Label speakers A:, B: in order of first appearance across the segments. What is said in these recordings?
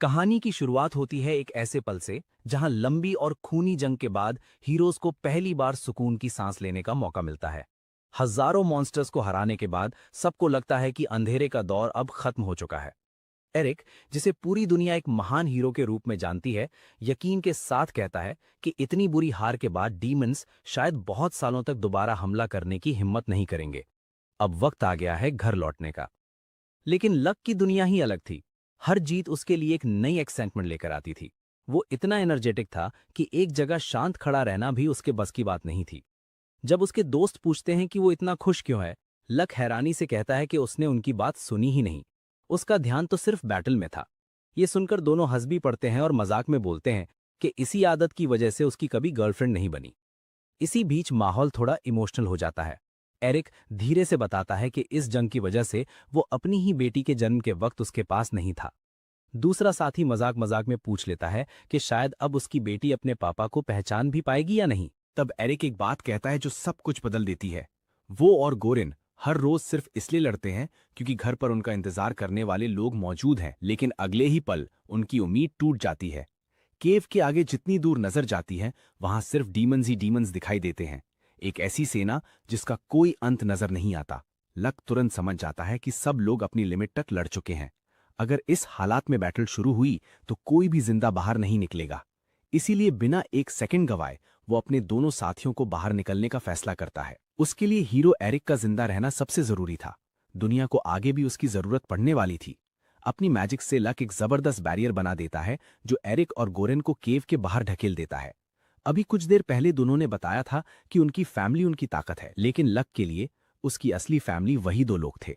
A: कहानी की शुरुआत होती है एक ऐसे पल से जहां लंबी और खूनी जंग के बाद हीरोज को पहली बार सुकून की सांस लेने का मौका मिलता है। हजारों मॉन्स्टर्स को हराने के बाद सबको लगता है कि अंधेरे का दौर अब खत्म हो चुका है। एरिक, जिसे पूरी दुनिया एक महान हीरो के रूप में जानती है, यकीन के साथ कहता है कि इतनी बुरी हार के बाद डीमंस शायद बहुत सालों तक दोबारा हमला करने की हिम्मत नहीं करेंगे। अब वक्त आ गया है घर लौटने का। लेकिन लक की दुनिया ही अलग थी। हर जीत उसके लिए एक नई एक्साइटमेंट लेकर आती थी। वो इतना एनर्जेटिक था कि एक जगह शांत खड़ा रहना भी उसके बस की बात नहीं थी। जब उसके दोस्त पूछते हैं कि वो इतना खुश क्यों है, लक हैरानी से कहता है कि उसने उनकी बात सुनी ही नहीं। उसका ध्यान तो सिर्फ बैटल में था। ये सुनकर दोनों हंस भी पड़ते हैं और मजाक में बोलते हैं कि इसी आदत की वजह से उसकी कभी गर्लफ्रेंड नहीं बनी। इसी बीच माहौल थोड़ा इमोशनल हो जाता है। एरिक धीरे से बताता है कि इस जंग की वजह से वो अपनी ही बेटी के जन्म के वक्त उसके पास नहीं था। दूसरा साथी मजाक मजाक में पूछ लेता है कि शायद अब उसकी बेटी अपने पापा को पहचान भी पाएगी या नहीं।
B: तब एरिक एक बात कहता है जो सब कुछ बदल देती है। वो और गोरिन हर रोज सिर्फ इसलिए लड़ते हैं क्योंकि घर पर उनका इंतजार करने वाले लोग मौजूद हैं, लेकिन अगले ही पल उनकी उम्मीद टूट जाती है। केव के आगे जितनी दूर नजर जाती है वहां सिर्फ डीमंस ही डीमंस दिखाई देते हैं। एक ऐसी सेना जिसका कोई अंत नजर नहीं आता। लक तुरंत समझ जाता है कि सब लोग अपनी लिमिट तक लड़ चुके हैं। अगर इस हालात में बैटल शुरू हुई तो कोई भी जिंदा बाहर नहीं निकलेगा। इसीलिए बिना एक सेकंड गवाए वो अपने दोनों साथियों को बाहर निकलने का फैसला करता है। उसके लिए हीरो एरिक का जिंदा रहना सबसे जरूरी था। दुनिया को आगे भी उसकी जरूरत पड़ने वाली थी। अपनी मैजिक से लक एक जबरदस्त बैरियर बना देता है जो एरिक और गोरेन को केव के बाहर ढकेल देता है। अभी कुछ देर पहले दोनों ने बताया था कि उनकी फैमिली उनकी ताकत है, लेकिन लक के लिए उसकी असली फैमिली वही दो लोग थे।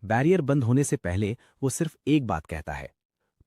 B: बैरियर बंद होने से पहले वो सिर्फ एक बात कहता है,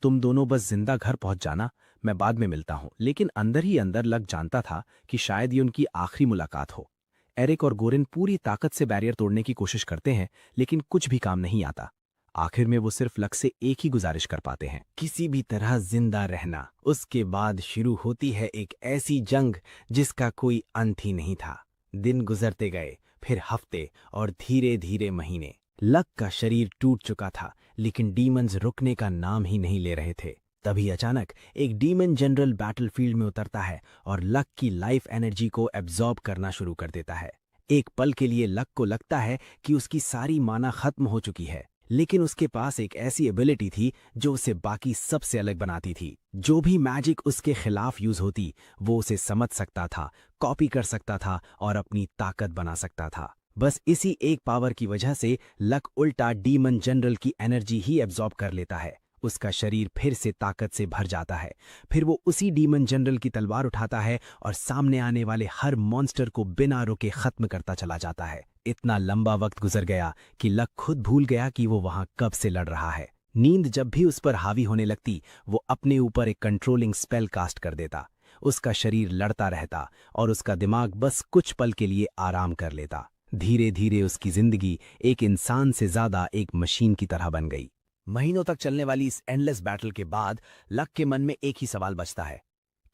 B: तुम दोनों बस जिंदा घर पहुंच जाना, मैं बाद में मिलता हूं। लेकिन अंदर ही अंदर लक जानता था कि शायद ये उनकी आखिरी मुलाकात हो। एरिक और गोरेन पूरी ताकत से बैरियर तोड़ने की कोशिश करते हैं, लेकिन कुछ भी काम नहीं आता। आखिर में वो सिर्फ लक से एक ही गुजारिश कर पाते हैं, किसी भी तरह जिंदा रहना। उसके बाद शुरू होती है एक ऐसी जंग जिसका कोई अंत ही नहीं था। दिन गुजरते गए, फिर हफ्ते और धीरे धीरे महीने। लक का शरीर टूट चुका था, लेकिन डीमंस रुकने का नाम ही नहीं ले रहे थे। तभी अचानक एक डीमन जनरल बैटलफील्ड में उतरता है और लक की लाइफ एनर्जी को एब्जॉर्ब करना शुरू कर देता है। एक पल के लिए लक को लगता है कि उसकी सारी माना खत्म हो चुकी है, लेकिन उसके पास एक ऐसी एबिलिटी थी जो उसे बाकी सबसे अलग बनाती थी। जो भी मैजिक उसके खिलाफ यूज होती वो उसे समझ सकता था, कॉपी कर सकता था और अपनी ताकत बना सकता था। बस इसी एक पावर की वजह से लक उल्टा डीमन जनरल की एनर्जी ही एब्जॉर्ब कर लेता है। उसका शरीर फिर से ताकत से भर जाता है। फिर वो उसी डीमन जनरल की तलवार उठाता है और सामने आने वाले हर मॉन्स्टर को बिना रुके खत्म करता चला जाता है। इतना लंबा वक्त गुजर गया कि लक खुद भूल गया कि वो वहां कब से लड़ रहा है। नींद जब भी उस पर हावी होने लगती, वो अपने ऊपर एक कंट्रोलिंग स्पेल कास्ट कर देता। उसका शरीर लड़ता रहता और उसका दिमाग बस कुछ पल के लिए आराम कर लेता। धीरे धीरे उसकी जिंदगी एक इंसान से ज्यादा एक मशीन की तरह बन गई। महीनों तक चलने वाली इस एंडलेस बैटल के बाद लक के मन में एक ही सवाल बचता है,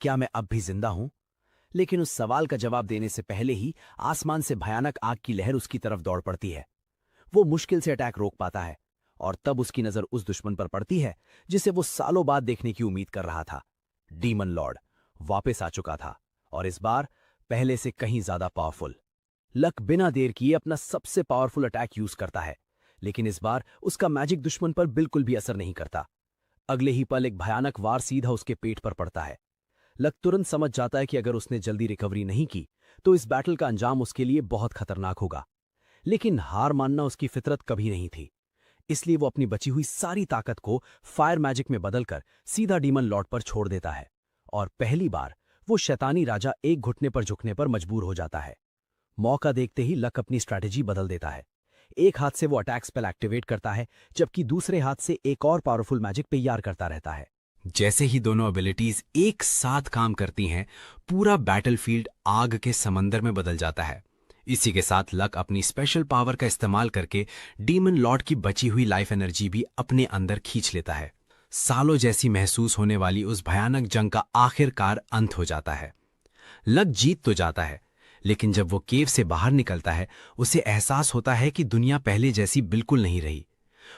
B: क्या मैं अब भी जिंदा हूं? लेकिन उस सवाल का जवाब देने से पहले ही आसमान से भयानक आग की लहर उसकी तरफ दौड़ पड़ती है। वो मुश्किल से अटैक रोक पाता है और तब उसकी नजर उस दुश्मन पर पड़ती है जिसे वो सालों बाद देखने की उम्मीद कर रहा था। डीमन लॉर्ड वापस आ चुका था और इस बार पहले से कहीं ज्यादा पावरफुल। लक बिना देर किए अपना सबसे पावरफुल अटैक यूज करता है, लेकिन इस बार उसका मैजिक दुश्मन पर बिल्कुल भी असर नहीं करता। अगले ही पल एक भयानक वार सीधा उसके पेट पर पड़ता है। लक तुरंत समझ जाता है कि अगर उसने जल्दी रिकवरी नहीं की तो इस बैटल का अंजाम उसके लिए बहुत खतरनाक होगा। लेकिन हार मानना उसकी फितरत कभी नहीं थी। इसलिए वो अपनी बची हुई सारी ताकत को फायर मैजिक में बदलकर सीधा डीमन लॉर्ड पर छोड़ देता है और पहली बार वो शैतानी राजा एक घुटने पर झुकने पर मजबूर हो जाता है। मौका देखते ही लक अपनी स्ट्रैटेजी बदल देता है। एक हाथ से वो अटैक स्पेल एक्टिवेट करता है, जबकि दूसरे हाथ से एक और पावरफुल मैजिक तैयार करता रहता है। जैसे ही दोनों एबिलिटीज एक साथ काम करती हैं, पूरा बैटलफील्ड आग के समंदर में बदल जाता है। इसी के साथ लक अपनी स्पेशल पावर का इस्तेमाल करके डीमन लॉर्ड की बची हुई लाइफ एनर्जी भी अपने अंदर खींच लेता है। सालों जैसी महसूस होने वाली उस भयानक जंग का आखिरकार अंत हो जाता है। लक जीत तो जाता है, लेकिन जब वो केव से बाहर निकलता है उसे एहसास होता है कि दुनिया पहले जैसी बिल्कुल नहीं रही।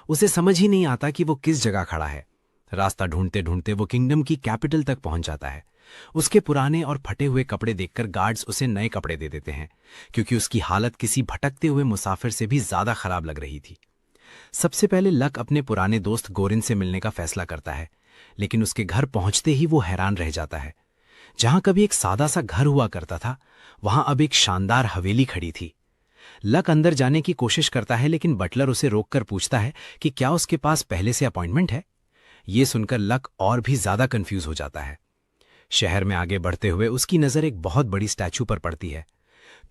B: उसे समझ ही नहीं आता कि वो किस जगह खड़ा है। रास्ता ढूंढते ढूंढते वो किंगडम की कैपिटल तक पहुंच जाता है। उसके पुराने और फटे हुए कपड़े देखकर गार्ड्स उसे नए कपड़े दे देते हैं, क्योंकि उसकी हालत किसी भटकते हुए मुसाफिर से भी ज्यादा खराब लग रही थी। सबसे पहले लक अपने पुराने दोस्त गोरिन से मिलने का फैसला करता है, लेकिन उसके घर पहुंचते ही वो हैरान रह जाता है। जहां कभी एक सादा सा घर हुआ करता था, वहां अब एक शानदार हवेली खड़ी थी। लक अंदर जाने की कोशिश करता है, लेकिन बटलर उसे रोककर पूछता है कि क्या उसके पास पहले से अपॉइंटमेंट है। ये सुनकर लक और भी ज्यादा कंफ्यूज हो जाता है। शहर में आगे बढ़ते हुए उसकी नजर एक बहुत बड़ी स्टैचू पर पड़ती है।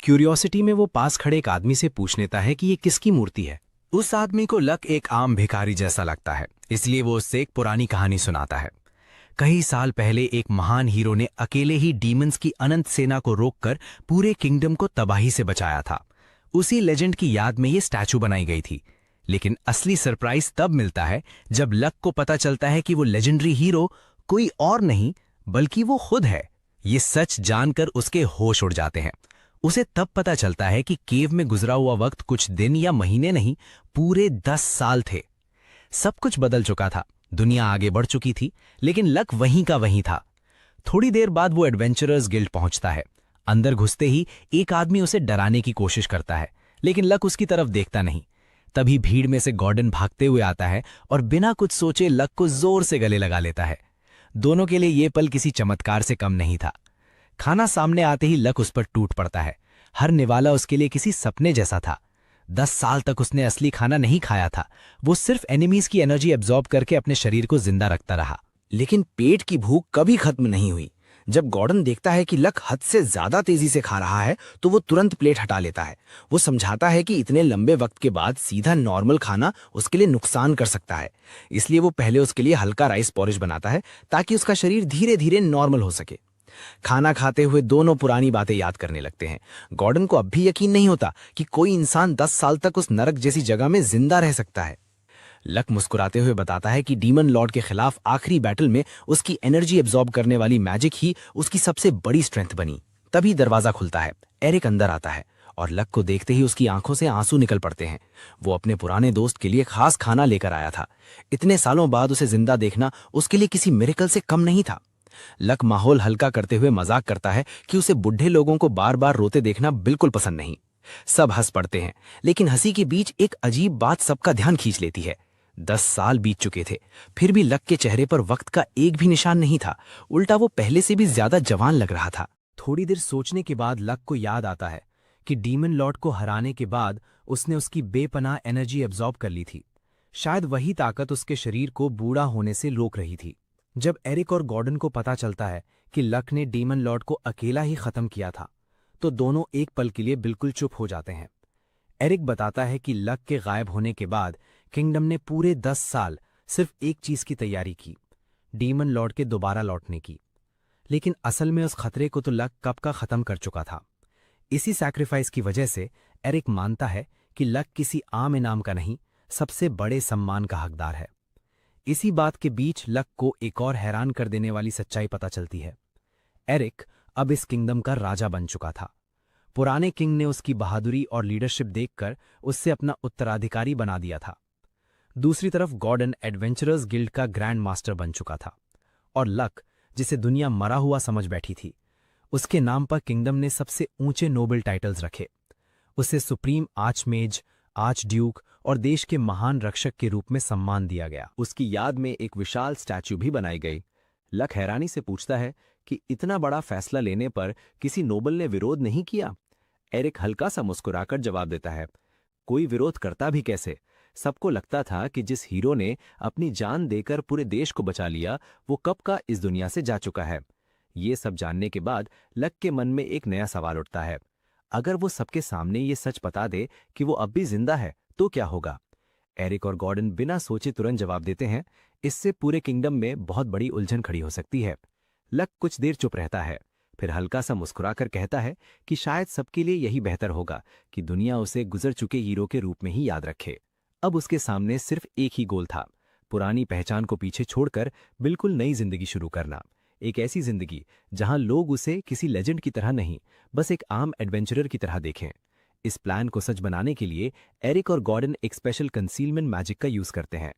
B: क्यूरियोसिटी में वो पास खड़े एक आदमी से पूछ लेता है कि ये किसकी मूर्ति है।
A: उस आदमी को लक एक आम भिखारी जैसा लगता है, इसलिए वो उससे एक पुरानी कहानी सुनाता है। कई साल पहले एक महान हीरो ने अकेले ही डीमंस की अनंत सेना को रोककर पूरे किंगडम को तबाही से बचाया था। उसी लेजेंड की याद में ये स्टैचू बनाई गई थी। लेकिन असली सरप्राइज तब मिलता है जब लक को पता चलता है कि वो लेजेंडरी हीरो कोई और नहीं बल्कि वो खुद है। ये सच जानकर उसके होश उड़ जाते हैं। उसे तब पता चलता है कि केव में गुजरा हुआ वक्त कुछ दिन या महीने नहीं, पूरे 10 साल थे। सब कुछ बदल चुका था, दुनिया आगे बढ़ चुकी थी, लेकिन लक वहीं का वहीं था। थोड़ी देर बाद वो एडवेंचरर्स गिल्ड पहुंचता है। अंदर घुसते ही एक आदमी उसे डराने की कोशिश करता है, लेकिन लक उसकी तरफ देखता नहीं। तभी भीड़ में से गॉर्डन भागते हुए आता है और बिना कुछ सोचे लक को जोर से गले लगा लेता है। दोनों के लिए ये पल किसी चमत्कार से कम नहीं था। खाना सामने आते ही लक उस पर टूट पड़ता है। हर निवाला उसके लिए किसी सपने जैसा था। 10 साल तक उसने असली खाना नहीं खाया था। वो सिर्फ एनिमीज की एनर्जी एब्जॉर्ब करके अपने शरीर को जिंदा रखता रहा। लेकिन पेट की भूख कभी खत्म नहीं हुई। जब गॉर्डन देखता है कि लक हद से ज्यादा तेजी से खा रहा है, तो वो तुरंत प्लेट हटा लेता है। वो समझाता है कि इतने लंबे वक्त के बाद सीधा नॉर्मल खाना उसके लिए नुकसान कर सकता है। इसलिए वो पहले उसके लिए हल्का राइस पॉरिश बनाता है, ताकि उसका शरीर धीरे धीरे नॉर्मल हो सके। खाना खाते हुए दोनों पुरानी बातें याद करने लगते हैं। गॉर्डन को अब भी यकीन नहीं होता कि कोई इंसान 10 साल तक उस नरक जैसी जगह में जिंदा रह सकता है। लक मुस्कुराते हुए बताता है कि डीमन लॉर्ड के खिलाफ आखिरी बैटल में उसकी एनर्जी एब्जॉर्ब करने वाली मैजिक ही उसकी सबसे बड़ी स्ट्रेंथ बनी। तभी दरवाजा खुलता है, एरिक अंदर आता है और लक को देखते ही उसकी आंखों से आंसू निकल पड़ते हैं। वो अपने पुराने दोस्त के लिए खास खाना लेकर आया था। इतने सालों बाद उसे जिंदा देखना उसके लिए किसी मिरेकल से कम नहीं था। लक माहौल हल्का करते हुए मजाक करता है कि उसे बुढ़े लोगों को बार बार रोते देखना बिल्कुल पसंद नहीं। सब हंस पड़ते हैं, लेकिन हंसी के बीच एक अजीब बात सबका ध्यान खींच लेती है। 10 साल बीत चुके थे, फिर भी लक के चेहरे पर वक्त का एक भी निशान नहीं था। उल्टा वो पहले से भी ज्यादा जवान लग रहा था। थोड़ी देर सोचने के बाद लक को याद आता है कि डीमन लॉर्ड को हराने के बाद उसने उसकी बेपनाह एनर्जी एब्जॉर्ब कर ली थी। शायद वही ताकत उसके शरीर को बूढ़ा होने से रोक रही थी। जब एरिक और गॉर्डन को पता चलता है कि लक ने डीमन लॉर्ड को अकेला ही खत्म किया था, तो दोनों एक पल के लिए बिल्कुल चुप हो जाते हैं। एरिक बताता है कि लक के गायब होने के बाद किंगडम ने पूरे 10 साल सिर्फ एक चीज की तैयारी की, डीमन लॉर्ड के दोबारा लौटने की। लेकिन असल में उस खतरे को तो लक कब का खत्म कर चुका था। इसी सैक्रिफाइस की वजह से एरिक मानता है कि लक किसी आम इनाम का नहीं, सबसे बड़े सम्मान का हकदार है। इसी बात के बीच लक को एक और हैरान कर देने वाली सच्चाई पता चलती है। एरिक अब इस किंगडम का राजा बन चुका था। पुराने किंग ने उसकी बहादुरी और लीडरशिप देखकर उससे अपना उत्तराधिकारी बना दिया था। दूसरी तरफ गॉर्डन एडवेंचरर्स गिल्ड का ग्रैंड मास्टर बन चुका था, और लक, जिसे दुनिया मरा हुआ समझ बैठी थी, उसके नाम पर किंगडम ने सबसे ऊंचे नोबल टाइटल्स रखे। उसे सुप्रीम आर्चमेज, आर्च ड्यूक और देश के महान रक्षक के रूप में सम्मान दिया गया। उसकी याद में एक विशाल स्टैच्यू भी बनाई गई। लक हैरानी से पूछता है कि इतना बड़ा फैसला लेने पर किसी नोबल ने विरोध नहीं किया। एरिक हल्का सा मुस्कुराकर जवाब देता है, कोई विरोध करता भी कैसे। सबको लगता था कि जिस हीरो ने अपनी जान देकर पूरे देश को बचा लिया, वो कब का इस दुनिया से जा चुका है। ये सब जानने के बाद लक के मन में एक नया सवाल उठता है। अगर वो सबके सामने ये सच बता दे कि वो अब भी जिंदा है, तो क्या होगा। एरिक और गॉर्डन बिना सोचे तुरंत जवाब देते हैं, इससे पूरे किंगडम में बहुत बड़ी उलझन खड़ी हो सकती है। लक कुछ देर चुप रहता है, फिर हल्का सा मुस्कुराकर कहता है कि शायद सबके लिए यही बेहतर होगा कि दुनिया उसे गुजर चुके हीरो के रूप में ही याद रखे। अब उसके सामने सिर्फ एक ही गोल था, पुरानी पहचान को पीछे छोड़कर बिल्कुल नई जिंदगी शुरू करना। एक ऐसी जिंदगी जहां लोग उसे किसी लेजेंड की तरह नहीं, बस एक आम एडवेंचरर की तरह देखें। इस प्लान को सच बनाने के लिए एरिक और गॉर्डन एक स्पेशल कंसीलमेंट मैजिक का यूज करते हैं।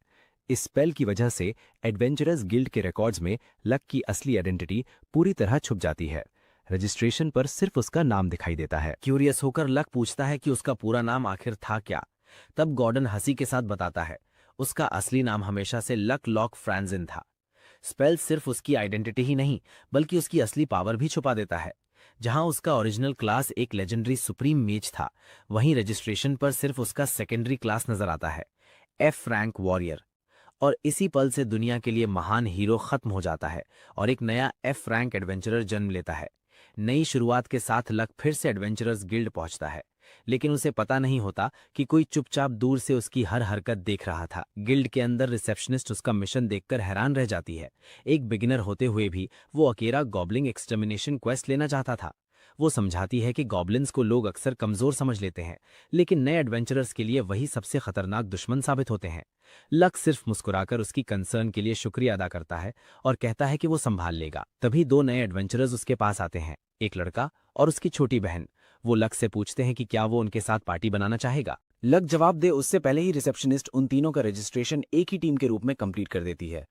B: इस स्पेल की वजह से एडवेंचरर्स गिल्ड के रिकॉर्ड्स में लक की असली आइडेंटिटी पूरी तरह छुप जाती है। रजिस्ट्रेशन पर सिर्फ उसका नाम दिखाई देता है।
A: क्यूरियस होकर लक पूछता है कि उसका पूरा नाम आखिर था क्या। तब गॉर्डन हंसी के साथ बताता है उसका असली नाम हमेशा से लक लॉक फ्रैंजिन था। स्पेल सिर्फ उसकी आइडेंटिटी ही नहीं बल्कि उसकी असली पावर भी छुपा देता है। जहां उसका ओरिजिनल क्लास एक लेजेंडरी सुप्रीम मेज था, वहीं रजिस्ट्रेशन पर सिर्फ उसका सेकेंडरी क्लास नजर आता है, एफ रैंक वॉरियर। और इसी पल से दुनिया के लिए महान हीरो खत्म हो जाता है और एक नया एफ रैंक एडवेंचरर जन्म लेता है। नई शुरुआत के साथ लक फिर से एडवेंचरर्स गिल्ड पहुंचता है, लेकिन उसे पता नहीं होता कि कोई चुपचाप दूर से उसकी हर हरकत देख रहा था। गिल्ड के अंदर रिसेप्शनिस्ट उसका मिशन देखकर हैरान रह जाती है। एक बिगिनर होते हुए भी वो अकेला गॉब्लिन एक्सटर्मिनेशन क्वेस्ट लेना चाहता था। वो समझाती है कि गॉब्लिन्स को लोग अक्सर कमजोर समझ लेते हैं, लेकिन नए एडवेंचरर्स के लिए वही सबसे खतरनाक दुश्मन साबित होते हैं। लक सिर्फ मुस्कुराकर उसकी कंसर्न के लिए शुक्रिया अदा करता है और कहता है कि वो संभाल लेगा। तभी दो नए एडवेंचरर्स उसके पास आते हैं, एक लड़का और उसकी छोटी बहन। वो लक से पूछते हैं कि क्या वो उनके साथ पार्टी बनाना चाहेगा। लक जवाब दे उससे पहले ही रिसेप्शनिस्ट उन तीनों का रजिस्ट्रेशन एक ही टीम के रूप में कंप्लीट कर देती है।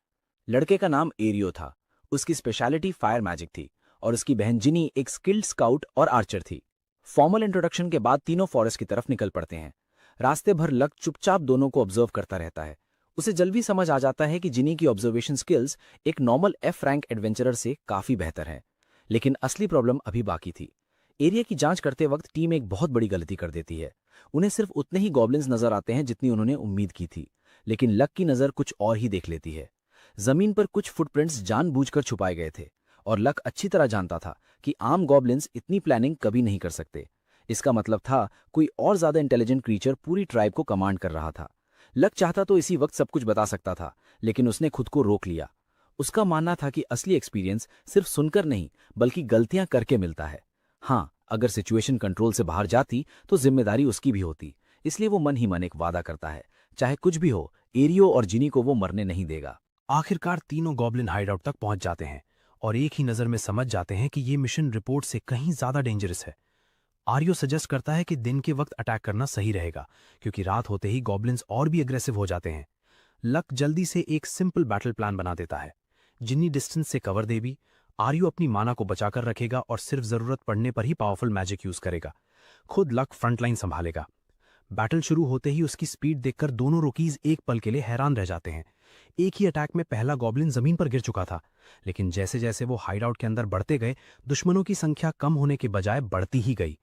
A: लड़के का नाम एरियो था, उसकी स्पेशलिटी फायर मैजिक थी और उसकी बहन जिनी एक स्किल्ड स्काउट और आर्चर थी। फॉर्मल इंट्रोडक्शन के बाद तीनों फॉरेस्ट की तरफ निकल पड़ते हैं। रास्ते भर लक चुपचाप दोनों को ऑब्जर्व करता रहता है। उसे जल्दी समझ आ जाता है कि जिनी की ऑब्जर्वेशन स्किल्स एक नॉर्मल एफ रैंक एडवेंचरर से काफी बेहतर है। लेकिन असली प्रॉब्लम अभी बाकी थी। एरिया की जांच करते वक्त टीम एक बहुत बड़ी गलती कर देती है। उन्हें सिर्फ उतने ही गॉब्लिन्स नजर आते हैं जितनी उन्होंने उम्मीद की थी, लेकिन लक की नजर कुछ और ही देख लेती है। जमीन पर कुछ फुटप्रिंट्स जानबूझकर छुपाए गए थे और लक अच्छी तरह जानता था कि आम गॉब्लिन्स इतनी प्लानिंग कभी नहीं कर सकते। इसका मतलब था कोई और ज्यादा इंटेलिजेंट क्रीचर पूरी ट्राइब को कमांड कर रहा था। लक चाहता तो इसी वक्त सब कुछ बता सकता था, लेकिन उसने खुद को रोक लिया। उसका मानना था कि असली एक्सपीरियंस सिर्फ सुनकर नहीं बल्कि गलतियां करके मिलता है। हाँ, अगर सिचुएशन कंट्रोल से बाहर जाती तो जिम्मेदारी उसकी भी होती। इसलिए वो मन ही मन एक वादा करता है, चाहे कुछ भी हो, एरियो और जिनी को वो मरने नहीं देगा।
B: आखिरकार तीनों गॉब्लिन हाइडआउट तक पहुंच जाते हैं और एक ही नजर में समझ जाते हैं कि ये मिशन रिपोर्ट से कहीं ज्यादा डेंजरस है। आर्यो सजेस्ट करता है कि दिन के वक्त अटैक करना सही रहेगा, क्योंकि रात होते ही गॉब्लिन्स और भी अग्रेसिव हो जाते हैं। लक जल्दी से एक सिंपल बैटल प्लान बना देता है। जिन्नी डिस्टेंस से कवर देगी, आर्यो अपनी माना को बचाकर रखेगा और सिर्फ जरूरत पड़ने पर ही पावरफुल मैजिक यूज करेगा। खुद लक फ्रंटलाइन संभालेगा। बैटल शुरू होते ही उसकी स्पीड देखकर दोनों रोकीज एक पल के लिए हैरान रह जाते हैं। एक ही अटैक में पहला गॉब्लिन जमीन पर गिर चुका था, लेकिन जैसे जैसे वो हाइडआउट के अंदर बढ़ते गए, दुश्मनों की संख्या कम होने के बजाय बढ़ती ही गई।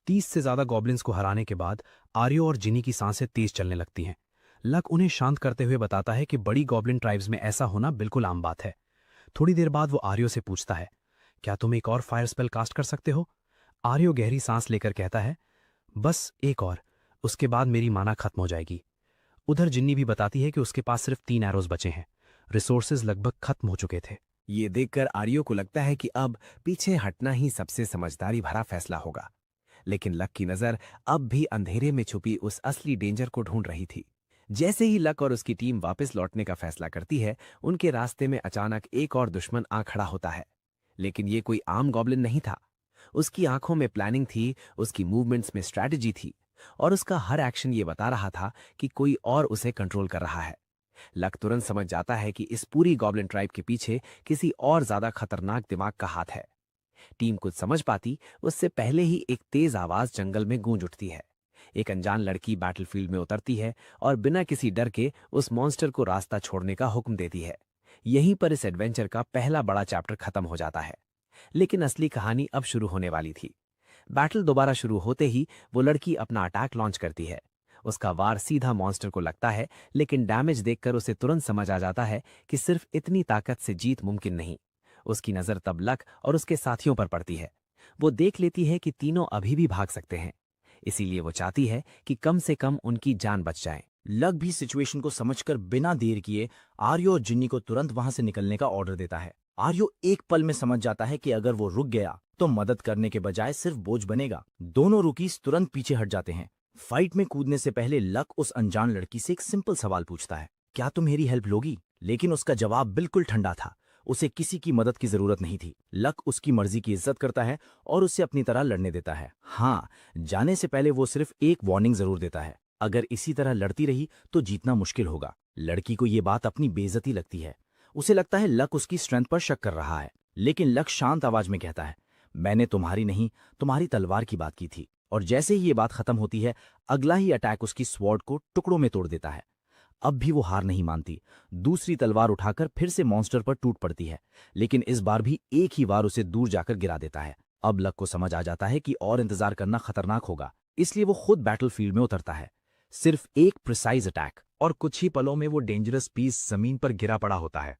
B: 30 से ज्यादा गॉब्लिन्स को हराने के बाद आर्यो और जिनी की सांसें तेज चलने लगती हैं। लक उन्हें शांत करते हुए बताता है कि बड़ी गॉब्लिन ट्राइब्स में ऐसा होना बिल्कुल आम बात है। थोड़ी देर बाद वो आर्यो से पूछता है, क्या तुम एक और फायर स्पेल कास्ट कर सकते हो? आर्यो गहरी सांस लेकर कहता है, बस एक और, उसके बाद मेरी माना खत्म हो जाएगी। उधर जिन्नी भी बताती है कि उसके पास सिर्फ 3 एरोज बचे हैं। रिसोर्सेज लगभग खत्म हो चुके थे।
C: ये देखकर आर्यो को लगता है कि अब पीछे हटना ही सबसे समझदारी भरा फैसला होगा। लेकिन लक की नजर अब भी अंधेरे में छुपी उस असली डेंजर को ढूंढ रही थी। जैसे ही लक और उसकी टीम वापस लौटने का फैसला करती है, उनके रास्ते में अचानक एक और दुश्मन आ खड़ा होता है। लेकिन ये कोई आम गॉब्लिन नहीं था। उसकी आंखों में प्लानिंग थी, उसकी मूवमेंट्स में स्ट्रैटेजी थी और उसका हर एक्शन ये बता रहा था कि कोई और उसे कंट्रोल कर रहा है। लक तुरंत समझ जाता है कि इस पूरी गॉब्लिन ट्राइब के पीछे किसी और ज्यादा खतरनाक दिमाग का हाथ है। टीम कुछ समझ पाती उससे पहले ही एक तेज आवाज जंगल में गूंज उठती है। एक अनजान लड़की बैटलफील्ड में उतरती है और बिना किसी डर के उस मॉन्स्टर को रास्ता छोड़ने का हुक्म देती है। यहीं पर इस एडवेंचर का पहला बड़ा चैप्टर खत्म हो जाता है। लेकिन असली कहानी अब शुरू होने वाली थी। बैटल दोबारा शुरू होते ही वो लड़की अपना अटैक लॉन्च करती है। उसका वार सीधा मॉन्स्टर को लगता है, लेकिन डैमेज देखकर उसे तुरंत समझ आ जाता है कि सिर्फ इतनी ताकत से जीत मुमकिन नहीं। उसकी नजर तब लक और उसके साथियों पर पड़ती है। वो देख लेती है कि तीनों अभी भी भाग सकते हैं, इसीलिए वो चाहती है कि कम से कम उनकी जान बच जाए।
A: लक भी सिचुएशन को समझकर बिना देर किए आर्यो और जिन्नी को तुरंत वहां से निकलने का ऑर्डर देता है। आर्यो एक पल में समझ जाता है कि अगर वो रुक गया तो मदद करने के बजाय सिर्फ बोझ बनेगा। दोनों रुकीज तुरंत पीछे हट जाते हैं। फाइट में कूदने से पहले लक उस अनजान लड़की से एक सिंपल सवाल पूछता है, क्या तुम मेरी हेल्प लोगी? लेकिन उसका जवाब बिल्कुल ठंडा था। उसे किसी की मदद की जरूरत नहीं थी। लक उसकी मर्जी की इज्जत करता है और उसे अपनी तरह लड़ने देता है। हाँ, जाने से पहले वो सिर्फ एक वार्निंग जरूर देता है, अगर इसी तरह लड़ती रही तो जीतना मुश्किल होगा। लड़की को ये बात अपनी बेइज्जती लगती है। उसे लगता है लक उसकी स्ट्रेंथ पर शक कर रहा है, लेकिन लक शांत आवाज में कहता है, मैंने तुम्हारी नहीं, तुम्हारी तलवार की बात की थी। और जैसे ही ये बात खत्म होती है, अगला ही अटैक उसकी स्वॉर्ड को टुकड़ों में तोड़ देता है। अब भी वो हार नहीं मानती। दूसरी तलवार उठाकर फिर से मॉन्स्टर पर टूट पड़ती है, लेकिन इस बार भी एक ही बार उसे दूर जाकर गिरा देता है। अब लक को समझ आ जाता है कि और इंतजार करना खतरनाक होगा, इसलिए वो खुद बैटलफील्ड में उतरता है। सिर्फ एक प्रिसाइज अटैक और कुछ ही पलों में वो डेंजरस पीस जमीन पर गिरा पड़ा होता है।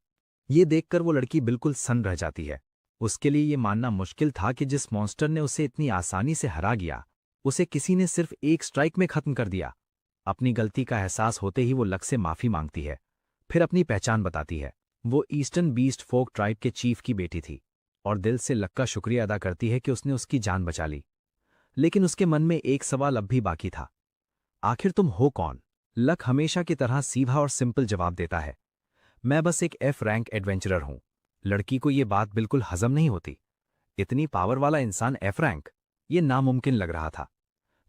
A: ये देखकर वो लड़की बिल्कुल सन्न रह जाती है। उसके लिए ये मानना मुश्किल था कि जिस मॉन्स्टर ने उसे इतनी आसानी से हरा गया, उसे किसी ने सिर्फ एक स्ट्राइक में खत्म कर दिया। अपनी गलती का एहसास होते ही वो लक से माफी मांगती है, फिर अपनी पहचान बताती है। वो ईस्टर्न बीस्ट फोक ट्राइब के चीफ की बेटी थी और दिल से लक का शुक्रिया अदा करती है कि उसने उसकी जान बचा ली। लेकिन उसके मन में एक सवाल अब भी बाकी था, आखिर तुम हो कौन? लक हमेशा की तरह सीधा और सिंपल जवाब देता है, मैं बस एक एफ रैंक एडवेंचरर हूं। लड़की को ये बात बिल्कुल हजम नहीं होती। इतनी पावर वाला इंसान एफ रैंक, ये नामुमकिन लग रहा था।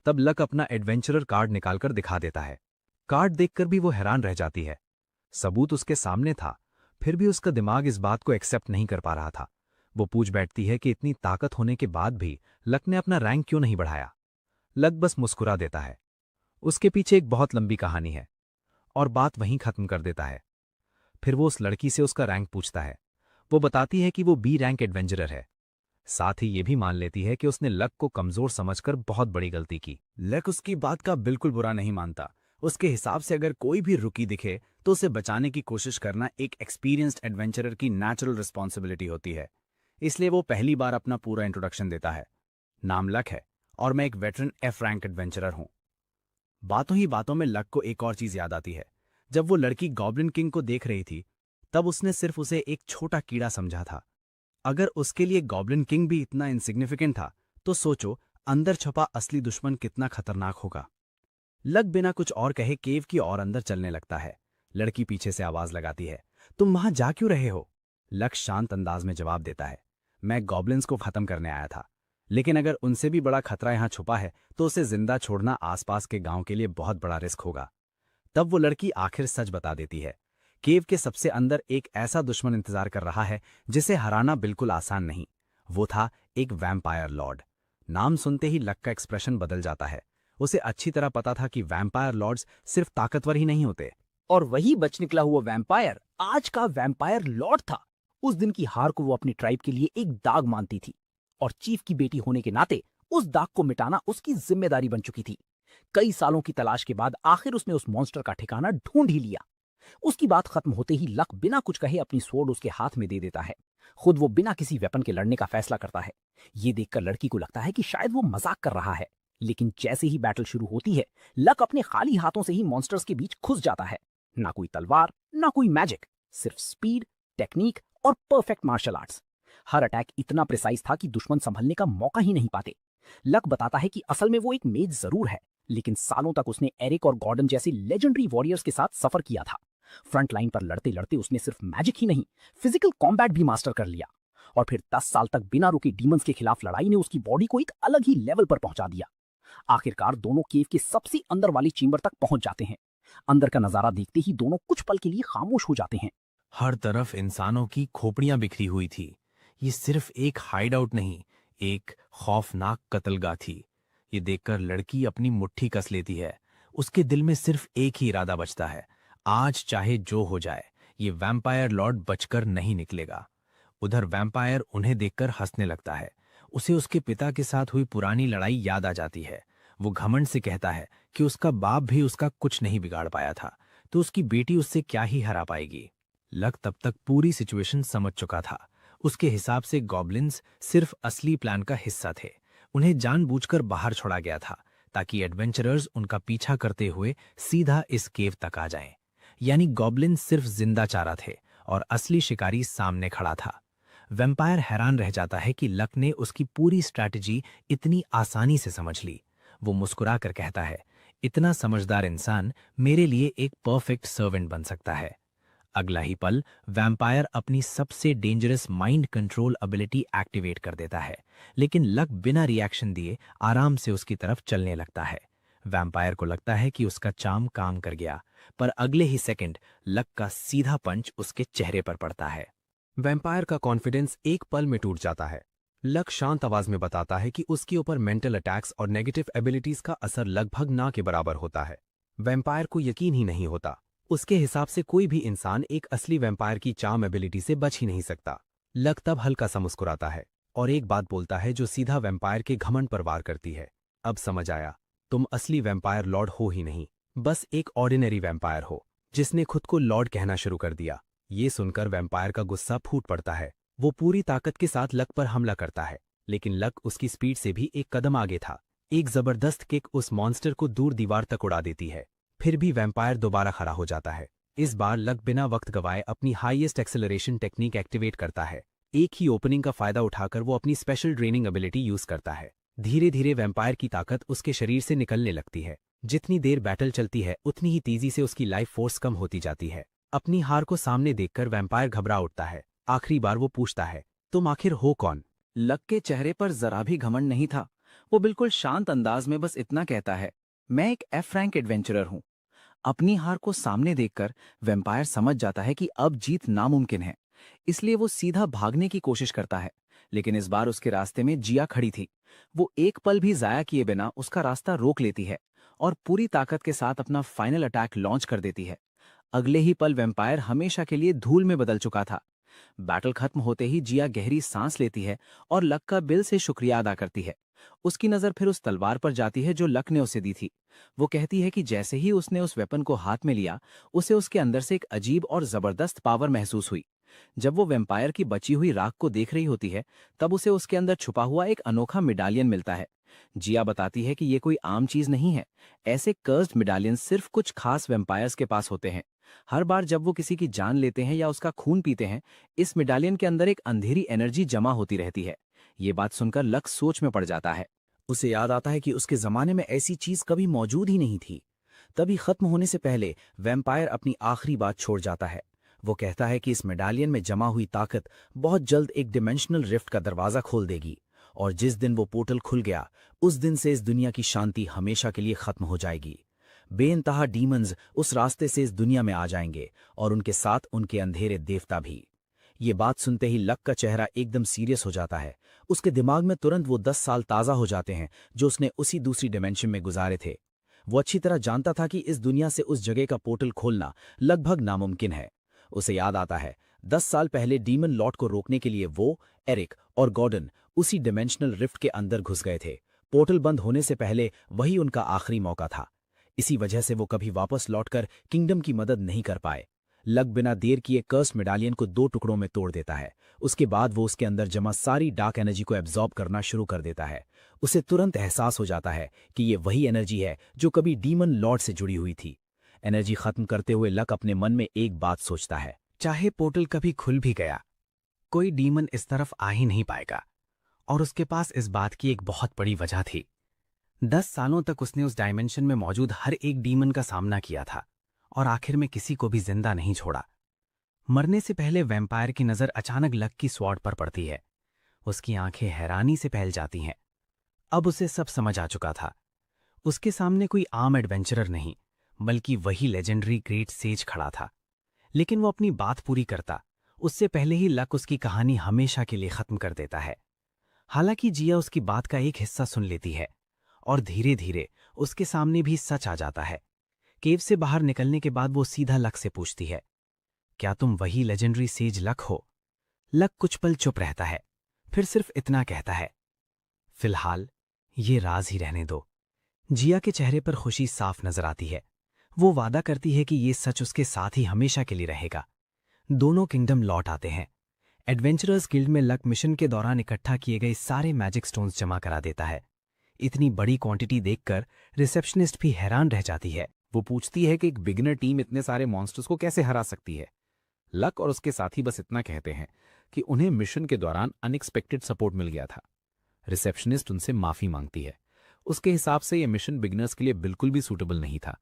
A: तब लक अपना एडवेंचरर कार्ड निकालकर दिखा देता है। कार्ड देखकर भी वो हैरान रह जाती है। सबूत उसके सामने था, फिर भी उसका दिमाग इस बात को एक्सेप्ट नहीं कर पा रहा था। वो पूछ बैठती है कि इतनी ताकत होने के बाद भी लक ने अपना रैंक क्यों नहीं बढ़ाया। लक बस मुस्कुरा देता है। उसके पीछे एक बहुत लंबी कहानी है और बात वहीं खत्म कर देता है। फिर वो उस लड़की से उसका रैंक पूछता है। वो बताती है कि वो बी रैंक एडवेंचरर है। साथ ही ये भी मान लेती है कि उसने लक को कमजोर समझकर बहुत बड़ी गलती की।
B: लक उसकी बात का बिल्कुल बुरा नहीं मानता। उसके हिसाब से अगर कोई भी रुकी दिखे तो उसे बचाने की कोशिश करना एक एक्सपीरियंस्ड एडवेंचरर की नेचुरल रिस्पॉन्सिबिलिटी होती है। इसलिए वो पहली बार अपना पूरा इंट्रोडक्शन देता है। नाम लक है और मैं एक वेटरन एफ रैंक एडवेंचरर हूं। बातों ही बातों में लक को एक और चीज याद आती है। जब वो लड़की गॉब्लिन किंग को देख रही थी, तब उसने सिर्फ उसे एक छोटा कीड़ा समझा था। अगर उसके लिए गॉब्लिन किंग भी इतना इनसिग्निफिकेंट था, तो सोचो अंदर छुपा असली दुश्मन कितना खतरनाक होगा। लक बिना कुछ और कहे केव की ओर अंदर चलने लगता है। लड़की पीछे से आवाज लगाती है, तुम वहां जा क्यों रहे हो? लक शांत अंदाज में जवाब देता है, मैं गॉब्लिन्स को खत्म करने आया था, लेकिन अगर उनसे भी बड़ा खतरा यहां छुपा है तो उसे जिंदा छोड़ना आसपास के गांव के लिए बहुत बड़ा रिस्क होगा। तब वो लड़की आखिर सच बता देती है, केव के सबसे अंदर एक ऐसा दुश्मन इंतजार कर रहा है जिसे हराना बिल्कुल आसान नहीं। वो था एक वैम्पायर लॉर्ड। नाम सुनते ही लक का एक्सप्रेशन बदल जाता है। उसे अच्छी तरह पता था कि वैम्पायर लॉर्ड्स सिर्फ ताकतवर ही नहीं होते।
D: और वही बच निकला हुआ वैम्पायर आज का वैम्पायर लॉर्ड था। उस दिन की हार को वो अपनी ट्राइब के लिए एक दाग मानती थी और चीफ की बेटी होने के नाते उस दाग को मिटाना उसकी जिम्मेदारी बन चुकी थी। कई सालों की तलाश के बाद आखिर उसने उस मॉन्स्टर का ठिकाना ढूंढ ही लिया। उसकी बात खत्म होते ही लक बिना कुछ कहे अपनी स्वॉर्ड उसके हाथ में दे देता है। खुद वो बिना किसी वेपन के लड़ने का फैसला करता है। ये देखकर लड़की को लगता है कि शायद वो मजाक कर रहा है, लेकिन जैसे ही बैटल शुरू होती है, लक अपने खाली हाथों से ही मॉन्स्टर्स के बीच घुस जाता है। ना कोई तलवार, ना कोई मैजिक, सिर्फ स्पीड, टेक्निक और परफेक्ट मार्शल आर्ट्स। हर अटैक इतना प्रिसाइज था कि दुश्मन संभलने का मौका ही नहीं पाते। लक बताता है कि असल में वो एक मेज जरूर है, लेकिन सालों तक उसने एरिक और गॉर्डन जैसे लेजेंडरी वॉरियर्स के साथ सफर किया था। फ्रंट लाइन पर लड़ते लड़ते उसने सिर्फ मैजिक ही नहीं, फिजिकल कॉम्बैट भी मास्टर कर लिया। और फिर 10 साल तक बिना रुके डीमंस के खिलाफ लड़ाई ने उसकी बॉडी को एक अलग ही लेवल पर पहुंचा दिया। आखिरकार दोनों केव के सबसे अंदर वाली चेंबर तक पहुंच जाते हैं। अंदर का नजारा देखते ही दोनों कुछ पल के लिए खामोश हो जाते हैं।
B: हर तरफ इंसानों की खोपड़ियां बिखरी हुई थी। ये सिर्फ एक हाइड आउट नहीं, एक खौफनाक कत्लगाह थी। ये देखकर लड़की अपनी मुट्ठी कस लेती है। उसके दिल में सिर्फ एक ही इरादा बचता है, आज चाहे जो हो जाए ये वैम्पायर लॉर्ड बचकर नहीं निकलेगा। उधर वैम्पायर उन्हें देखकर हंसने लगता है। उसे उसके पिता के साथ हुई पुरानी लड़ाई याद आ जाती है। वो घमंड से कहता है कि उसका बाप भी उसका कुछ नहीं बिगाड़ पाया था, तो उसकी बेटी उससे क्या ही हरा पाएगी। लक तब तक पूरी सिचुएशन समझ चुका था। उसके हिसाब से गॉब्लिन्स सिर्फ असली प्लान का हिस्सा थे। उन्हें जानबूझकर बाहर छोड़ा गया था ताकि एडवेंचरर्स उनका पीछा करते हुए सीधा इस केव तक आ जाएं। यानी गॉब्लिन सिर्फ जिंदा चारा थे और असली शिकारी सामने खड़ा था। वैम्पायर हैरान रह जाता है कि लक ने उसकी पूरी स्ट्रैटेजी इतनी आसानी से समझ ली। वो मुस्कुरा कर कहता है, इतना समझदार इंसान मेरे लिए एक परफेक्ट सर्वेंट बन सकता है। अगला ही पल वैम्पायर अपनी सबसे dangerous mind control ability activate कर देता है, लेकिन लक बिना रिएक्शन दिए आराम से उसकी तरफ चलने लगता है।
C: वैम्पायर को लगता है कि उसका चार्म काम कर गया, पर अगले ही सेकंड लक का सीधा पंच उसके चेहरे पर पड़ता है। वैम्पायर का कॉन्फिडेंस एक पल में टूट जाता है। लक शांत आवाज में बताता है कि उसके ऊपर मेंटल अटैक्स और नेगेटिव एबिलिटीज का असर लगभग ना के बराबर होता है। वैम्पायर को यकीन ही नहीं होता। उसके हिसाब से कोई भी इंसान एक असली वैम्पायर की चार्म एबिलिटी से बच ही नहीं सकता। लक तब हल्का सा मुस्कुराता है और एक बात बोलता है जो सीधा वैम्पायर के घमंड पर वार करती है। अब समझ आया, तुम असली वैम्पायर लॉर्ड हो ही नहीं, बस एक ऑर्डिनरी वैम्पायर हो जिसने खुद को लॉर्ड कहना शुरू कर दिया। ये सुनकर वैम्पायर का गुस्सा फूट पड़ता है। वो पूरी ताकत के साथ लक पर हमला करता है, लेकिन लक उसकी स्पीड से भी एक कदम आगे था। एक जबरदस्त किक उस मॉन्स्टर को दूर दीवार तक उड़ा देती है। फिर भी वैम्पायर दोबारा खड़ा हो जाता है। इस बार लक बिना वक्त गवाए अपनी हाईएस्ट एक्सेलरेशन टेक्निक एक्टिवेट करता है। एक ही ओपनिंग का फायदा उठाकर वो अपनी स्पेशल ड्रेनिंग एबिलिटी यूज करता है। धीरे धीरे वैम्पायर की ताकत उसके शरीर से निकलने लगती है। जितनी देर बैटल चलती है उतनी ही तेजी से उसकी लाइफ फोर्स कम होती जाती है। अपनी हार को सामने देखकर वैम्पायर घबरा उठता है। आखिरी बार वो पूछता है, तुम आखिर हो कौन?
A: लक के चेहरे पर जरा भी घमंड नहीं था। वो बिल्कुल शांत अंदाज में बस इतना कहता है, मैं एक एफ रैंक एडवेंचरर हूं। अपनी हार को सामने देखकर वैम्पायर समझ जाता है कि अब जीत नामुमकिन है, इसलिए वो सीधा भागने की कोशिश करता है। लेकिन इस बार उसके रास्ते में जिया खड़ी थी। वो एक पल भी जाया किए बिना उसका रास्ता रोक लेती है और पूरी ताकत के साथ अपना फाइनल अटैक लॉन्च कर देती है। अगले ही पल वैम्पायर हमेशा के लिए धूल में बदल चुका था। बैटल खत्म होते ही जिया गहरी सांस लेती है और लक का दिल से शुक्रिया अदा करती है। उसकी नजर फिर उस तलवार पर जाती है जो लक ने उसे दी थी। वो कहती है कि जैसे ही उसने उस वेपन को हाथ में लिया, उसे उसके अंदर से एक अजीब और जबरदस्त पावर महसूस हुई। जब वो वैम्पायर की बची हुई राख को देख रही होती है, तब उसे उसके अंदर छुपा हुआ एक अनोखा मेडालियन मिलता है। जिया बताती है कि ये कोई आम चीज नहीं है। ऐसे कर्स्ड मेडालियन सिर्फ कुछ खास वैम्पायर्स के पास होते हैं। हर बार जब वो किसी की जान लेते हैं या उसका खून पीते हैं, इस मेडालियन के अंदर एक अंधेरी एनर्जी जमा होती रहती है। ये बात सुनकर लक सोच में पड़ जाता है। उसे याद आता है कि उसके जमाने में ऐसी चीज कभी मौजूद ही नहीं थी। तभी खत्म होने से पहले वैम्पायर अपनी आखिरी बात छोड़ जाता है। वो कहता है कि इस मेडालियन में जमा हुई ताकत बहुत जल्द एक डिमेंशनल रिफ्ट का दरवाजा खोल देगी, और जिस दिन वो पोर्टल खुल गया, उस दिन से इस दुनिया की शांति हमेशा के लिए खत्म हो जाएगी। बेइंतहा डीमंस उस रास्ते से इस दुनिया में आ जाएंगे और उनके साथ उनके अंधेरे देवता भी। ये बात सुनते ही लक का चेहरा एकदम सीरियस हो जाता है। उसके दिमाग में तुरंत वो 10 साल ताज़ा हो जाते हैं जो उसने उसी दूसरी डिमेंशन में गुजारे थे। वो अच्छी तरह जानता था कि इस दुनिया से उस जगह का पोर्टल खोलना लगभग नामुमकिन है। उसे याद आता है 10 साल पहले डीमन लॉर्ड को रोकने के लिए वो, एरिक और गॉर्डन उसी डिमेंशनल रिफ्ट के अंदर घुस गए थे। पोर्टल बंद होने से पहले वही उनका आखिरी मौका था। इसी वजह से वो कभी वापस लौटकर किंगडम की मदद नहीं कर पाए। लक बिना देर किए कर्स मेडालियन को 2 टुकड़ों में तोड़ देता है। उसके बाद वो उसके अंदर जमा सारी डार्क एनर्जी को एब्जॉर्ब करना शुरू कर देता है। उसे तुरंत एहसास हो जाता है कि ये वही एनर्जी है जो कभी डीमन लॉर्ड से जुड़ी हुई थी। एनर्जी खत्म करते हुए लक अपने मन में एक बात सोचता है,
C: चाहे पोर्टल कभी खुल भी गया, कोई डीमन इस तरफ आ ही नहीं पाएगा। और उसके पास इस बात की एक बहुत बड़ी वजह थी। 10 सालों तक उसने उस डायमेंशन में मौजूद हर एक डीमन का सामना किया था और आखिर में किसी को भी जिंदा नहीं छोड़ा। मरने से पहले वैम्पायर की नजर अचानक लक की स्वॉर्ड पर पड़ती है। उसकी आंखें हैरानी से फैल जाती हैं। अब उसे सब समझ आ चुका था। उसके सामने कोई आम एडवेंचरर नहीं, बल्कि वही लेजेंडरी ग्रेट सेज खड़ा था। लेकिन वो अपनी बात पूरी करता उससे पहले ही लक उसकी कहानी हमेशा के लिए खत्म कर देता है। हालांकि जिया उसकी बात का एक हिस्सा सुन लेती है और धीरे धीरे उसके सामने भी सच आ जाता है। केव से बाहर निकलने के बाद वो सीधा लक से पूछती है, क्या तुम वही लेजेंडरी सेज लक हो? लक कुछ पल चुप रहता है, फिर सिर्फ इतना कहता है, फिलहाल ये राज ही रहने दो। जिया के चेहरे पर खुशी साफ नजर आती है। वो वादा करती है कि ये सच उसके साथ ही हमेशा के लिए रहेगा। दोनों किंगडम लौट आते हैं। एडवेंचरर्स गिल्ड में लक मिशन के दौरान इकट्ठा किए गए सारे मैजिक स्टोन्स जमा करा देता है। इतनी बड़ी क्वांटिटी देखकर रिसेप्शनिस्ट भी हैरान रह जाती है।
B: वो पूछती है कि एक बिगिनर टीम इतने सारे मॉन्स्टर्स को कैसे हरा सकती है। लक और उसके साथी बस इतना कहते हैं कि उन्हें मिशन के दौरान अनएक्सपेक्टेड सपोर्ट मिल गया था। रिसेप्शनिस्ट उनसे माफी मांगती है। उसके हिसाब से यह मिशन बिगिनर्स के लिए बिल्कुल भी सूटेबल नहीं था।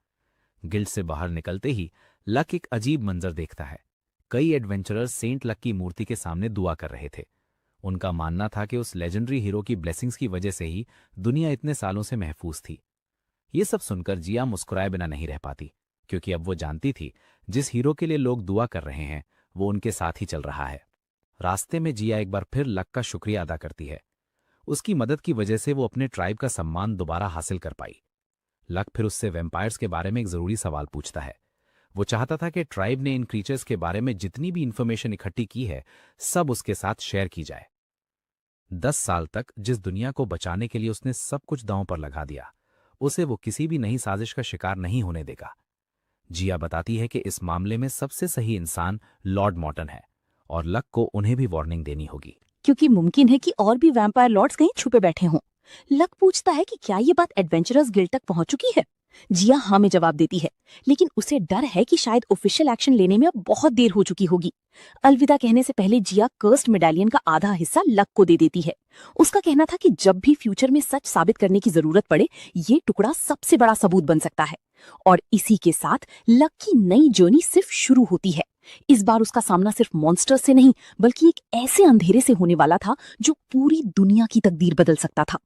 B: गिल्ड से बाहर निकलते ही लक एक अजीब मंजर देखता है। कई एडवेंचरर्स सेंट लक की मूर्ति के सामने दुआ कर रहे थे। उनका मानना था कि उस लेजेंडरी हीरो की ब्लेसिंग्स की वजह से ही दुनिया इतने सालों से महफूज थी।
A: ये सब सुनकर जिया मुस्कुराए बिना नहीं रह पाती, क्योंकि अब वो जानती थी जिस हीरो के लिए लोग दुआ कर रहे हैं वो उनके साथ ही चल रहा है। रास्ते में जिया एक बार फिर लक का शुक्रिया अदा करती है। उसकी मदद की वजह से वो अपने ट्राइब का सम्मान दोबारा हासिल कर पाई। लक फिर उससे वैम्पायर्स के बारे में एक जरूरी सवाल पूछता है। वो चाहता था कि ट्राइब ने इन क्रीचर्स के बारे में जितनी भी इंफॉर्मेशन इकट्ठी की है सब उसके साथ शेयर की जाए। 10 साल तक जिस दुनिया को बचाने के लिए उसने सब कुछ दांव पर लगा दिया, उसे वो किसी भी नई साजिश का शिकार नहीं होने देगा। जिया बताती है कि इस मामले में सबसे सही इंसान लॉर्ड मॉर्टन है और लक को उन्हें भी वार्निंग देनी होगी।
E: क्योंकि मुमकिन है कि और भी वैम्पायर लॉर्ड्स कहीं छुपे बैठे हों। लक पूछता है कि क्या ये बात एडवेंचरर्स गिल्ड तक पहुंच चुकी है। जिया हाँ में जवाब देती है, लेकिन उसे डर है कि शायद ऑफिशियल एक्शन लेने में अब बहुत देर हो चुकी होगी। अलविदा कहने से पहले जिया कर्स्ड मेडालियन का आधा हिस्सा लक को दे देती है। उसका कहना था कि जब भी फ्यूचर में सच साबित करने की जरूरत पड़े, ये टुकड़ा सबसे बड़ा सबूत बन सकता है। और इसी के साथ लक की नई जर्नी सिर्फ शुरू होती है। इस बार उसका सामना सिर्फ मॉन्स्टर्स से नहीं, बल्कि एक ऐसे अंधेरे से होने वाला था जो पूरी दुनिया की तकदीर बदल सकता था।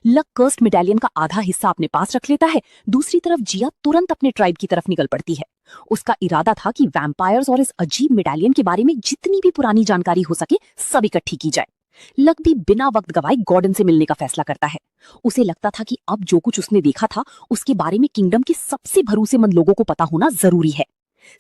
E: लक कर्स्ड मेडालियन का आधा हिस्सा अपने पास रख लेता है। दूसरी तरफ जिया तुरंत अपने ट्राइब की तरफ निकल पड़ती है। उसका इरादा था कि वैम्पायर्स और इस अजीब मेडालियन के बारे में जितनी भी पुरानी जानकारी हो सके सब इकट्ठी की जाए। लक भी बिना वक्त गवाए गॉर्डन से मिलने का फैसला करता है। उसे लगता था कि अब जो कुछ उसने देखा था उसके बारे में किंगडम के सबसे भरोसेमंद लोगों को पता होना जरूरी है।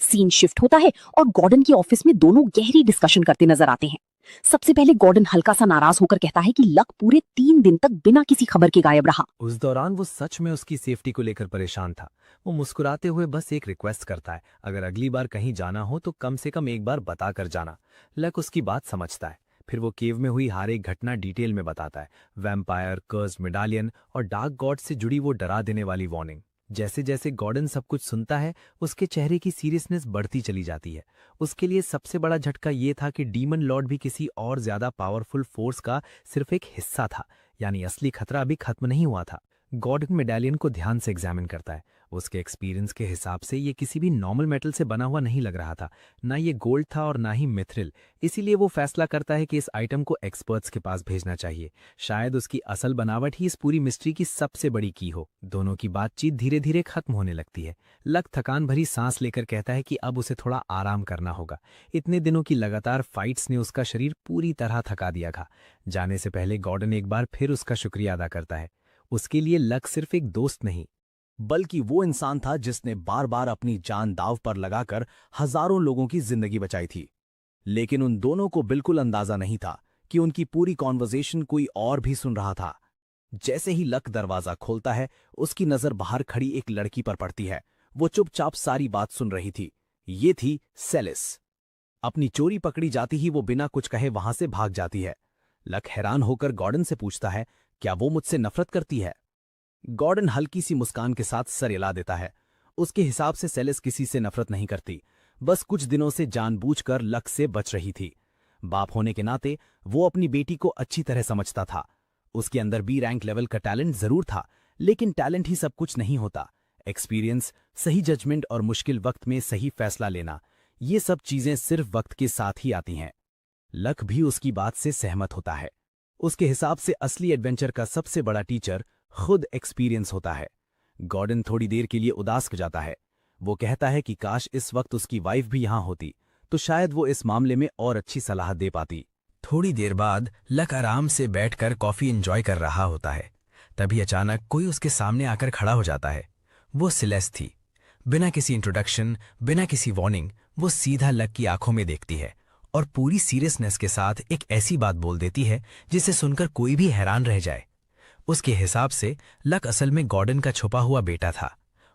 E: सीन शिफ्ट होता है और गॉर्डन के ऑफिस में दोनों गहरी डिस्कशन करते नजर आते हैं। सबसे पहले गॉर्डन हल्का सा नाराज होकर कहता है कि लक पूरे 3 दिन तक बिना किसी खबर के गायब रहा।
C: उस दौरान वो सच में उसकी सेफ्टी को लेकर परेशान था। वो मुस्कुराते हुए बस एक रिक्वेस्ट करता है, अगर अगली बार कहीं जाना हो तो कम से कम एक बार बता कर जाना। लक उसकी बात समझता है। फिर वो केव में हुई हर एक घटना डिटेल में बताता है। वैम्पायर, कर्स्ड मेडालियन और डार्क गॉड से जुड़ी वो डरा देने वाली वार्निंग। जैसे जैसे गॉर्डन सब कुछ सुनता है उसके चेहरे की सीरियसनेस बढ़ती चली जाती है। उसके लिए सबसे बड़ा झटका ये था कि डीमन लॉर्ड भी किसी और ज्यादा पावरफुल फोर्स का सिर्फ एक हिस्सा था, यानी असली खतरा अभी खत्म नहीं हुआ था। गॉर्डन मेडालियन को ध्यान से एग्जामिन करता है। उसके एक्सपीरियंस के हिसाब से ये किसी भी नॉर्मल मेटल से बना हुआ नहीं लग रहा था। ना ये गोल्ड था और ना ही मिथ्रिल। इसीलिए वो फैसला करता है कि इस आइटम को एक्सपर्ट्स के पास भेजना चाहिए। शायद उसकी असल बनावट ही इस पूरी मिस्ट्री की सबसे बड़ी की हो। दोनों की बातचीत धीरे धीरे खत्म होने लगती है। लक थकान भरी सांस लेकर कहता है कि अब उसे थोड़ा आराम करना होगा। इतने दिनों की लगातार फाइट्स ने उसका शरीर पूरी तरह थका दिया था। जाने से पहले गॉर्डन एक बार फिर उसका शुक्रिया अदा करता है। उसके लिए लक सिर्फ एक दोस्त नहीं,
A: बल्कि वो इंसान था जिसने बार बार अपनी जान दांव पर लगाकर हजारों लोगों की जिंदगी बचाई थी। लेकिन उन दोनों को बिल्कुल अंदाजा नहीं था कि उनकी पूरी कॉन्वर्सेशन कोई और भी सुन रहा था। जैसे ही लक दरवाजा खोलता है उसकी नजर बाहर खड़ी एक लड़की पर पड़ती है। वो चुपचाप सारी बात सुन रही थी। ये थी सेलिस। अपनी चोरी पकड़ी जाती ही वो बिना कुछ कहे वहां से भाग जाती है। लक हैरान होकर गॉर्डन से पूछता है, क्या वो मुझसे नफरत करती है? गॉर्डन हल्की सी मुस्कान के साथ सर हिला देता है। उसके हिसाब से सेलिस किसी से नफरत नहीं करती, बस कुछ दिनों से जानबूझकर लक से बच रही थी। बाप होने के नाते वो अपनी बेटी को अच्छी तरह समझता था। उसके अंदर बी रैंक लेवल का टैलेंट जरूर था, लेकिन टैलेंट ही सब कुछ नहीं होता। एक्सपीरियंस, सही जजमेंट और मुश्किल वक्त में सही फैसला लेना, ये सब चीजें सिर्फ वक्त के साथ ही आती हैं। लक भी उसकी बात से सहमत होता है। उसके हिसाब से असली एडवेंचर का सबसे बड़ा टीचर खुद एक्सपीरियंस होता है। गॉर्डन थोड़ी देर के लिए उदास हो जाता है। वो कहता है कि काश इस वक्त उसकी वाइफ भी यहां होती तो शायद वो इस मामले में और अच्छी सलाह दे पाती।
B: थोड़ी देर बाद लक आराम से बैठकर कॉफी एंजॉय कर रहा होता है। तभी अचानक कोई उसके सामने आकर खड़ा हो जाता है। वो सेलेस थी। बिना किसी इंट्रोडक्शन, बिना किसी वार्निंग, वो सीधा लक की आंखों में देखती है और पूरी सीरियसनेस के साथ एक ऐसी बात बोल देती है जिसे सुनकर कोई भी हैरान रह जाए। उसके हिसाब से लक असल में गॉर्डन का छुपा हुआ बेटा था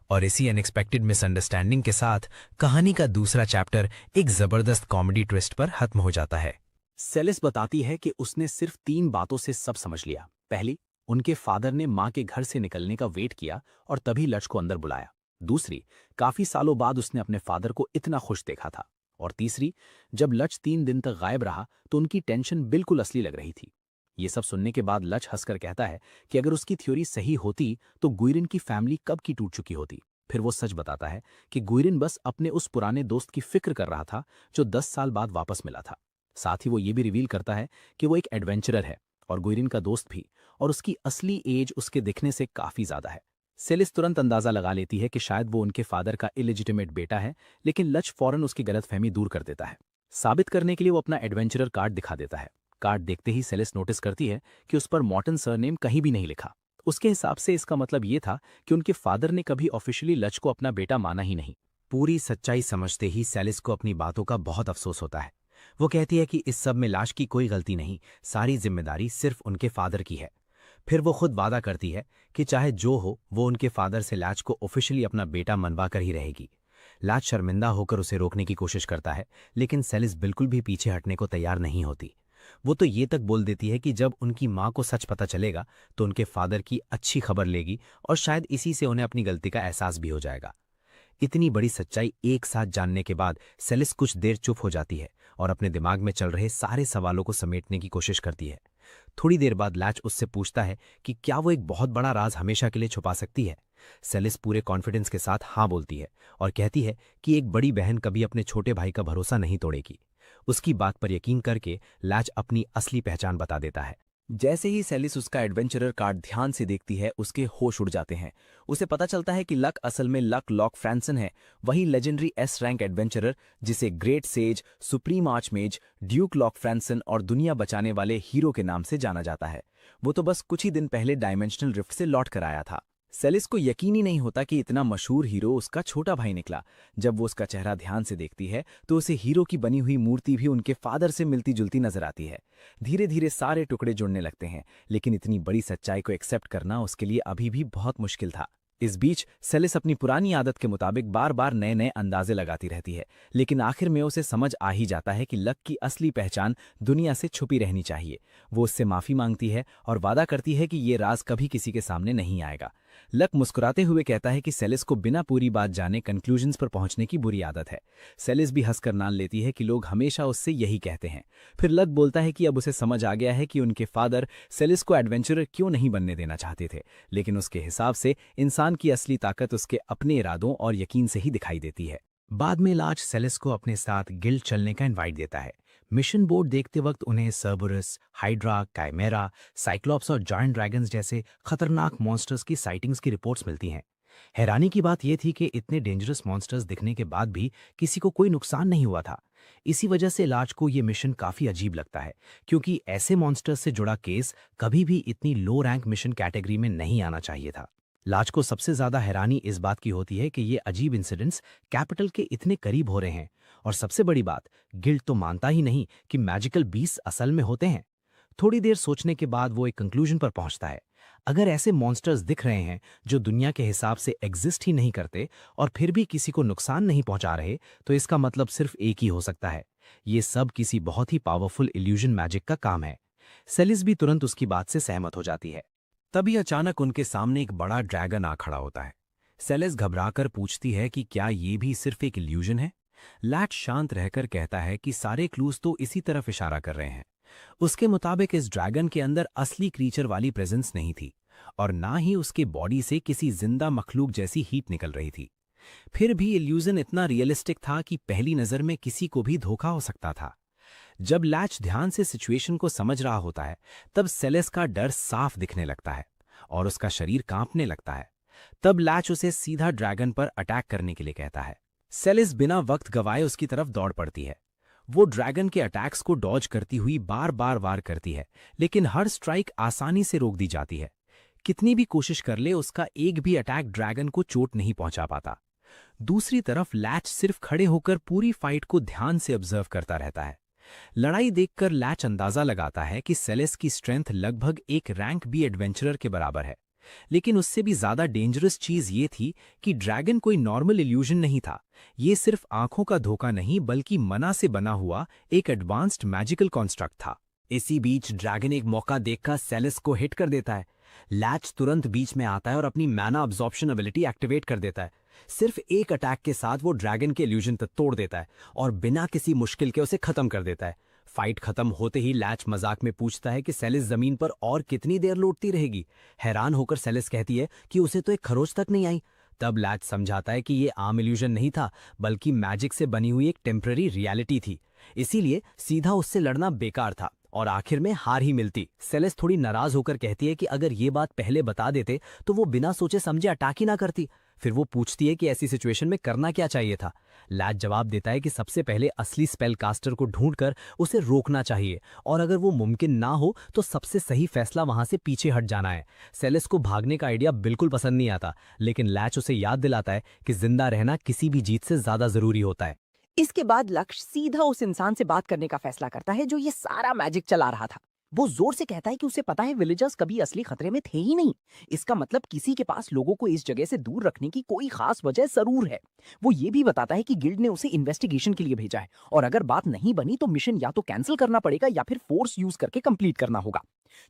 B: और इसी अनएक्सपेक्टेड मिसअंडरस्टैंडिंग के साथ कहानी का दूसरा चैप्टर एक जबरदस्त कॉमेडी ट्विस्ट पर खत्म हो जाता है।
A: सेलिस बताती है कि उसने सिर्फ 3 बातों से सब समझ लिया। पहली, उनके फादर ने मां के घर से निकलने का वेट किया और तभी लच को अंदर बुलाया। दूसरी, काफी सालों बाद उसने अपने फादर को इतना खुश देखा था। और तीसरी, जब लच 3 दिन तक गायब रहा तो उनकी टेंशन बिल्कुल असली लग रही थी। ये सब सुनने के बाद लच हंसकर कहता है कि अगर उसकी थ्योरी सही होती तो गुइरिन की फैमिली कब की टूट चुकी होती। फिर वो सच बताता है कि गुइरिन बस अपने उस पुराने दोस्त की फिक्र कर रहा था जो 10 साल बाद वापस मिला था। साथ ही वो ये भी रिवील करता है कि वो एक एडवेंचरर है और गुइरिन का दोस्त भी, और उसकी असली एज उसके दिखने से काफी ज्यादा है। सेलिस तुरंत अंदाजा लगा लेती है कि शायद वो उनके फादर का इलेजिटिमेट बेटा है, लेकिन लच फौरन उसकी गलतफहमी दूर कर देता है। साबित करने के लिए वो अपना एडवेंचरर कार्ड दिखा देता है। कार्ड देखते ही सेलिस नोटिस करती है कि उस पर मॉर्टन सरनेम कहीं भी नहीं लिखा। उसके हिसाब से इसका मतलब ये था कि उनके फादर ने कभी ऑफिशियली लच को अपना बेटा माना ही नहीं।
C: पूरी सच्चाई समझते ही सेलिस को अपनी बातों का बहुत अफसोस होता है। वो कहती है कि इस सब में लाश की कोई गलती नहीं, सारी जिम्मेदारी सिर्फ उनके फादर की है। फिर वो खुद वादा करती है कि चाहे जो हो वो उनके फादर से लैच को ऑफिशियली अपना बेटा मनवा कर ही रहेगी। लैच शर्मिंदा होकर उसे रोकने की कोशिश करता है, लेकिन सेलिस बिल्कुल भी पीछे हटने को तैयार नहीं होती। वो तो ये तक बोल देती है कि जब उनकी माँ को सच पता चलेगा तो उनके फादर की अच्छी खबर लेगी और शायद इसी से उन्हें अपनी गलती का एहसास भी हो जाएगा। इतनी बड़ी सच्चाई एक साथ जानने के बाद सेलिस कुछ देर चुप हो जाती है और अपने दिमाग में चल रहे सारे सवालों को समेटने की कोशिश करती है। थोड़ी देर बाद लैच उससे पूछता है कि क्या वो एक बहुत बड़ा राज हमेशा के लिए छुपा सकती है। सेलिस पूरे कॉन्फिडेंस के साथ हाँ बोलती है और कहती है कि एक बड़ी बहन कभी अपने छोटे भाई का भरोसा नहीं तोड़ेगी। उसकी बात पर यकीन करके लैच अपनी असली पहचान बता देता है।
A: जैसे ही सेलिस उसका एडवेंचरर कार्ड ध्यान से देखती है, उसके होश उड़ जाते हैं। उसे पता चलता है कि लक असल में लक लॉक फ्रैंसन है, वही लेजेंडरी एस रैंक एडवेंचरर जिसे great sage, supreme archmage, duke Lock Franson और दुनिया बचाने वाले हीरो के नाम से जाना जाता है। वो तो बस कुछ ही दिन पहले डायमेंशनल रिफ्ट से लौट कर आया था। सेलिस को यकीन ही नहीं होता कि इतना मशहूर हीरो उसका छोटा भाई निकला। जब वो उसका चेहरा ध्यान से देखती है तो उसे हीरो की बनी हुई मूर्ति भी उनके फादर से मिलती जुलती नजर आती है। धीरे धीरे सारे टुकड़े जुड़ने लगते हैं, लेकिन इतनी बड़ी सच्चाई को एक्सेप्ट करना उसके लिए अभी भी बहुत मुश्किल था। इस बीच सेलिस अपनी पुरानी आदत के मुताबिक बार बार नए नए अंदाजे लगाती रहती है, लेकिन आखिर में उसे समझ आ ही जाता है कि लक की असली पहचान दुनिया से छुपी रहनी चाहिए। वो उससे माफी मांगती है और वादा करती है कि ये राज कभी किसी के सामने नहीं आएगा। लक मुस्कुराते हुए कहता है कि सेलिस को बिना पूरी बात जाने कंक्लूजन्स पर पहुंचने की बुरी आदत है। सेलिस भी हंसकर मान लेती है कि लोग हमेशा उससे यही कहते हैं। फिर लक बोलता है कि अब उसे समझ आ गया है कि उनके फादर सेलिस को एडवेंचरर क्यों नहीं बनने देना चाहते थे, लेकिन उसके हिसाब से इंसान की असली ताकत उसके अपने इरादों और यकीन से ही दिखाई देती है।
C: बाद में लाच सेलिस को अपने साथ गिल्ड चलने का इनवाइट देता है। मिशन बोर्ड देखते वक्त उन्हें सर्बरस, हाइड्रा, काइमेरा, साइक्लॉप्स और जायंट ड्रैगन्स जैसे खतरनाक मॉन्स्टर्स की साइटिंग्स की रिपोर्ट्स मिलती हैं। हैरानी की बात यह थी कि इतने डेंजरस मॉन्स्टर्स दिखने के बाद भी किसी को कोई नुकसान नहीं हुआ था। इसी वजह से लाच को ये मिशन काफी अजीब लगता है, क्योंकि ऐसे मॉन्स्टर्स से जुड़ा केस कभी भी इतनी लो रैंक मिशन कैटेगरी में नहीं आना चाहिए था। लाच को सबसे ज्यादा हैरानी इस बात की होती है कि ये अजीब इंसिडेंट्स कैपिटल के इतने करीब हो रहे हैं, और सबसे बड़ी बात, गिल्ड तो मानता ही नहीं कि मैजिकल बीस्ट असल में होते हैं। थोड़ी देर सोचने के बाद वो एक कंक्लूजन पर पहुंचता है। अगर ऐसे मॉन्स्टर्स दिख रहे हैं जो दुनिया के हिसाब से एग्जिस्ट ही नहीं करते और फिर भी किसी को नुकसान नहीं पहुंचा रहे, तो इसका मतलब सिर्फ एक ही हो सकता है, ये सब किसी बहुत ही पावरफुल इल्यूजन मैजिक का काम है। सेलिस भी तुरंत उसकी बात से सहमत हो जाती है।
A: तभी अचानक उनके सामने एक बड़ा ड्रैगन आ खड़ा होता है। सेलिस घबराकर पूछती है कि क्या ये भी सिर्फ एक इल्यूजन है। लैच शांत रहकर कहता है कि सारे क्लूज तो इसी तरफ इशारा कर रहे हैं। उसके मुताबिक इस ड्रैगन के अंदर असली क्रीचर वाली प्रेजेंस नहीं थी, और ना ही उसके बॉडी से किसी जिंदा मखलूक जैसी हीट निकल रही थी। फिर भी इल्यूजन इतना रियलिस्टिक था कि पहली नजर में किसी को भी धोखा हो सकता था। जब लैच ध्यान से सिचुएशन को समझ रहा होता है, तब सेलिस का डर साफ दिखने लगता है और उसका शरीर कांपने लगता है। तब लैच उसे सीधा ड्रैगन पर अटैक करने के लिए कहता है। सेलिस बिना वक्त गवाए उसकी तरफ दौड़ पड़ती है। वो ड्रैगन के अटैक्स को डॉज करती हुई बार बार वार करती है, लेकिन हर स्ट्राइक आसानी से रोक दी जाती है। कितनी भी कोशिश कर ले, उसका एक भी अटैक ड्रैगन को चोट नहीं पहुंचा पाता। दूसरी तरफ लैच सिर्फ खड़े होकर पूरी फाइट को ध्यान से ऑब्जर्व करता रहता है। लड़ाई देखकर लैच अंदाजा लगाता है कि सेलिस की स्ट्रेंथ लगभग एक रैंक बी एडवेंचरर के बराबर है, लेकिन उससे भी ज्यादा डेंजरस चीज ये थी कि ड्रैगन कोई नॉर्मल इल्यूजन नहीं था। ये सिर्फ आंखों का धोखा नहीं, बल्कि मना से बना हुआ एक एडवांस्ड मैजिकल कॉन्स्ट्रक्ट था। इसी बीच ड्रैगन एक मौका देखकर सेलिस को हिट कर देता है। लैच तुरंत बीच में आता है और अपनी मैना अब्जॉर्प्शन एबिलिटी एक्टिवेट कर देता है। सिर्फ एक अटैक के साथ वो ड्रैगन के इल्यूजन तक तोड़ देता है और बिना किसी मुश्किल के उसे खत्म कर देता है। फाइट खत्म होते ही लैच मजाक में पूछता है कि सेलिस जमीन पर और कितनी देर लौटती रहेगी। हैरान होकर सेलिस कहती है कि उसे तो एक खरोच तक नहीं आई। तब लैच समझाता है कि ये आम इल्यूजन नहीं था, बल्कि मैजिक से बनी हुई एक टेम्पररी रियलिटी थी। इसीलिए सीधा उससे लड़ना बेकार था
D: और आखिर में हार ही मिलती। सेलेस थोड़ी नाराज होकर कहती है कि अगर ये बात पहले बता देते तो वो बिना सोचे समझे अटैक ही ना करती। फिर वो पूछती है कि ऐसी सिचुएशन में करना क्या चाहिए था। लैच जवाब देता है कि सबसे पहले असली स्पेल कास्टर को ढूंढकर उसे रोकना चाहिए, और अगर वो मुमकिन ना हो तो सबसे सही फैसला वहां से पीछे हट जाना है। सेलेस को भागने का आइडिया बिल्कुल पसंद नहीं आता, लेकिन लैच उसे याद दिलाता है कि जिंदा रहना किसी भी जीत से ज्यादा जरूरी होता है।
F: इसके बाद लक्ष्य सीधा उस इंसान से बात करने का फैसला करता है जो ये सारा मैजिक चला रहा था। वो जोर से कहता है कि उसे पता है विलेजर्स कभी असली खतरे में थे ही नहीं। इसका मतलब किसी के पास लोगों को इस जगह से दूर रखने की कोई खास वजह जरूर है। वो ये भी बताता है कि गिल्ड ने उसे इन्वेस्टिगेशन के लिए भेजा है, और अगर बात नहीं बनी तो मिशन या तो कैंसिल करना पड़ेगा या फिर फोर्स यूज करके कंप्लीट करना होगा।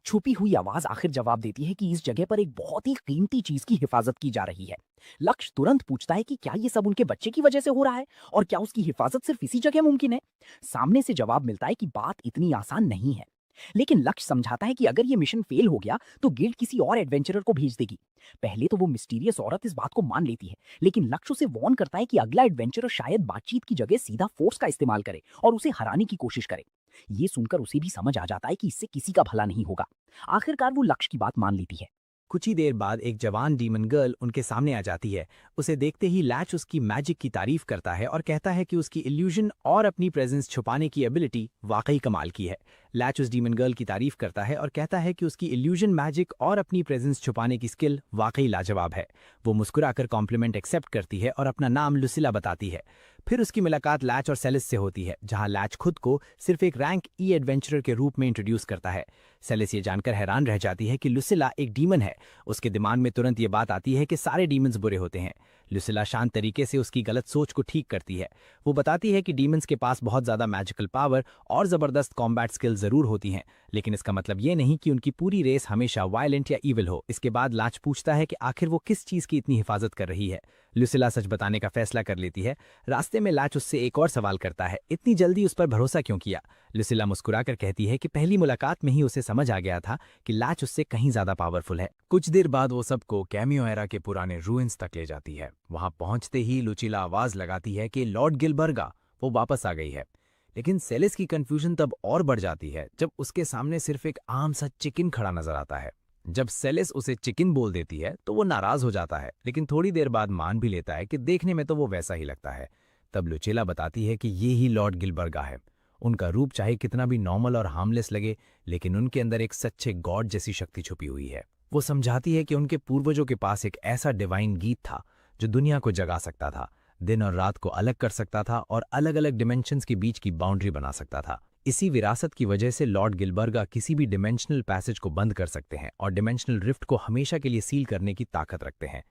F: छुपी हुई आवाज आखिर जवाब देती है कि इस जगह पर एक बहुत ही कीमती चीज की हिफाजत की जा रही है। लक्ष्य तुरंत पूछता है कि क्या ये सब उनके बच्चे की वजह से हो रहा है, और क्या उसकी हिफाजत सिर्फ इसी जगह मुमकिन है। सामने से जवाब मिलता है कि बात इतनी आसान नहीं है, लेकिन लक्ष्य समझाता है कि अगर ये मिशन फेल हो गया तो गिल्ड किसी और एडवेंचरर को भेज देगी। पहले तो वो मिस्टीरियस औरत इस बात को मान लेती है, लेकिन लक्ष्य उसे वार्न करता है कि अगला एडवेंचरर शायद बातचीत की जगह सीधा फोर्स का इस्तेमाल करे और उसे हराने की कोशिश करे। ये सुनकर उसे भी समझ आ जाता है कि इससे किसी का भला नहीं होगा। आखिरकार वो लक्ष्य की बात मान लेती है।
A: कुछ ही देर बाद एक जवान डीमन गर्ल उनके सामने आ जाती है। उसे देखते ही लैच उसकी मैजिक की तारीफ करता है और कहता है कि उसकी इल्यूजन और अपनी प्रेजेंस छुपाने की एबिलिटी वाकई कमाल की है। लैच उस डीमन गर्ल की तारीफ करता है और कहता है कि उसकी इल्यूजन मैजिक और अपनी प्रेजेंस छुपाने की स्किल वाकई लाजवाब है। वो मुस्कुराकर कॉम्प्लीमेंट एक्सेप्ट करती है और अपना नाम लुसिला बताती है। फिर उसकी मुलाकात लैच और सेलिस से होती है, जहां लैच खुद को सिर्फ एक रैंक ई एडवेंचरर के रूप में इंट्रोड्यूस करता है। सेलिस ये जानकर हैरान रह जाती है कि लुसिला एक डीमन है। उसके दिमाग में तुरंत ये बात आती है कि सारे डीमंस बुरे होते हैं। लुसिला शांत तरीके से उसकी गलत सोच को ठीक करती है। वो बताती है कि डीमंस के पास बहुत ज्यादा मैजिकल पावर और जबरदस्त कॉम्बैट स्किल जरूर होती हैं, लेकिन इसका मतलब ये नहीं कि उनकी पूरी रेस हमेशा वायलेंट या ईविल हो। इसके बाद लाच पूछता है कि आखिर वो किस चीज की इतनी हिफाजत कर रही है। लुसिला सच बताने का फैसला कर लेती है। रास्ते में लाच उससे एक और सवाल करता है, इतनी जल्दी उस पर भरोसा क्यों किया। लुसिला मुस्कुराकर कहती है कि पहली मुलाकात में ही उसे समझ आ गया था कि लाच उससे कहीं ज्यादा पावरफुल है। कुछ देर बाद वो सबको कैमियो एरा के पुराने रूइंस तक ले जाती है। वहां पहुंचते ही लुचिला आवाज लगाती है कि लॉर्ड गिलबर्गा वो वापस आ गई है। लेकिन सेलिस की कंफ्यूजन तब और बढ़ जाती है जब उसके सामने सिर्फ एक आम सा चिकन खड़ा नजर आता है। जब सेलिस उसे चिकन बोल देती है तो वो नाराज हो जाता है, लेकिन थोड़ी देर बाद मान भी लेता है कि देखने में तो वो वैसा ही लगता है। तब लुचिला बताती है कि ये ही लॉर्ड गिलबर्गा है। उनका रूप चाहे कितना भी नॉर्मल और हार्मलेस लगे, लेकिन उनके अंदर एक सच्चे गॉड जैसी शक्ति छुपी हुई है। वो समझाती है कि उनके पूर्वजों के पास एक ऐसा डिवाइन गीत था जो दुनिया को जगा सकता था, दिन और रात को अलग कर सकता था और अलग अलग डिमेंशंस के बीच की बाउंड्री बना सकता था। इसी विरासत की वजह से लॉर्ड गिलबर्गा किसी भी डिमेंशनल पैसेज को बंद कर सकते हैं और डिमेंशनल रिफ्ट को हमेशा के लिए सील करने की ताकत रखते हैं।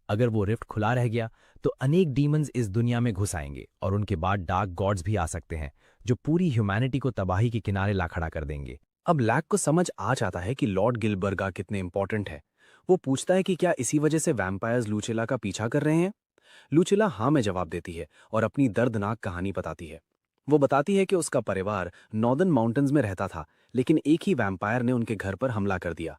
A: अगर वो रिफ्ट खुला रह गया तो अनेक डीमंस इस दुनिया में घुस आएंगे और उनके बाद डार्क गॉड्स भी आ सकते हैं जो पूरी ह्यूमैनिटी को तबाही के किनारे ला खड़ा कर देंगे।
B: अब लैक को समझ आ जाता है कि लॉर्ड गिलबर्गा कितने इंपॉर्टेंट है। वो पूछता है कि क्या इसी वजह से वैम्पायर्स लुचिला का पीछा कर रहे हैं। लुचिला हाँ में जवाब देती है और अपनी दर्दनाक कहानी बताती है। वो बताती है कि उसका परिवार नॉर्दर्न माउंटेन्स में रहता था, लेकिन एक ही वैम्पायर ने उनके घर पर हमला कर दिया।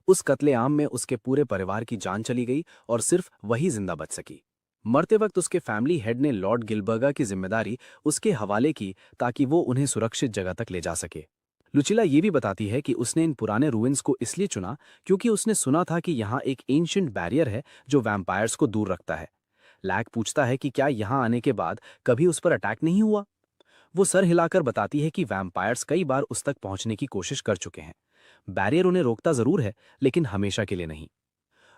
B: उस कत्लेआम में उसके पूरे परिवार की जान चली गई और सिर्फ वही जिंदा बच सकी। मरते वक्त उसके फैमिली हेड ने लॉर्ड गिलबर्गा की जिम्मेदारी उसके हवाले की ताकि वो उन्हें सुरक्षित जगह तक ले जा सके। लुचिला ये भी बताती है कि उसने इन पुराने रूइंस को इसलिए चुना क्योंकि उसने सुना था कि यहाँ एक एंशिएंट बैरियर है जो वैम्पायर्स को दूर रखता है। लैक पूछता है कि क्या यहाँ आने के बाद कभी उस पर अटैक नहीं हुआ। वो सर हिलाकर बताती है कि वैम्पायर्स कई बार उस तक पहुंचने की कोशिश कर चुके हैं। बैरियर उन्हें रोकता जरूर है, लेकिन हमेशा के लिए नहीं।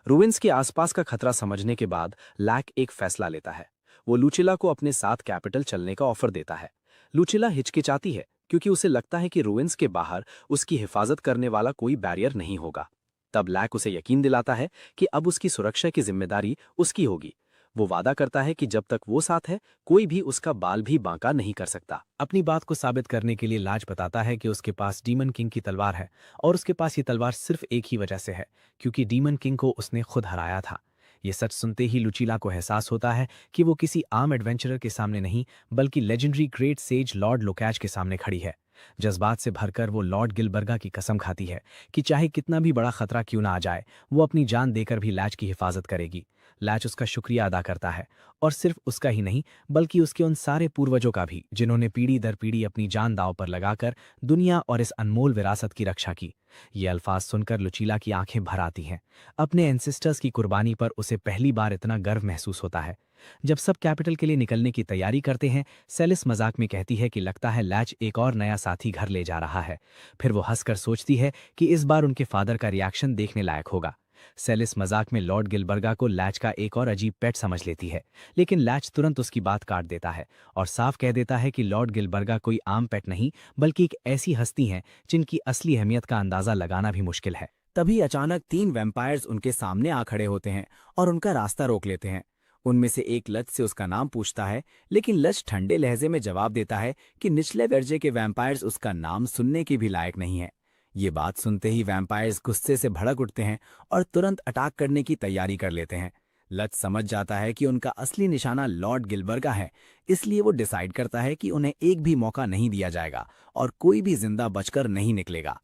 B: रूइंस के आसपास का खतरा समझने के बाद लैक एक फैसला लेता है। वो लुचिला को अपने साथ कैपिटल चलने का ऑफर देता है। लुचिला हिचकिचाती है क्योंकि उसे लगता है कि रूइंस के बाहर उसकी हिफाजत करने वाला कोई बैरियर नहीं होगा। तब लैक उसे यकीन दिलाता है कि अब उसकी सुरक्षा की जिम्मेदारी उसकी होगी। वो वादा करता है कि जब तक वो साथ है कोई भी उसका बाल भी बांका नहीं कर सकता।
C: अपनी बात को साबित करने के लिए लाच बताता है कि उसके पास डीमन किंग की तलवार है और उसके पास ये तलवार सिर्फ एक ही वजह से है, क्योंकि डीमन किंग को उसने खुद हराया था। ये सच सुनते ही लुचिला को एहसास होता है कि वो किसी आम एडवेंचरर के सामने नहीं बल्कि लेजेंडरी ग्रेट सेज लॉर्ड लोकैज के सामने खड़ी है। जज्बात से भरकर वो लॉर्ड गिलबर्गा की कसम खाती है कि चाहे कितना भी बड़ा खतरा क्यों ना आ जाए वो अपनी जान देकर भी लैच की हिफाजत करेगी। लैच उसका शुक्रिया अदा करता है, और सिर्फ उसका ही नहीं बल्कि उसके उन सारे पूर्वजों का भी जिन्होंने पीढ़ी दर पीढ़ी अपनी जान दांव पर लगाकर दुनिया और इस अनमोल विरासत की रक्षा की। ये अल्फाज सुनकर लुचीला की आंखें भर आती हैं। अपने एंसेस्टर्स की कुर्बानी पर उसे पहली बार इतना गर्व महसूस होता है। जब सब कैपिटल के लिए निकलने की तैयारी करते हैं, सेलिस मजाक में कहती है कि लगता है लैच एक और नया साथी घर ले जा रहा है। फिर वो हंसकर सोचती है कि इस बार उनके फादर का रिएक्शन देखने लायक होगा। सेलिस मजाक में लॉर्ड गिलबर्गा को लैच का एक और अजीब पेट समझ लेती है, लेकिन लैच तुरंत उसकी बात काट देता है और साफ कह देता है कि लॉर्ड गिलबर्गा कोई आम पेट नहीं बल्कि एक ऐसी हस्ती हैं जिनकी असली अहमियत का अंदाजा लगाना भी मुश्किल है।
B: तभी अचानक 3 वैम्पायर्स उनके सामने आ खड़े होते हैं और उनका रास्ता रोक लेते हैं। उनमें से एक लच से उसका नाम पूछता है, लेकिन लच ठंडे लहजे में जवाब देता है कि निचले दर्जे के वैम्पायर्स उसका नाम सुनने के भी लायक नहीं है। ये बात सुनते ही वैम्पायर्स गुस्से से भड़क उठते हैं और तुरंत अटैक करने की तैयारी कर लेते हैं। लच समझ जाता है कि उनका असली निशाना लॉर्ड गिलबर्गा है, इसलिए वो डिसाइड करता है कि उन्हें एक भी मौका नहीं दिया जाएगा और कोई भी जिंदा बचकर नहीं निकलेगा।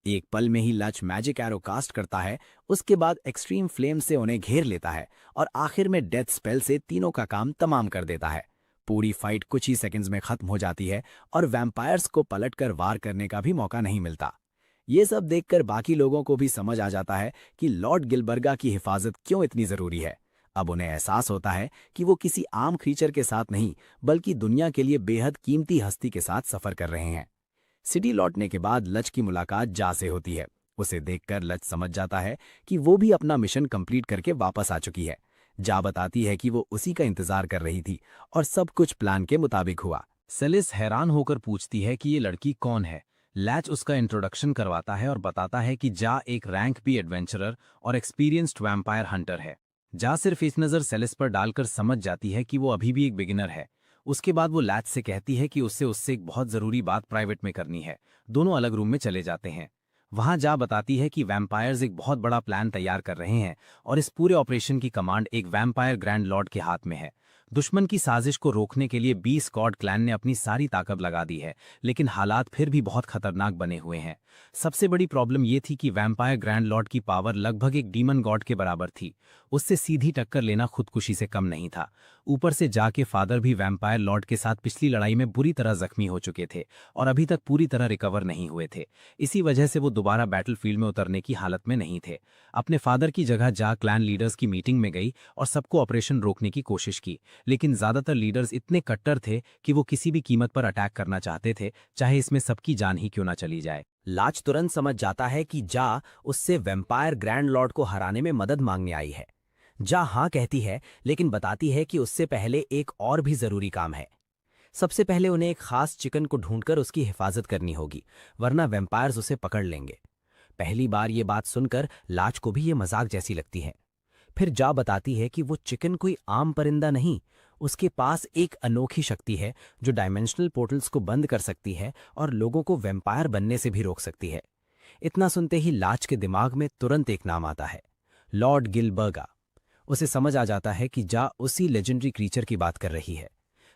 B: एक पल में ही लच मैजिक एरो कास्ट करता है, उसके बाद एक्सट्रीम फ्लेम से उन्हें घेर लेता है और आखिर में डेथ स्पेल से तीनों का काम तमाम कर देता है। पूरी फाइट कुछ ही सेकंड्स में खत्म हो जाती है और वैम्पायर्स को पलटकर वार करने का भी मौका नहीं मिलता। ये सब देखकर बाकी लोगों को भी समझ आ जाता है कि लॉर्ड गिलबर्गा की हिफाजत क्यों इतनी जरूरी है। अब उन्हें एहसास होता है कि वो किसी आम क्रीचर के साथ नहीं बल्कि दुनिया के लिए बेहद कीमती हस्ती के साथ सफर कर रहे हैं। सिटी लौटने के बाद लच की मुलाकात जा से होती है। उसे देखकर लच समझ जाता है कि वो भी अपना मिशन कंप्लीट करके वापस आ चुकी है। जा बताती है कि वो उसी का इंतजार कर रही थी और सब कुछ प्लान के मुताबिक हुआ।
A: सेलिस हैरान होकर पूछती है कि ये लड़की कौन है। लैच उसका इंट्रोडक्शन करवाता है और बताता है कि जा एक रैंक बी एडवेंचरर और एक्सपीरियंस्ड वैम्पायर हंटर है। जा सिर्फ इस नज़र सेलिस पर डालकर समझ जाती है कि वो अभी भी एक बिगिनर है। उसके बाद वो लैच से कहती है कि उससे एक बहुत ज़रूरी बात प्राइवेट में करनी है। दोनों अलग रूम में चले जाते हैं। वहां जा बताती है कि वैम्पायर्स एक बहुत बड़ा प्लान तैयार कर रहे हैं और इस पूरे ऑपरेशन की कमांड एक वैम्पायर ग्रैंड लॉर्ड के हाथ में है। दुश्मन की साजिश को रोकने के लिए 20 गॉड क्लैन ने अपनी सारी ताकत लगा दी है, लेकिन हालात फिर भी बहुत खतरनाक बने हुए हैं। सबसे बड़ी प्रॉब्लम ये थी कि वैम्पायर ग्रैंड लॉर्ड की पावर लगभग एक डीमन गॉड के बराबर थी। उससे सीधी टक्कर लेना खुदकुशी से कम नहीं था। ऊपर से जा के फादर भी वैम्पायर लॉर्ड के साथ पिछली लड़ाई में बुरी तरह जख्मी हो चुके थे और अभी तक पूरी तरह रिकवर नहीं हुए थे। इसी वजह से वो दोबारा बैटलफील्ड में उतरने की हालत में नहीं थे। अपने फादर की जगह जा क्लैन लीडर्स की मीटिंग में गई और सबको ऑपरेशन रोकने की कोशिश की, लेकिन ज्यादातर लीडर्स इतने कट्टर थे कि वो किसी भी कीमत पर अटैक करना चाहते थे, चाहे इसमें सबकी जान ही क्यों ना चली जाए।
F: लाच तुरंत समझ जाता है कि जा उससे वैम्पायर ग्रैंड लॉर्ड को हराने में मदद मांगने आई है। जा हाँ कहती है, लेकिन बताती है कि उससे पहले एक और भी जरूरी काम है। सबसे पहले उन्हें एक खास चिकन को ढूंढकर उसकी हिफाजत करनी होगी, वरना वैम्पायर्स उसे पकड़ लेंगे। पहली बार ये बात सुनकर लाच को भी ये मजाक जैसी लगती है। फिर जा बताती है कि वो चिकन कोई आम परिंदा नहीं, उसके पास एक अनोखी शक्ति है जो डायमेंशनल पोर्टल्स को बंद कर सकती है और लोगों को वैम्पायर बनने से भी रोक सकती है। इतना सुनते ही लाच के दिमाग में तुरंत एक नाम आता है, लॉर्ड गिलबर्गा। उसे समझ आ जाता है कि जा उसी लेजेंडरी क्रीचर की बात कर रही है।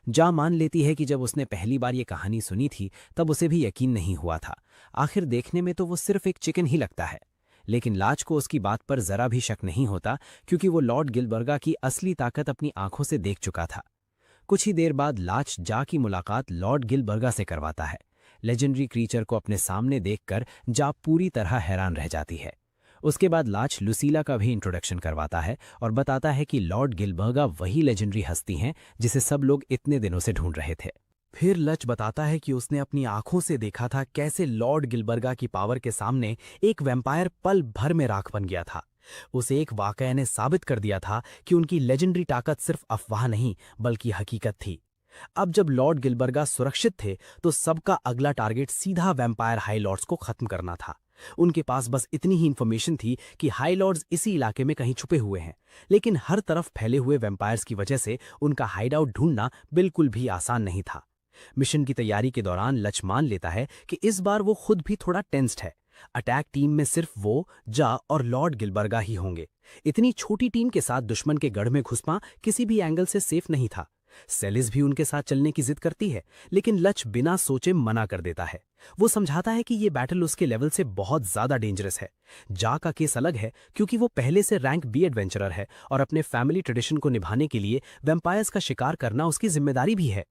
F: जा मान लेती है कि जब उसने पहली बार ये कहानी सुनी थी तब उसे भी यकीन नहीं हुआ था। आखिर देखने में तो वो सिर्फ एक चिकन ही लगता है। लेकिन लाच को उसकी बात पर जरा भी शक नहीं होता, क्योंकि वो लॉर्ड गिलबर्गा की असली ताकत अपनी आंखों से देख चुका था। कुछ ही देर बाद लाच जा की मुलाकात लॉर्ड गिलबर्गा से करवाता है। लेजेंडरी क्रीचर को अपने सामने देखकर जा पूरी तरह हैरान रह जाती है। उसके बाद लाच लुसीला का भी इंट्रोडक्शन करवाता है और बताता है कि लॉर्ड गिलबर्गा वही लेजेंडरी हस्ती हैं जिसे सब लोग इतने दिनों से ढूंढ रहे थे। फिर लच बताता है कि उसने अपनी आंखों से देखा था कैसे लॉर्ड गिलबर्गा की पावर के सामने एक वैम्पायर पल भर में राख बन गया था। उसे एक वाकया ने साबित कर दिया था कि उनकी लेजेंडरी ताकत सिर्फ अफवाह नहीं बल्कि हकीकत थी। अब जब लॉर्ड गिलबर्गा सुरक्षित थे तो सबका अगला टारगेट सीधा वैम्पायर हाई लॉर्ड्स को खत्म करना था। उनके पास बस इतनी ही इंफॉर्मेशन थी कि हाई लॉर्ड्स इसी इलाके में कहीं छुपे हुए हैं, लेकिन हर तरफ फैले हुए वैम्पायर्स की वजह से उनका हाइडआउट ढूंढना बिल्कुल भी आसान नहीं था। मिशन की तैयारी के दौरान लच मान लेता है कि इस बार वो खुद भी थोड़ा टेंस्ड है। अटैक टीम में सिर्फ वो, जा और लॉर्ड गिलबर्गा ही होंगे। इतनी छोटी टीम के साथ दुश्मन के गढ़ में घुसना किसी भी एंगल से सेफ नहीं था।
C: सेलिस भी उनके साथ चलने की जिद करती है, लेकिन लच बिना सोचे मना कर देता है। वो समझाता है कि ये बैटल उसके लेवल से बहुत ज्यादा डेंजरस है। जा का केस अलग है क्योंकि वो पहले से रैंक बी एडवेंचरर है और अपने फैमिली ट्रेडिशन को निभाने के लिए वैम्पायर्स का शिकार करना उसकी जिम्मेदारी भी है।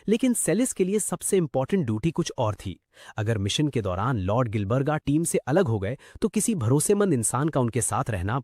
C: लेकिन सेलिस के लिए सबसे इंपॉर्टेंट ड्यूटी कुछ और थी। अगर मिशन के दौरान लॉर्ड गिलबर्गा टीम से अलग हो गए तो किसी भरोसेमंद इंसान का उनके साथ रहना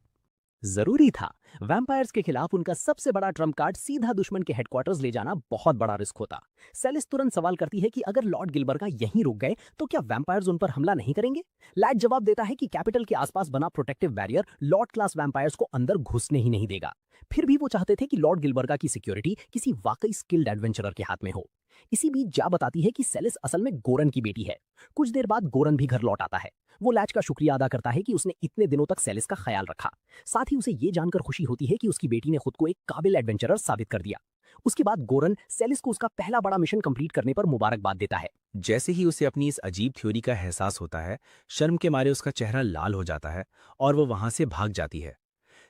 D: जरूरी था। वैम्पायर्स के खिलाफ उनका सबसे बड़ा ट्रम्प कार्ड सीधा दुश्मन के हेडक्वार्टर्स ले जाना बहुत बड़ा रिस्क होता। सेलिस तुरंत सवाल करती है कि अगर लॉर्ड गिलबर्गा यहीं रुक गए तो क्या वैम्पायर्स उन पर हमला नहीं करेंगे? लैट जवाब देता है कि कैपिटल के आसपास बना protective barrier Lord class vampires को अंदर घुसने ही नहीं देगा। फिर भी वो चाहते थे कि लॉर्ड गिलबर्गा की सिक्योरिटी किसी वाकई स्किल्ड एडवेंचरर के हाथ में हो। इसी बीच जा बताती है कि सेलिस असल में गोरन की बेटी है। कुछ देर बाद गोरन भी घर लौट आता है। वो लैच का शुक्रिया अदा करता है कि उसने इतने दिनों तक सेलिस का ख्याल रखा। साथ ही उसे ये जानकर खुशी होती है कि उसकी बेटी ने खुद को एक काबिल एडवेंचरर साबित कर दिया। उसके बाद गोरन सेलिस को उसका पहला बड़ा मिशन कंप्लीट करने पर मुबारकबाद देता है।
B: जैसे ही उसे अपनी इस अजीब थ्योरी का एहसास होता है, शर्म के मारे उसका चेहरा लाल हो जाता है और वो वहां से भाग जाती है।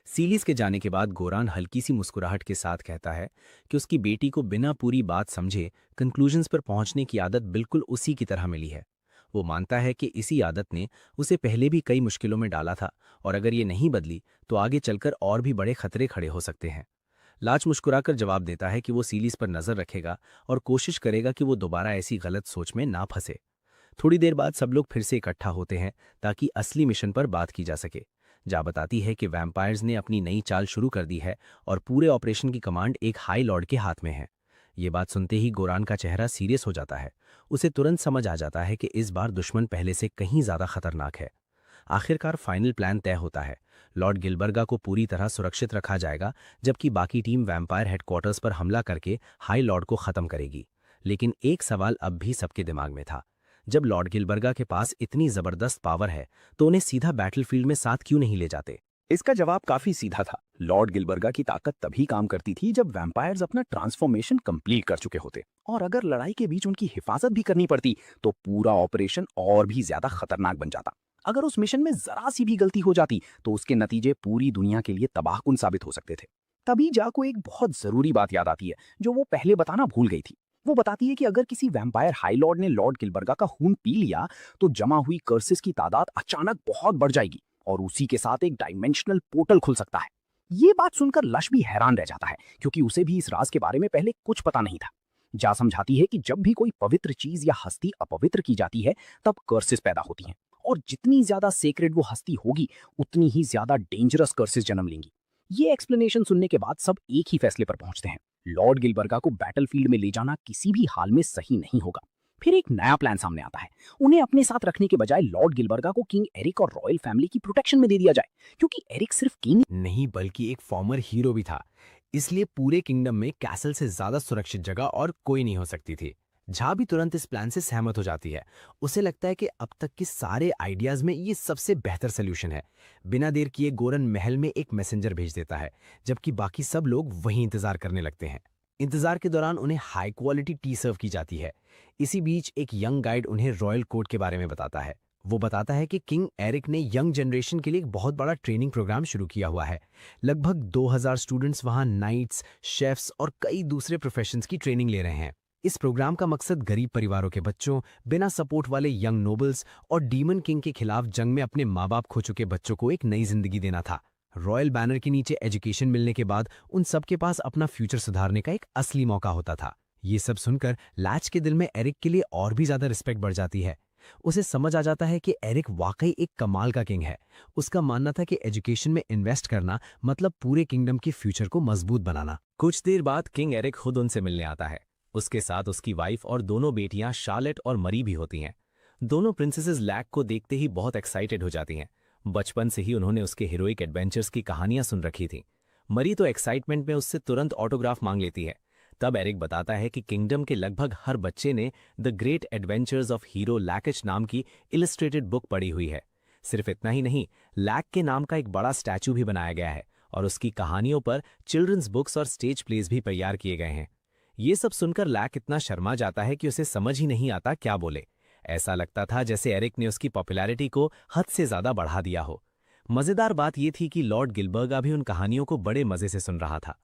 B: सीलिस के जाने के बाद गोरान हल्की सी मुस्कुराहट के साथ कहता है कि उसकी बेटी को बिना पूरी बात समझे कंक्लूजन्स पर पहुंचने की आदत बिल्कुल उसी की तरह मिली है। वो मानता है कि इसी आदत ने उसे पहले भी कई मुश्किलों में डाला था और अगर ये नहीं बदली तो आगे चलकर और भी बड़े खतरे खड़े हो सकते हैं। लाच मुस्कुराकर जवाब देता है कि वो सीलिस पर नजर रखेगा और कोशिश करेगा कि वो दोबारा ऐसी गलत सोच में ना फंसे। थोड़ी देर बाद सब लोग फिर से इकट्ठा होते हैं ताकि असली मिशन पर बात की जा सके। जा बताती है कि वैम्पायर्स ने अपनी नई चाल शुरू कर दी है और पूरे ऑपरेशन की कमांड एक हाई लॉर्ड के हाथ में है। ये बात सुनते ही गोरान का चेहरा सीरियस हो जाता है। उसे तुरंत समझ आ जाता है कि इस बार दुश्मन पहले से कहीं ज्यादा खतरनाक है। आखिरकार फाइनल प्लान तय होता है। लॉर्ड गिलबर्गा को पूरी तरह सुरक्षित रखा जाएगा जबकि बाकी टीम वैम्पायर हेडक्वार्टर्स पर हमला करके हाई लॉर्ड को खत्म करेगी। लेकिन एक सवाल अब भी सबके दिमाग में था। जब लॉर्ड गिलबर्गा के पास इतनी जबरदस्त पावर है तो उन्हें सीधा बैटलफील्ड में साथ क्यों नहीं ले जाते?
G: इसका जवाब काफी सीधा था। लॉर्ड गिलबर्गा की ताकत तभी काम करती थी जब वैम्पायर्स अपना ट्रांसफॉर्मेशन कंप्लीट कर चुके होते, और अगर लड़ाई के बीच उनकी हिफाजत भी करनी पड़ती तो पूरा ऑपरेशन और भी ज्यादा खतरनाक बन जाता। अगर उस मिशन में जरा सी भी गलती हो जाती तो उसके नतीजे पूरी दुनिया के लिए तबाहकुन साबित हो सकते थे। तभी जा को एक बहुत जरूरी बात याद आती है जो वो पहले बताना भूल गई थी। वो बताती है कि अगर किसी वैम्पायर हाई लॉर्ड ने लॉर्ड गिलबर्गा का खून पी लिया तो जमा हुई कर्सेस की तादाद अचानक बहुत बढ़ जाएगी और उसी के साथ एक डायमेंशनल पोर्टल खुल सकता है। ये बात सुनकर लश भी हैरान रह जाता है क्योंकि उसे भी इस राज के बारे में पहले कुछ पता नहीं था। जा समझाती है कि जब भी कोई पवित्र चीज या हस्ती अपवित्र की जाती है तब कर्सेस पैदा होती हैं, और जितनी ज्यादा सेक्रेड वो हस्ती होगी उतनी ही ज्यादा डेंजरस कर्सेस जन्म लेंगी। ये एक्सप्लेनेशन सुनने के बाद सब एक ही फैसले पर पहुंचते हैं। लॉर्ड गिलबर्गा को बैटलफील्ड में ले जाना किसी भी हाल में सही नहीं होगा। फिर एक नया प्लान सामने आता है। उन्हें अपने साथ रखने के बजाय लॉर्ड गिलबर्गा को किंग एरिक और रॉयल फैमिली की प्रोटेक्शन में दे दिया जाए, क्योंकि एरिक सिर्फ किंग
B: नहीं बल्कि एक फॉर्मर हीरो भी था, इसलिए पूरे किंगडम में कैसल से ज्यादा सुरक्षित जगह और कोई नहीं हो सकती थी। झा भी तुरंत इस प्लान से सहमत हो जाती है। उसे लगता है कि अब तक के सारे आइडियाज में ये सबसे बेहतर सोल्यूशन है। बिना देर किए गोरन महल में एक मैसेंजर भेज देता है जबकि बाकी सब लोग वहीं इंतजार करने लगते हैं। इंतजार के दौरान उन्हें हाई क्वालिटी टी सर्व की जाती है। इसी बीच एक यंग गाइड उन्हें रॉयल कोर्ट के बारे में बताता है। वो बताता है कि किंग एरिक ने यंग जनरेशन के लिए एक बहुत बड़ा ट्रेनिंग प्रोग्राम शुरू किया हुआ है। लगभग 2000 स्टूडेंट्स वहां नाइट्स, शेफ्स और कई दूसरे प्रोफेशंस की ट्रेनिंग ले रहे हैं। इस प्रोग्राम का मकसद गरीब परिवारों के बच्चों, बिना सपोर्ट वाले यंग नोबल्स और डीमन किंग के खिलाफ जंग में अपने माँ बाप खो चुके बच्चों को एक नई जिंदगी देना था। रॉयल बैनर के नीचे एजुकेशन मिलने के बाद उन सबके पास अपना फ्यूचर सुधारने का एक असली मौका होता था। ये सब सुनकर लैच के दिल में एरिक के लिए और भी ज्यादा रिस्पेक्ट बढ़ जाती है। उसे समझ आ जाता है कि एरिक वाकई एक कमाल का किंग है। उसका मानना था कि एजुकेशन में इन्वेस्ट करना मतलब पूरे किंगडम के फ्यूचर को मजबूत बनाना।
A: कुछ देर बाद किंग एरिक खुद उनसे मिलने आता है। उसके साथ उसकी वाइफ और दोनों बेटियां शार्लेट और मरी भी होती हैं। दोनों प्रिंसेसेस लैक को देखते ही बहुत एक्साइटेड हो जाती हैं। बचपन से ही उन्होंने उसके हीरोइक एडवेंचर्स की कहानियां सुन रखी थी। मरी तो एक्साइटमेंट में उससे तुरंत ऑटोग्राफ मांग लेती है। तब एरिक बताता है कि किंगडम के लगभग हर बच्चे ने the great adventures of hero लैकिच नाम की इलस्ट्रेटेड बुक पढ़ी हुई है। सिर्फ इतना ही नहीं, लैक के नाम का एक बड़ा स्टैचू भी बनाया गया है और उसकी कहानियों पर चिल्ड्रंस बुक्स और स्टेज प्लेज भी तैयार किए गए हैं। ये सब सुनकर लैक इतना शर्मा जाता है कि उसे समझ ही नहीं आता क्या बोले। ऐसा लगता था जैसे एरिक ने उसकी पॉपुलैरिटी को हद से ज्यादा बढ़ा दिया हो। मजेदार बात यह थी कि लॉर्ड गिलबर्गा भी उन कहानियों को बड़े मजे से सुन रहा था।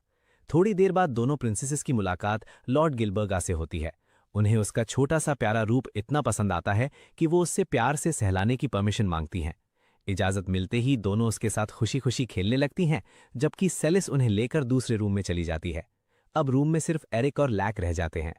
C: थोड़ी देर बाद दोनों प्रिंसेसेस की मुलाकात लॉर्ड गिलबर्गा से होती है। उन्हें उसका छोटा सा प्यारा रूप इतना पसंद आता है कि वो उससे प्यार से सहलाने की परमिशन मांगती हैं। इजाजत मिलते ही दोनों उसके साथ खुशी खुशी खेलने लगती हैं, जबकि सेलिस उन्हें लेकर दूसरे रूम में चली जाती है। अब रूम में सिर्फ एरिक और लैक रह जाते हैं।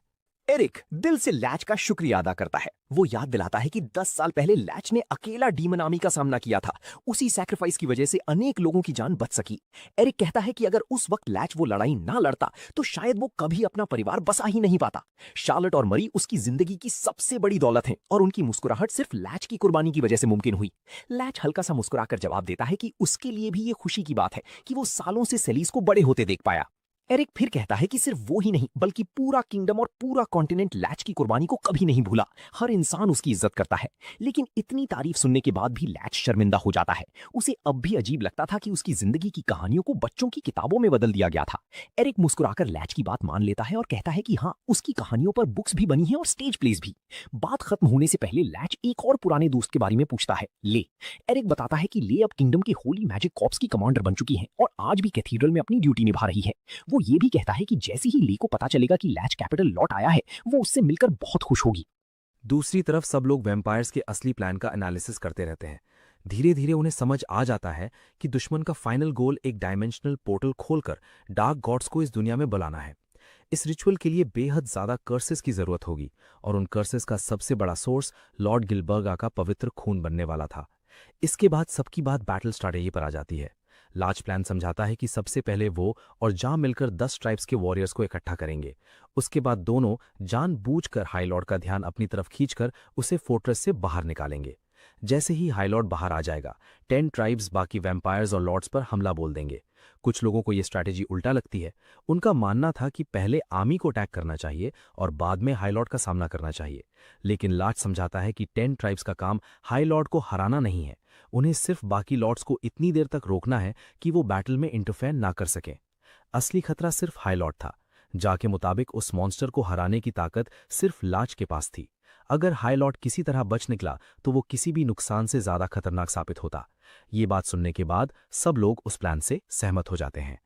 F: एरिक दिल से लैच का शुक्रिया अदा करता है। वो याद दिलाता है कि 10 साल पहले लैच ने अकेला डीमन आर्मी का सामना किया था। उसी सैक्रिफाइस की वजह से अनेक लोगों की जान बच सकी। एरिक कहता है कि अगर उस वक्त लैच वो लड़ाई ना लड़ता तो शायद वो कभी अपना परिवार बसा ही नहीं पाता। शार्लेट और मरी उसकी जिंदगी की सबसे बड़ी दौलत है और उनकी मुस्कुराहट सिर्फ लैच की कुर्बानी की वजह से मुमकिन हुई। लैच हल्का सा मुस्कुराकर जवाब देता है कि उसके लिए भी ये खुशी की बात है कि वो सालों से सेलिस को बड़े होते देख पाया। एरिक फिर कहता है कि सिर्फ वो ही नहीं बल्कि पूरा किंगडम और पूरा कॉन्टिनेंट लैच की कुर्बानी को कभी नहीं भूला। हर इंसान उसकी इज्जत करता है। लेकिन इतनी तारीफ सुनने के बाद भी लैच शर्मिंदा हो जाता है। उसे अब भी अजीब लगता था कि उसकी जिंदगी की कहानियों को बच्चों की किताबों में बदल दिया गया था। एरिक मुस्कुराकर लैच की बात मान लेता है और कहता है कि हाँ, उसकी कहानियों पर बुक्स भी बनी है और स्टेज प्लेस भी। बात खत्म होने से पहले लैच एक और पुराने दोस्त के बारे में पूछता है, ले। एरिक बताता है कि ले अब किंगडम के होली मैजिक कॉर्प्स की कमांडर बन चुकी है और आज भी कैथीड्रल में अपनी ड्यूटी निभा रही है। वो ये भी कहता है कि जैसे ही ली को पता चलेगा कि लैच कैपिटल लौट आया है, वो उससे मिलकर बहुत खुश होगी।
B: दूसरी तरफ सब लोग वैम्पायर्स के असली प्लान का एनालिसिस करते रहते हैं। धीरे धीरे उन्हें समझ आ जाता है कि दुश्मन का फाइनल गोल एक डायमेंशनल पोर्टल खोलकर डार्क गॉड्स को इस दुनिया में बुलाना है। इस रिचुअल के लिए बेहद ज्यादा कर्सेस की जरूरत होगी और उन कर्सेस का सबसे बड़ा सोर्स लॉर्ड गिलबर्गा का पवित्र खून बनने वाला था। इसके बाद सबकी बात बैटल स्ट्रैटेजी पर आ जाती है। लार्ज प्लान समझाता है कि सबसे पहले वो और जान मिलकर 10 ट्राइब्स के वॉरियर्स को इकट्ठा करेंगे। उसके बाद दोनों जानबूझकर हाई लॉर्ड का ध्यान अपनी तरफ खींचकर उसे फोर्ट्रेस से बाहर निकालेंगे। जैसे ही हाई लॉर्ड बाहर आ जाएगा, 10 ट्राइब्स बाकी वैम्पायर्स और लॉर्ड्स पर हमला बोल देंगे। कुछ लोगों को यह स्ट्रैटेजी उल्टा लगती है। उनका मानना था कि पहले आर्मी को अटैक करना चाहिए और बाद में हाई लॉर्ड का सामना करना चाहिए। लेकिन लार्ज समझाता है कि 10 ट्राइब्स का काम हाई लॉर्ड को हराना नहीं है, उन्हें सिर्फ बाकी लॉर्ड्स को इतनी देर तक रोकना है कि वो बैटल में इंटरफेयर ना कर सकें। असली खतरा सिर्फ हाई लॉर्ड था। जाके मुताबिक उस मॉन्स्टर को हराने की ताकत सिर्फ लार्ज के पास थी। अगर हाई लॉर्ड किसी तरह बच निकला तो वो किसी भी नुकसान से ज्यादा खतरनाक साबित होता। ये बात सुनने के बाद सब लोग उस प्लान से सहमत हो जाते हैं।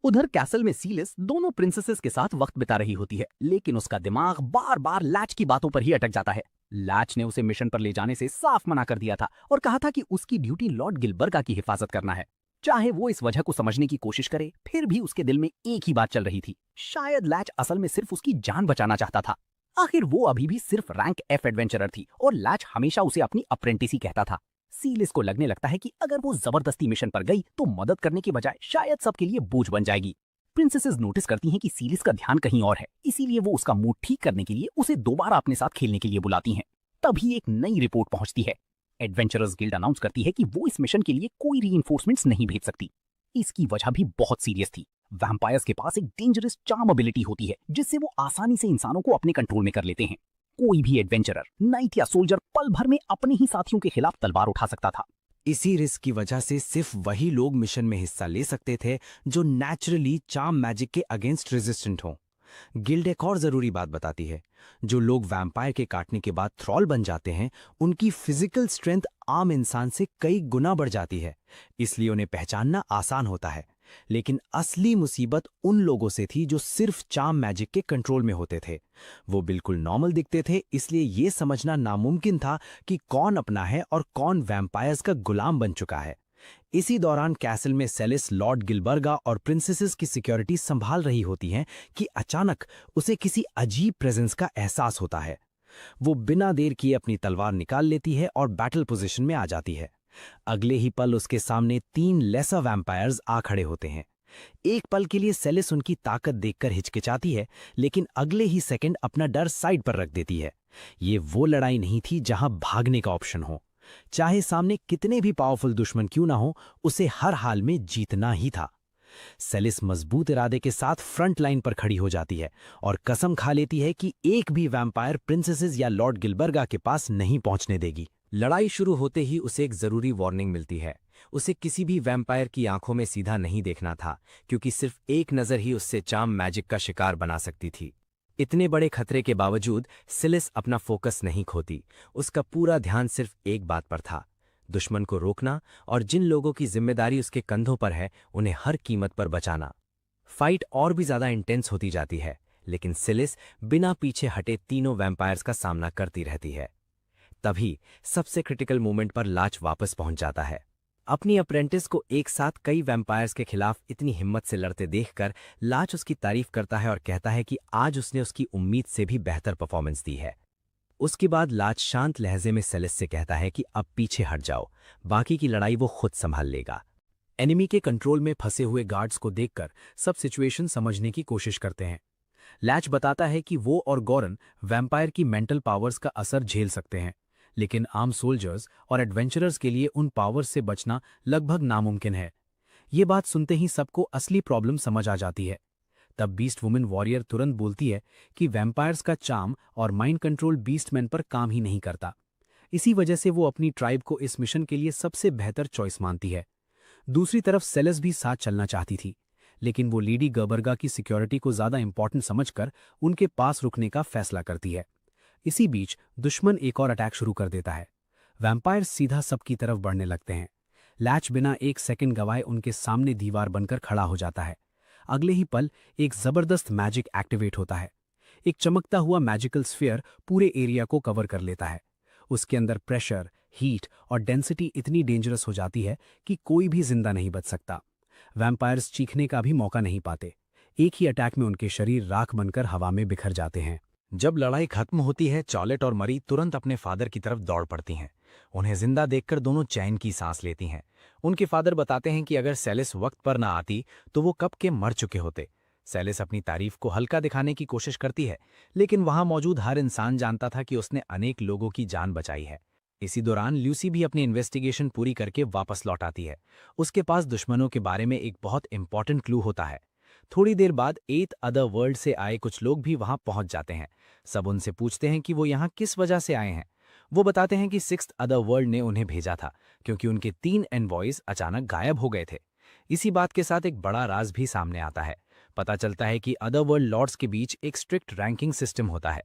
D: उधर कैसल में सीलिस दोनों प्रिंसेसेस के साथ वक्त बिता रही होती है, लेकिन उसका दिमाग बार बार लैच की बातों पर ही अटक जाता है। लैच ने उसे मिशन पर ले जाने से साफ मना कर दिया था और कहा था कि उसकी ड्यूटी लॉर्ड गिलबर्गा की हिफाजत करना है। चाहे वो इस वजह को समझने की कोशिश करे, फिर भी उसके दिल में एक ही बात चल रही थी। शायद लैच असल में सिर्फ उसकी जान बचाना चाहता था। आखिर वो अभी भी सिर्फ रैंक F एडवेंचरर थी और लैच हमेशा उसे अपनी अप्रेंटिस ही कहता था। सीलिस को लगने लगता है कि अगर वो जबरदस्ती मिशन पर गई तो मदद करने के बजाय शायद सबके लिए बोझ बन जाएगी। प्रिंसेसेस नोटिस करती हैं कि सीलिस का ध्यान कहीं और है, इसीलिए वो उसका मूड ठीक करने के लिए उसे दोबारा अपने साथ खेलने के लिए बुलाती हैं। तभी एक नई रिपोर्ट पहुंचती है। एडवेंचरर्स गिल्ड अनाउंस करती है कि वो इस मिशन के लिए कोई रीइंफोर्समेंट्स नहीं भेज सकती। इसकी वजह भी बहुत सीरियस थी। वैम्पायर्स के पास एक डेंजरस चार्म एबिलिटी होती है जिससे वो आसानी से इंसानों को अपने कंट्रोल में कर लेते हैं। कोई भी एडवेंचरर, नाइट या सोल्जर पल भर में अपने ही साथियों के खिलाफ तलवार उठा सकता था।
C: इसी रिस्क की वजह से सिर्फ वही लोग मिशन में हिस्सा ले सकते थे जो नेचुरली चार्म मैजिक के अगेंस्ट रेजिस्टेंट हों। गिल्ड एक और जरूरी बात बताती है, जो लोग वैम्पायर के काटने के बाद थ्रॉल बन जाते हैं, उनकी फिजिकल स्ट्रेंथ आम इंसान से कई गुना बढ़ जाती है, इसलिए उन्हें पहचानना आसान होता है। लेकिन असली मुसीबत उन लोगों से थी जो सिर्फ चार्म मैजिक के कंट्रोल में होते थे। वो बिल्कुल नॉर्मल दिखते थे, इसलिए ये समझना नामुमकिन था कि कौन अपना है और कौन वैम्पायर्स का गुलाम बन चुका है। इसी दौरान कैसल में सेलिस लॉर्ड गिलबर्गा और प्रिंसेसेस की सिक्योरिटी संभाल रही होती हैं कि अचानक उसे किसी अजीब प्रेजेंस का एहसास होता है। वो बिना देर किए अपनी तलवार निकाल लेती है और बैटल पोजीशन में आ जाती है। अगले ही पल उसके सामने 3 लेसर वैम्पायर्स आ खड़े होते हैं। एक पल के लिए सेलिस उनकी ताकत देखकर हिचकिचाती है, लेकिन अगले ही सेकंड अपना डर साइड पर रख देती है। ये वो लड़ाई नहीं थी जहां भागने का ऑप्शन हो। चाहे सामने कितने भी पावरफुल दुश्मन क्यों ना हो, उसे हर हाल में जीतना ही था। सेलिस मजबूत इरादे के साथ फ्रंट लाइन पर खड़ी हो जाती है और कसम खा लेती है कि एक भी वैम्पायर प्रिंसेसेस या लॉर्ड गिलबर्गा के पास नहीं पहुंचने देगी।
A: लड़ाई शुरू होते ही उसे एक जरूरी वार्निंग मिलती है। उसे किसी भी वैम्पायर की आंखों में सीधा नहीं देखना था, क्योंकि सिर्फ एक नजर ही उससे चार्म मैजिक का शिकार बना सकती थी। इतने बड़े खतरे के बावजूद सिलिस अपना फोकस नहीं खोती। उसका पूरा ध्यान सिर्फ एक बात पर था, दुश्मन को रोकना और जिन लोगों की जिम्मेदारी उसके कंधों पर है उन्हें हर कीमत पर बचाना।
C: फाइट और भी ज्यादा इंटेंस होती जाती है, लेकिन सिलिस बिना पीछे हटे तीनों वैम्पायर्स का सामना करती रहती है। तभी सबसे क्रिटिकल मोमेंट पर लाच वापस पहुंच जाता है। अपनी अप्रेंटिस को एक साथ कई वैम्पायर्स के खिलाफ इतनी हिम्मत से लड़ते देखकर लाच उसकी तारीफ करता है और कहता है कि आज उसने उसकी उम्मीद से भी बेहतर परफॉर्मेंस दी है। उसके बाद लाच शांत लहजे में सेलिस से कहता है कि अब पीछे हट जाओ, बाकी की लड़ाई वो खुद संभाल लेगा।
A: एनिमी के कंट्रोल में फंसे हुए गार्ड्स को देखकर सब सिचुएशन समझने की कोशिश करते हैं। लैच बताता है कि वो और गॉरन वैम्पायर की मेंटल पावर्स का असर झेल सकते हैं, लेकिन आर्म सोल्जर्स और एडवेंचरर्स के लिए उन पावर्स से बचना लगभग नामुमकिन है। ये बात सुनते ही सबको असली प्रॉब्लम समझ आ जाती है। तब बीस्ट वुमेन वॉरियर तुरंत बोलती है कि वैम्पायर्स का चार्म और माइंड कंट्रोल बीस्टमैन पर काम ही नहीं करता। इसी वजह से वो अपनी ट्राइब को इस मिशन के लिए सबसे बेहतर चॉइस मानती है। दूसरी तरफ सेलेस भी साथ चलना चाहती थी, लेकिन वो लेडी गर्बर्गा की सिक्योरिटी को ज्यादा इंपॉर्टेंट समझकर उनके पास रुकने का फैसला करती है। इसी बीच दुश्मन एक और अटैक शुरू कर देता है। वैम्पायर सीधा सबकी तरफ बढ़ने लगते हैं। लैच बिना एक सेकंड गवाए उनके सामने दीवार बनकर खड़ा हो जाता है। अगले ही पल एक जबरदस्त मैजिक एक्टिवेट होता है। एक चमकता हुआ मैजिकल स्फीयर पूरे एरिया को कवर कर लेता है। उसके अंदर प्रेशर, हीट और डेंसिटी इतनी डेंजरस हो जाती है कि कोई भी जिंदा नहीं बच सकता। वैम्पायर्स चीखने का भी मौका नहीं पाते। एक ही अटैक में उनके शरीर राख बनकर हवा में बिखर जाते हैं। जब लड़ाई खत्म होती है, चॉलेट और मरी तुरंत अपने फादर की तरफ दौड़ पड़ती हैं। उन्हें जिंदा देखकर दोनों चैन की सांस लेती हैं। उनके फादर बताते हैं कि अगर सेलिस वक्त पर ना आती तो वो कब के मर चुके होते। सेलिस अपनी तारीफ को हल्का दिखाने की कोशिश करती है, लेकिन वहां मौजूद हर इंसान जानता था कि उसने अनेक लोगों की जान बचाई है। इसी दौरान ल्यूसी भी अपनी इन्वेस्टिगेशन पूरी करके वापस लौट आती है। उसके पास दुश्मनों के बारे में एक बहुत इंपॉर्टेंट क्लू होता है। थोड़ी देर बाद 8th अदर वर्ल्ड से आए कुछ लोग भी वहां पहुंच जाते हैं। सब उनसे पूछते हैं कि वो यहाँ किस वजह से आए हैं। वो बताते हैं कि 6th अदर वर्ल्ड ने उन्हें भेजा था क्योंकि उनके 3 एनवॉयज अचानक गायब हो गए थे। इसी बात के साथ एक बड़ा राज भी सामने आता है। पता चलता है कि अदर वर्ल्ड लॉर्ड्स के बीच एक स्ट्रिक्ट रैंकिंग सिस्टम होता है।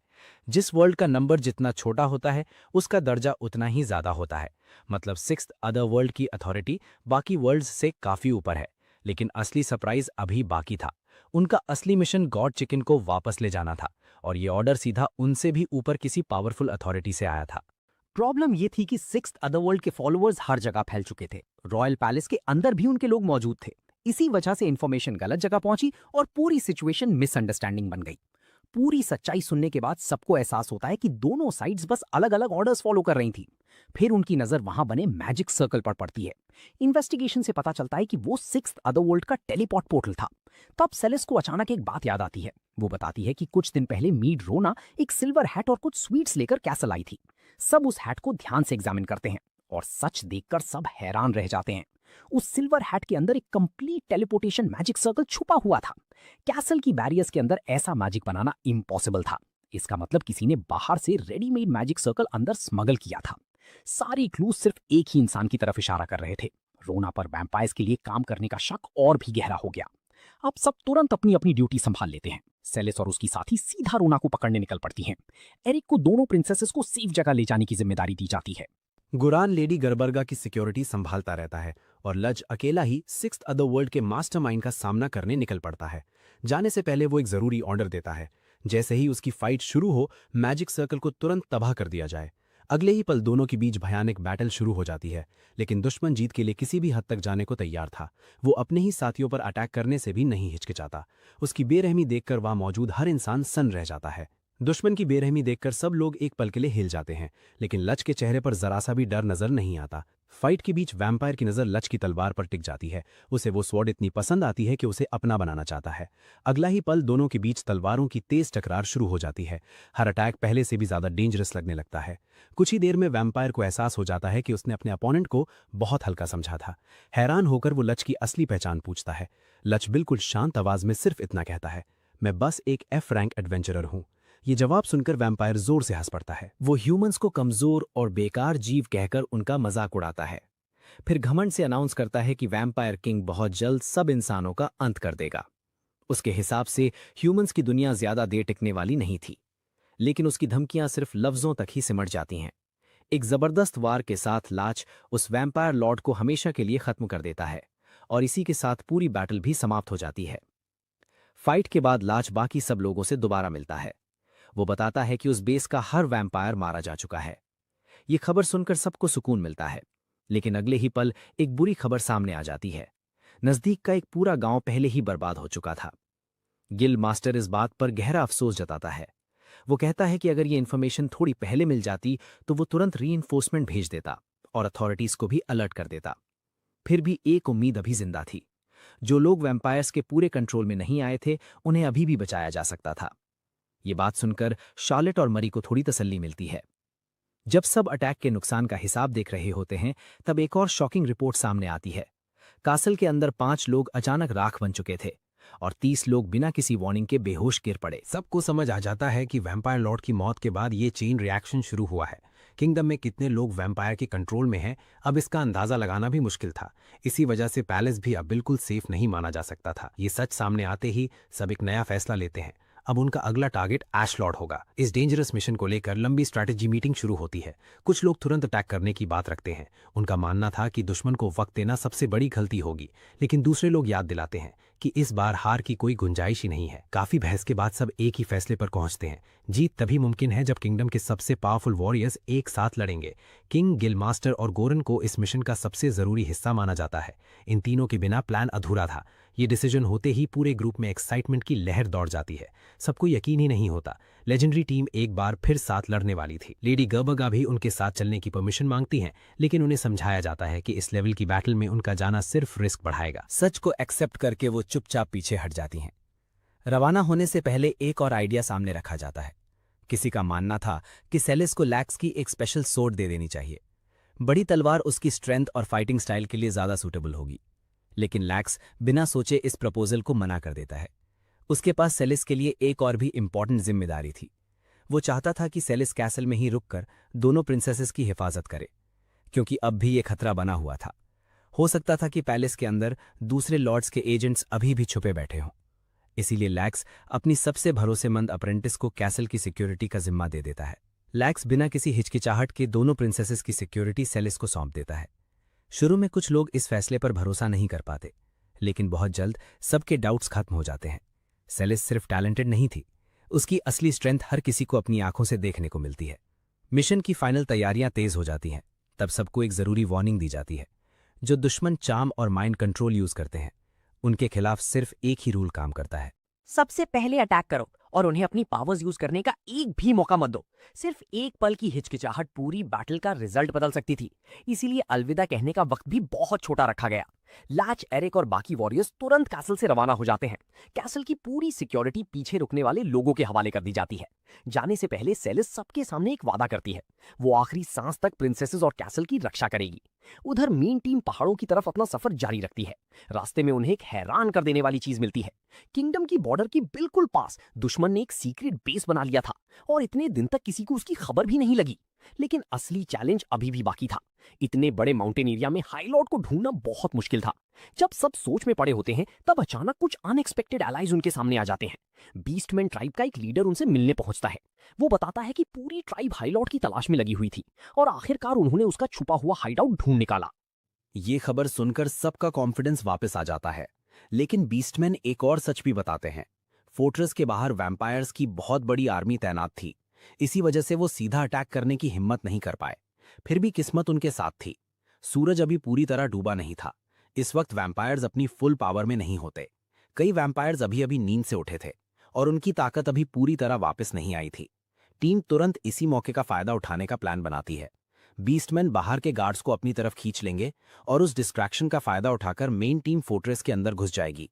A: जिस वर्ल्ड का नंबर जितना छोटा होता है उसका दर्जा उतना ही ज्यादा होता है। मतलब 6th अदर वर्ल्ड की अथॉरिटी बाकी वर्ल्ड्स से काफी ऊपर है। लेकिन असली सरप्राइज अभी बाकी था। उनका असली मिशन गॉड चिकन को वापस ले जाना था, और ये ऑर्डर सीधा उनसे भी ऊपर किसी पावरफुल अथॉरिटी से आया था।
F: प्रॉब्लम ये थी कि 6th अदरवर्ल्ड के फॉलोअर्स हर जगह फैल चुके थे। रॉयल पैलेस के अंदर भी उनके लोग मौजूद थे। इसी वजह से इंफॉर्मेशन गलत जगह पहुंची और पूरी सिचुएशन मिसअंडरस्टैंडिंग बन गई। पूरी सच्चाई सुनने के बाद सबको एहसास होता है कि दोनों साइड्स बस अलग अलग ऑर्डर्स फॉलो कर रही थी। फिर उनकी नजर वहां बने मैजिक सर्कल पर पड़ती है। इन्वेस्टिगेशन से पता चलता है कि वो 6th अदरवर्ल्ड का टेलीपोर्ट पोर्टल था। तब सेलेस को अचानक एक बात याद आती है। वो बताती है कि कुछ दिन पहले मीड रोना एक सिल्वर हैट और कुछ स्वीट्स लेकर कैसल आई थी। सब उस हैट को ध्यान से एग्जामिन करते हैं और सच देखकर सब हैरान रह जाते हैं। उस सिल्वर हैट के अंदर एक कंप्लीट टेलीपोर्टेशन मैजिक सर्कल छुपा हुआ था। कैसल की बैरियर्स के अंदर ऐसा मैजिक बनाना इम्पॉसिबल था। इसका मतलब किसी ने बाहर से रेडीमेड मैजिक सर्कल अंदर स्मगल किया था। सारी क्लूज सिर्फ एक ही इंसान की तरफ इशारा कर रहे थे। रोना पर वैम्पायर्स के लिए काम करने का शक और भी गहरा हो गया। अब सब तुरंत अपनी अपनी ड्यूटी संभाल लेते हैं। सेलेस और उसकी साथी सीधा रोना को पकड़ने निकल पड़ती हैं। एरिक को दोनों प्रिंसेसेस को सेफ जगह ले जाने की जिम्मेदारी दी जाती है।
B: गुरान लेडी गर्बर्गा की सिक्योरिटी संभालता रहता है और लज अकेला ही 6th अदर वर्ल्ड के मास्टरमाइंड का सामना करने निकल पड़ता है। जाने से पहले वो एक जरूरी ऑर्डर देता है। जैसे ही उसकी फाइट शुरू हो, मैजिक सर्कल को तुरंत तबाह कर दिया जाए। अगले ही पल दोनों के बीच भयानक बैटल शुरू हो जाती है, लेकिन दुश्मन जीत के लिए किसी भी हद तक जाने को तैयार था। वो अपने ही साथियों पर अटैक करने से भी नहीं हिचकिचाता। उसकी बेरहमी देखकर वहां मौजूद हर इंसान सन्न रह जाता है। दुश्मन की बेरहमी देखकर सब लोग एक पल के लिए हिल जाते हैं, लेकिन लच के चेहरे पर जरा सा भी डर नजर नहीं आता। फाइट के बीच वैम्पायर की नजर लच की तलवार पर टिक जाती है। उसे वो स्वॉर्ड इतनी पसंद आती है कि उसे अपना बनाना चाहता है। अगला ही पल दोनों के बीच तलवारों की तेज टकरार शुरू हो जाती है। हर अटैक पहले से भी ज्यादा डेंजरस लगने लगता है। कुछ ही देर में वैम्पायर को एहसास हो जाता है कि उसने अपने अपोनेंट को बहुत हल्का समझा था। हैरान होकर वो लच की असली पहचान पूछता है। लच बिल्कुल शांत आवाज में सिर्फ इतना कहता है, मैं बस एक F रैंक एडवेंचरर हूं। ये जवाब सुनकर वैम्पायर जोर से हंस पड़ता है। वो ह्यूमंस को कमजोर और बेकार जीव कहकर उनका मजाक उड़ाता है। फिर घमंड से अनाउंस करता है कि वैम्पायर किंग बहुत जल्द सब इंसानों का अंत कर देगा। उसके हिसाब से ह्यूमंस की दुनिया ज्यादा देर टिकने वाली नहीं थी, लेकिन उसकी धमकियां सिर्फ लफ्जों तक ही सिमट जाती हैं। एक जबरदस्त वार के साथ लाच उस वैम्पायर लॉर्ड को हमेशा के लिए खत्म कर देता है और इसी के साथ पूरी बैटल भी समाप्त हो जाती है।
C: फाइट के बाद लाच बाकी सब लोगों से दोबारा मिलता है। वो बताता है कि उस बेस का हर वैम्पायर मारा जा चुका है। ये खबर सुनकर सबको सुकून मिलता है, लेकिन अगले ही पल एक बुरी खबर सामने आ जाती है। नजदीक का एक पूरा गांव पहले ही बर्बाद हो चुका था। गिल मास्टर इस बात पर गहरा अफसोस जताता है। वो कहता है कि अगर ये इन्फॉर्मेशन थोड़ी पहले मिल जाती तो वो तुरंत रीइंफोर्समेंट भेज देता और अथॉरिटीज को भी अलर्ट कर देता। फिर भी एक उम्मीद अभी जिंदा थी। जो लोग वैम्पायर्स के पूरे कंट्रोल में नहीं आए थे, उन्हें अभी भी बचाया जा सकता था। ये बात सुनकर शार्लेट और मरी को थोड़ी तसल्ली मिलती है। जब सब अटैक के नुकसान का हिसाब देख रहे होते हैं, तब एक और शॉकिंग रिपोर्ट सामने आती है। कासल के अंदर 5 लोग अचानक राख बन चुके थे और 30 लोग बिना किसी वार्निंग के बेहोश गिर पड़े।
B: सबको समझ आ जाता है कि वैम्पायर लॉर्ड की मौत के बाद ये चेन रिएक्शन शुरू हुआ है। किंगडम में कितने लोग वैम्पायर के कंट्रोल में हैं, अब इसका अंदाजा लगाना भी मुश्किल था। इसी वजह से पैलेस भी अब बिल्कुल सेफ नहीं माना जा सकता था। ये सच सामने आते ही सब एक नया फैसला लेते हैं। अब उनका अगला टारगेट ऐश लॉर्ड होगा। इस डेंजरस मिशन को लेकर लंबी स्ट्रैटेजी मीटिंग शुरू होती है। कुछ लोग तुरंत अटैक करने की बात रखते हैं। उनका मानना था कि दुश्मन को वक्त देना सबसे बड़ी गलती होगी, लेकिन दूसरे लोग याद दिलाते हैं कि इस बार हार की कोई गुंजाइश ही नहीं है। काफी बहस के बाद सब एक ही फैसले पर पहुंचते हैं। जीत तभी मुमकिन है जब किंगडम के सबसे पावरफुल वॉरियर्स एक साथ लड़ेंगे। किंग, गिलमास्टर और गोरन को इस मिशन का सबसे जरूरी हिस्सा माना जाता है। इन तीनों के बिना प्लान अधूरा था। ये डिसीजन होते ही पूरे ग्रुप में एक्साइटमेंट की लहर दौड़ जाती है। सबको यकीन ही नहीं होता, लेजेंडरी टीम एक बार फिर साथ लड़ने वाली थी। लेडी गर्बगा भी उनके साथ चलने की परमिशन मांगती हैं, लेकिन उन्हें समझाया जाता है कि इस लेवल की बैटल में उनका जाना सिर्फ रिस्क बढ़ाएगा।
C: सच को एक्सेप्ट करके वो चुपचाप पीछे हट जाती हैं। रवाना होने से पहले एक और आइडिया सामने रखा जाता है। किसी का मानना था कि सेलिस को लैक्स की एक स्पेशल सोर्ड दे देनी चाहिए। बड़ी तलवार उसकी स्ट्रेंथ और फाइटिंग स्टाइल के लिए ज्यादा सूटेबल होगी। लेकिन लैक्स बिना सोचे इस प्रपोजल को मना कर देता है। उसके पास सेलिस के लिए एक और भी इंपॉर्टेंट जिम्मेदारी थी। वो चाहता था कि सेलिस कैसल में ही रुककर दोनों प्रिंसेसेस की हिफाजत करे, क्योंकि अब भी ये खतरा बना हुआ था। हो सकता था कि पैलेस के अंदर दूसरे लॉर्ड्स के एजेंट्स अभी भी छुपे बैठे हों। इसीलिए लैक्स अपनी सबसे भरोसेमंद अप्रेंटिस को कैसल की सिक्योरिटी का जिम्मा दे देता है। लैक्स बिना किसी हिचकिचाहट के दोनों प्रिंसेसेस की सिक्योरिटी सेलिस को सौंप देता है। शुरू में कुछ लोग इस फैसले पर भरोसा नहीं कर पाते, लेकिन बहुत जल्द सबके डाउट्स खत्म हो जाते हैं। सेलिस सिर्फ टैलेंटेड नहीं थी, उसकी असली स्ट्रेंथ हर किसी को अपनी आंखों से देखने को मिलती है। मिशन की फाइनल तैयारियां तेज हो जाती हैं। तब सबको एक जरूरी वार्निंग दी जाती है। जो दुश्मन चार्म और माइंड कंट्रोल यूज करते हैं, उनके खिलाफ सिर्फ एक ही रूल काम करता है।
F: सबसे पहले अटैक करो और उन्हें अपनी पावर्स यूज करने का एक भी मौका मत दो। सिर्फ एक पल की हिचकिचाहट पूरी बैटल का रिजल्ट बदल सकती थी। इसीलिए अलविदा कहने का वक्त भी बहुत छोटा रखा गया। लैच, एरिक और बाकी वॉरियर्स तुरंत कैसल से रवाना हो जाते हैं। कैसल की पूरी सिक्योरिटी पीछे रुकने वाले लोगों के हवाले कर दी जाती है। जाने से पहले सेलिस सबके सामने एक वादा करती है, वो आखिरी सांस तक प्रिंसेसेस और कैसल की रक्षा करेगी। उधर मेन टीम पहाड़ों की तरफ अपना सफर जारी रखती है। रास्ते में उन्हें एक हैरान कर देने वाली चीज मिलती है। किंगडम की बॉर्डर के बिल्कुल पास दुश्मन ने एक सीक्रेट बेस बना लिया था और इतने दिन तक किसी को उसकी खबर भी नहीं लगी। लेकिन असली चैलेंज अभी भी बाकी था। इतने बड़े माउंटेन एरिया में हाई लॉर्ड को ढूंढना बहुत मुश्किल था। जब सब सोच में पड़े होते हैं, तब अचानक कुछ अनएक्सपेक्टेड एलाइज उनके सामने आ जाते हैं। बीस्टमैन ट्राइब का एक लीडर उनसे मिलने पहुंचता है। वो बताता है कि पूरी ट्राइब हाई लॉर्ड की तलाश में लगी हुई थी और आखिरकार उन्होंने उसका छुपा हुआ हाइडआउट ढूंढ निकाला।
C: ये खबर सुनकर सबका कॉन्फिडेंस वापस आ जाता है। लेकिन बीस्टमैन एक और सच भी बताते हैं। फोर्ट्रेस के बाहर वैम्पायर्स की बहुत बड़ी आर्मी तैनात थी। इसी वजह से वो सीधा अटैक करने की हिम्मत नहीं कर पाए। फिर भी किस्मत उनके साथ थी। सूरज अभी पूरी तरह डूबा नहीं था। इस वक्त वैम्पायर्स अपनी फुल पावर में नहीं होते। कई वैम्पायर्स अभी अभी नींद से उठे थे और उनकी ताकत अभी पूरी तरह वापस नहीं आई थी। टीम तुरंत इसी मौके का फायदा उठाने का प्लान बनाती है। बीस्टमैन बाहर के गार्ड्स को अपनी तरफ खींच लेंगे और उस डिस्ट्रैक्शन का फायदा उठाकर मेन टीम फोर्ट्रेस के अंदर घुस जाएगी।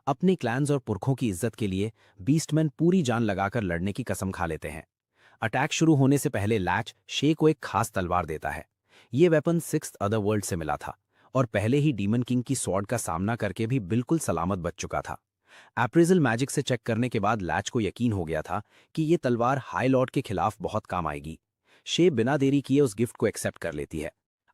C: अपने क्लैंस और पुरखों की इज्जत के लिए बीस्टमैन पूरी जान लगाकर लड़ने की कसम खा लेते हैं। अटैक शुरू होने से पहले लैच शे को एक खास तलवार देता है। ये वेपन 6th अदरवर्ल्ड से मिला था और पहले ही डीमन किंग की स्वॉर्ड का सामना करके भी बिल्कुल सलामत बच चुका था। एप्रेजल मैजिक से चेक करने के बाद लैच को यकीन हो गया था कि ये तलवार हाई लॉर्ड के खिलाफ बहुत काम आएगी। शे बिना देरी किए उस गिफ्ट को एक्सेप्ट कर लेती है।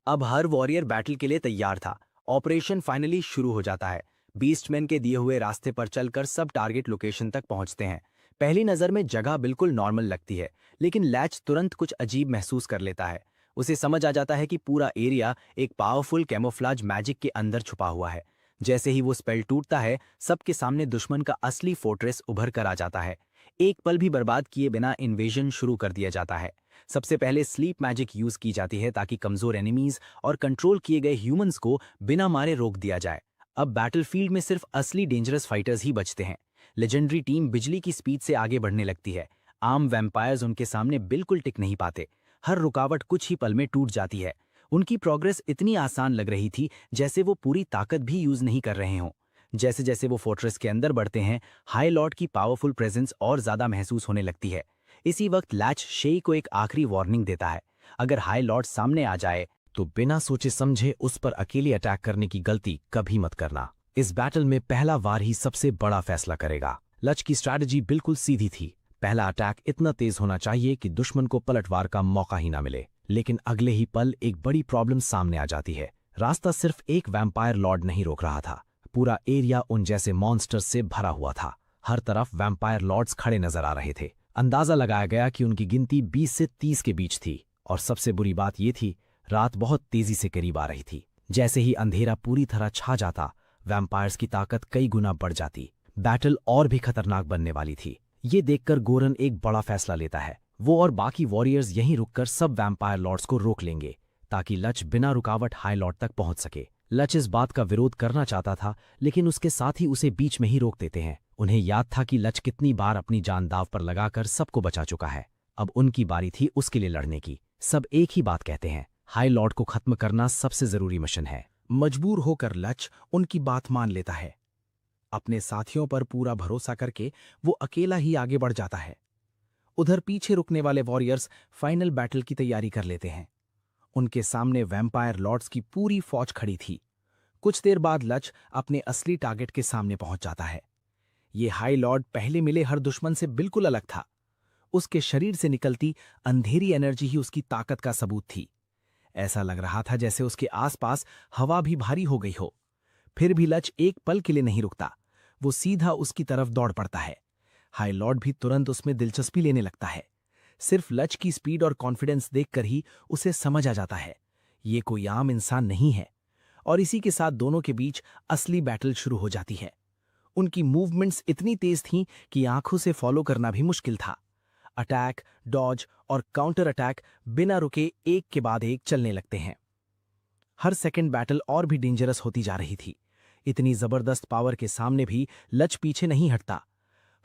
C: अब हर वॉरियर बैटल के लिए तैयार था। ऑपरेशन फाइनली शुरू हो जाता है। बीस्टमैन के दिए हुए रास्ते पर चलकर सब टारगेट लोकेशन तक पहुंचते हैं। पहली नजर में जगह बिल्कुल नॉर्मल लगती है, लेकिन लैच तुरंत कुछ अजीब महसूस कर लेता है। उसे समझ आ जाता है कि पूरा एरिया एक पावरफुल कैमोफ्लाज मैजिक के अंदर छुपा हुआ है। जैसे ही वो स्पेल टूटता है, सबके सामने दुश्मन का असली फोर्ट्रेस उभर कर आ जाता है। एक पल भी बर्बाद किए बिना इन्वेजन शुरू कर दिया जाता है। सबसे पहले स्लीप मैजिक यूज की जाती है ताकि कमजोर एनिमीज और कंट्रोल किए गए ह्यूमंस को बिना मारे रोक दिया जाए। अब बैटलफील्ड में सिर्फ असली डेंजरस फाइटर्स ही बचते हैं। लेजेंडरी टीम बिजली की स्पीड से आगे बढ़ने लगती है। आम वैम्पायर्स उनके सामने बिल्कुल टिक नहीं पाते। हर रुकावट कुछ ही पल में टूट जाती है। उनकी प्रोग्रेस इतनी आसान लग रही थी जैसे वो पूरी ताकत भी यूज नहीं कर रहे हों। जैसे जैसे वो फोर्ट्रेस के अंदर बढ़ते हैं, हाई लॉर्ड की पावरफुल प्रेजेंस और ज्यादा महसूस होने लगती है। इसी वक्त लैच शेई को एक आखिरी वार्निंग देता है। अगर हाई लॉर्ड सामने आ जाए तो बिना सोचे समझे उस पर अकेले अटैक करने की गलती कभी मत करना। इस बैटल में पहला वार ही सबसे बड़ा फैसला करेगा। लच की स्ट्रैटेजी बिल्कुल सीधी थी। पहला अटैक इतना तेज होना चाहिए कि दुश्मन को पलटवार का मौका ही ना मिले। लेकिन अगले ही पल एक बड़ी प्रॉब्लम सामने आ जाती है। रास्ता सिर्फ एक वैम्पायर लॉर्ड नहीं रोक रहा था, पूरा एरिया उन जैसे मॉन्स्टर्स से भरा हुआ था। हर तरफ वैम्पायर लॉर्ड्स खड़े नजर आ रहे थे। अंदाजा लगाया गया कि उनकी गिनती 20 से 30 के बीच थी। और सबसे बुरी बात यह थी, रात बहुत तेजी से करीब आ रही थी। जैसे ही अंधेरा पूरी तरह छा जाता, वैम्पायर्स की ताकत कई गुना बढ़ जाती। बैटल और भी खतरनाक बनने वाली थी। ये देखकर गोरन एक बड़ा फैसला लेता है। वो और बाकी वॉरियर्स यहीं रुककर सब वैम्पायर लॉर्ड्स को रोक लेंगे ताकि लच बिना रुकावट हाई लॉर्ड तक पहुंच सके। लच इस बात का विरोध करना चाहता था, लेकिन उसके साथ ही उसे बीच में ही रोक देते हैं। उन्हें याद था कि लच कितनी बार अपनी जान दांव पर लगाकर सबको बचा चुका है। अब उनकी बारी थी उसके लिए लड़ने की। सब एक ही बात कहते हैं, हाई लॉर्ड को खत्म करना सबसे जरूरी मिशन है।
B: मजबूर होकर लच उनकी बात मान लेता है। अपने साथियों पर पूरा भरोसा करके वो अकेला ही आगे बढ़ जाता है। उधर पीछे रुकने वाले वॉरियर्स फाइनल बैटल की तैयारी कर लेते हैं। उनके सामने वैम्पायर लॉर्ड्स की पूरी फौज खड़ी थी। कुछ देर बाद लच अपने असली टारगेट के सामने पहुंच जाता है। ये हाई लॉर्ड पहले मिले हर दुश्मन से बिल्कुल अलग था। उसके शरीर से निकलती अंधेरी एनर्जी ही उसकी ताकत का सबूत थी। ऐसा लग रहा था जैसे उसके आसपास हवा भी भारी हो गई हो। फिर भी लच एक पल के लिए नहीं रुकता। वो सीधा उसकी तरफ दौड़ पड़ता है। हाई लॉर्ड भी तुरंत उसमें दिलचस्पी लेने लगता है। सिर्फ लच की स्पीड और कॉन्फिडेंस देखकर ही उसे समझ आ जाता है, ये कोई आम इंसान नहीं है। और इसी के साथ दोनों के बीच असली बैटल शुरू हो जाती है। उनकी मूवमेंट्स इतनी तेज थीं कि आंखों से फॉलो करना भी मुश्किल था। अटैक, डॉज और काउंटर अटैक बिना रुके एक के बाद एक चलने लगते हैं। हर सेकंड बैटल और भी डेंजरस होती जा रही थी। इतनी जबरदस्त पावर के सामने भी लच पीछे नहीं हटता।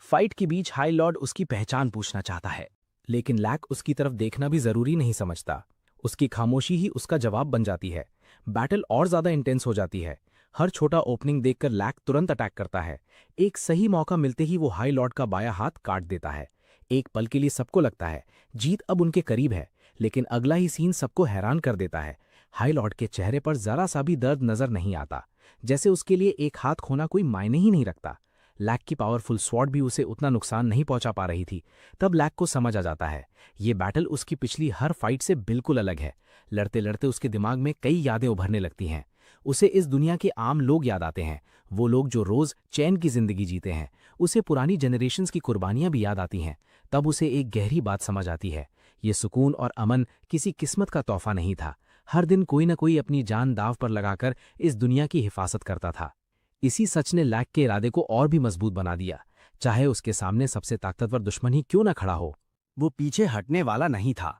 B: फाइट के बीच हाई लॉर्ड उसकी पहचान पूछना चाहता है, लेकिन लैक उसकी तरफ देखना भी जरूरी नहीं समझता। उसकी खामोशी ही उसका जवाब बन जाती है। बैटल और ज्यादा इंटेंस हो जाती है। हर छोटा ओपनिंग देखकर लैक तुरंत अटैक करता है। एक सही मौका मिलते ही वो हाई लॉर्ड का बायां हाथ काट देता है। एक पल के लिए सबको लगता है जीत अब उनके करीब है, लेकिन अगला ही सीन सबको हैरान कर देता है। हाई लॉर्ड के चेहरे पर जरा सा भी दर्द नजर नहीं आता, जैसे उसके लिए एक हाथ खोना कोई मायने ही नहीं रखता। लैक की पावरफुल स्वॉर्ड भी उसे उतना नुकसान नहीं पहुंचा पा रही थी। तब लैक को समझ आ जाता है ये बैटल उसकी पिछली हर फाइट से बिल्कुल अलग है। लड़ते लड़ते उसके दिमाग में कई यादें उभरने लगती हैं। उसे इस दुनिया के आम लोग याद आते हैं, वो लोग जो रोज चैन की जिंदगी जीते हैं। उसे पुरानी जनरेशन्स की कुर्बानियां भी याद आती हैं। तब उसे एक गहरी बात समझ आती है, ये सुकून और अमन किसी किस्मत का तोहफा नहीं था। हर दिन कोई न कोई अपनी जान दांव पर लगाकर इस दुनिया की हिफाजत करता था। इसी सच ने लैक के इरादे को और भी मजबूत बना दिया, चाहे उसके सामने सबसे ताकतवर दुश्मन ही क्यों न खड़ा हो।
C: वो पीछे हटने वाला नहीं था।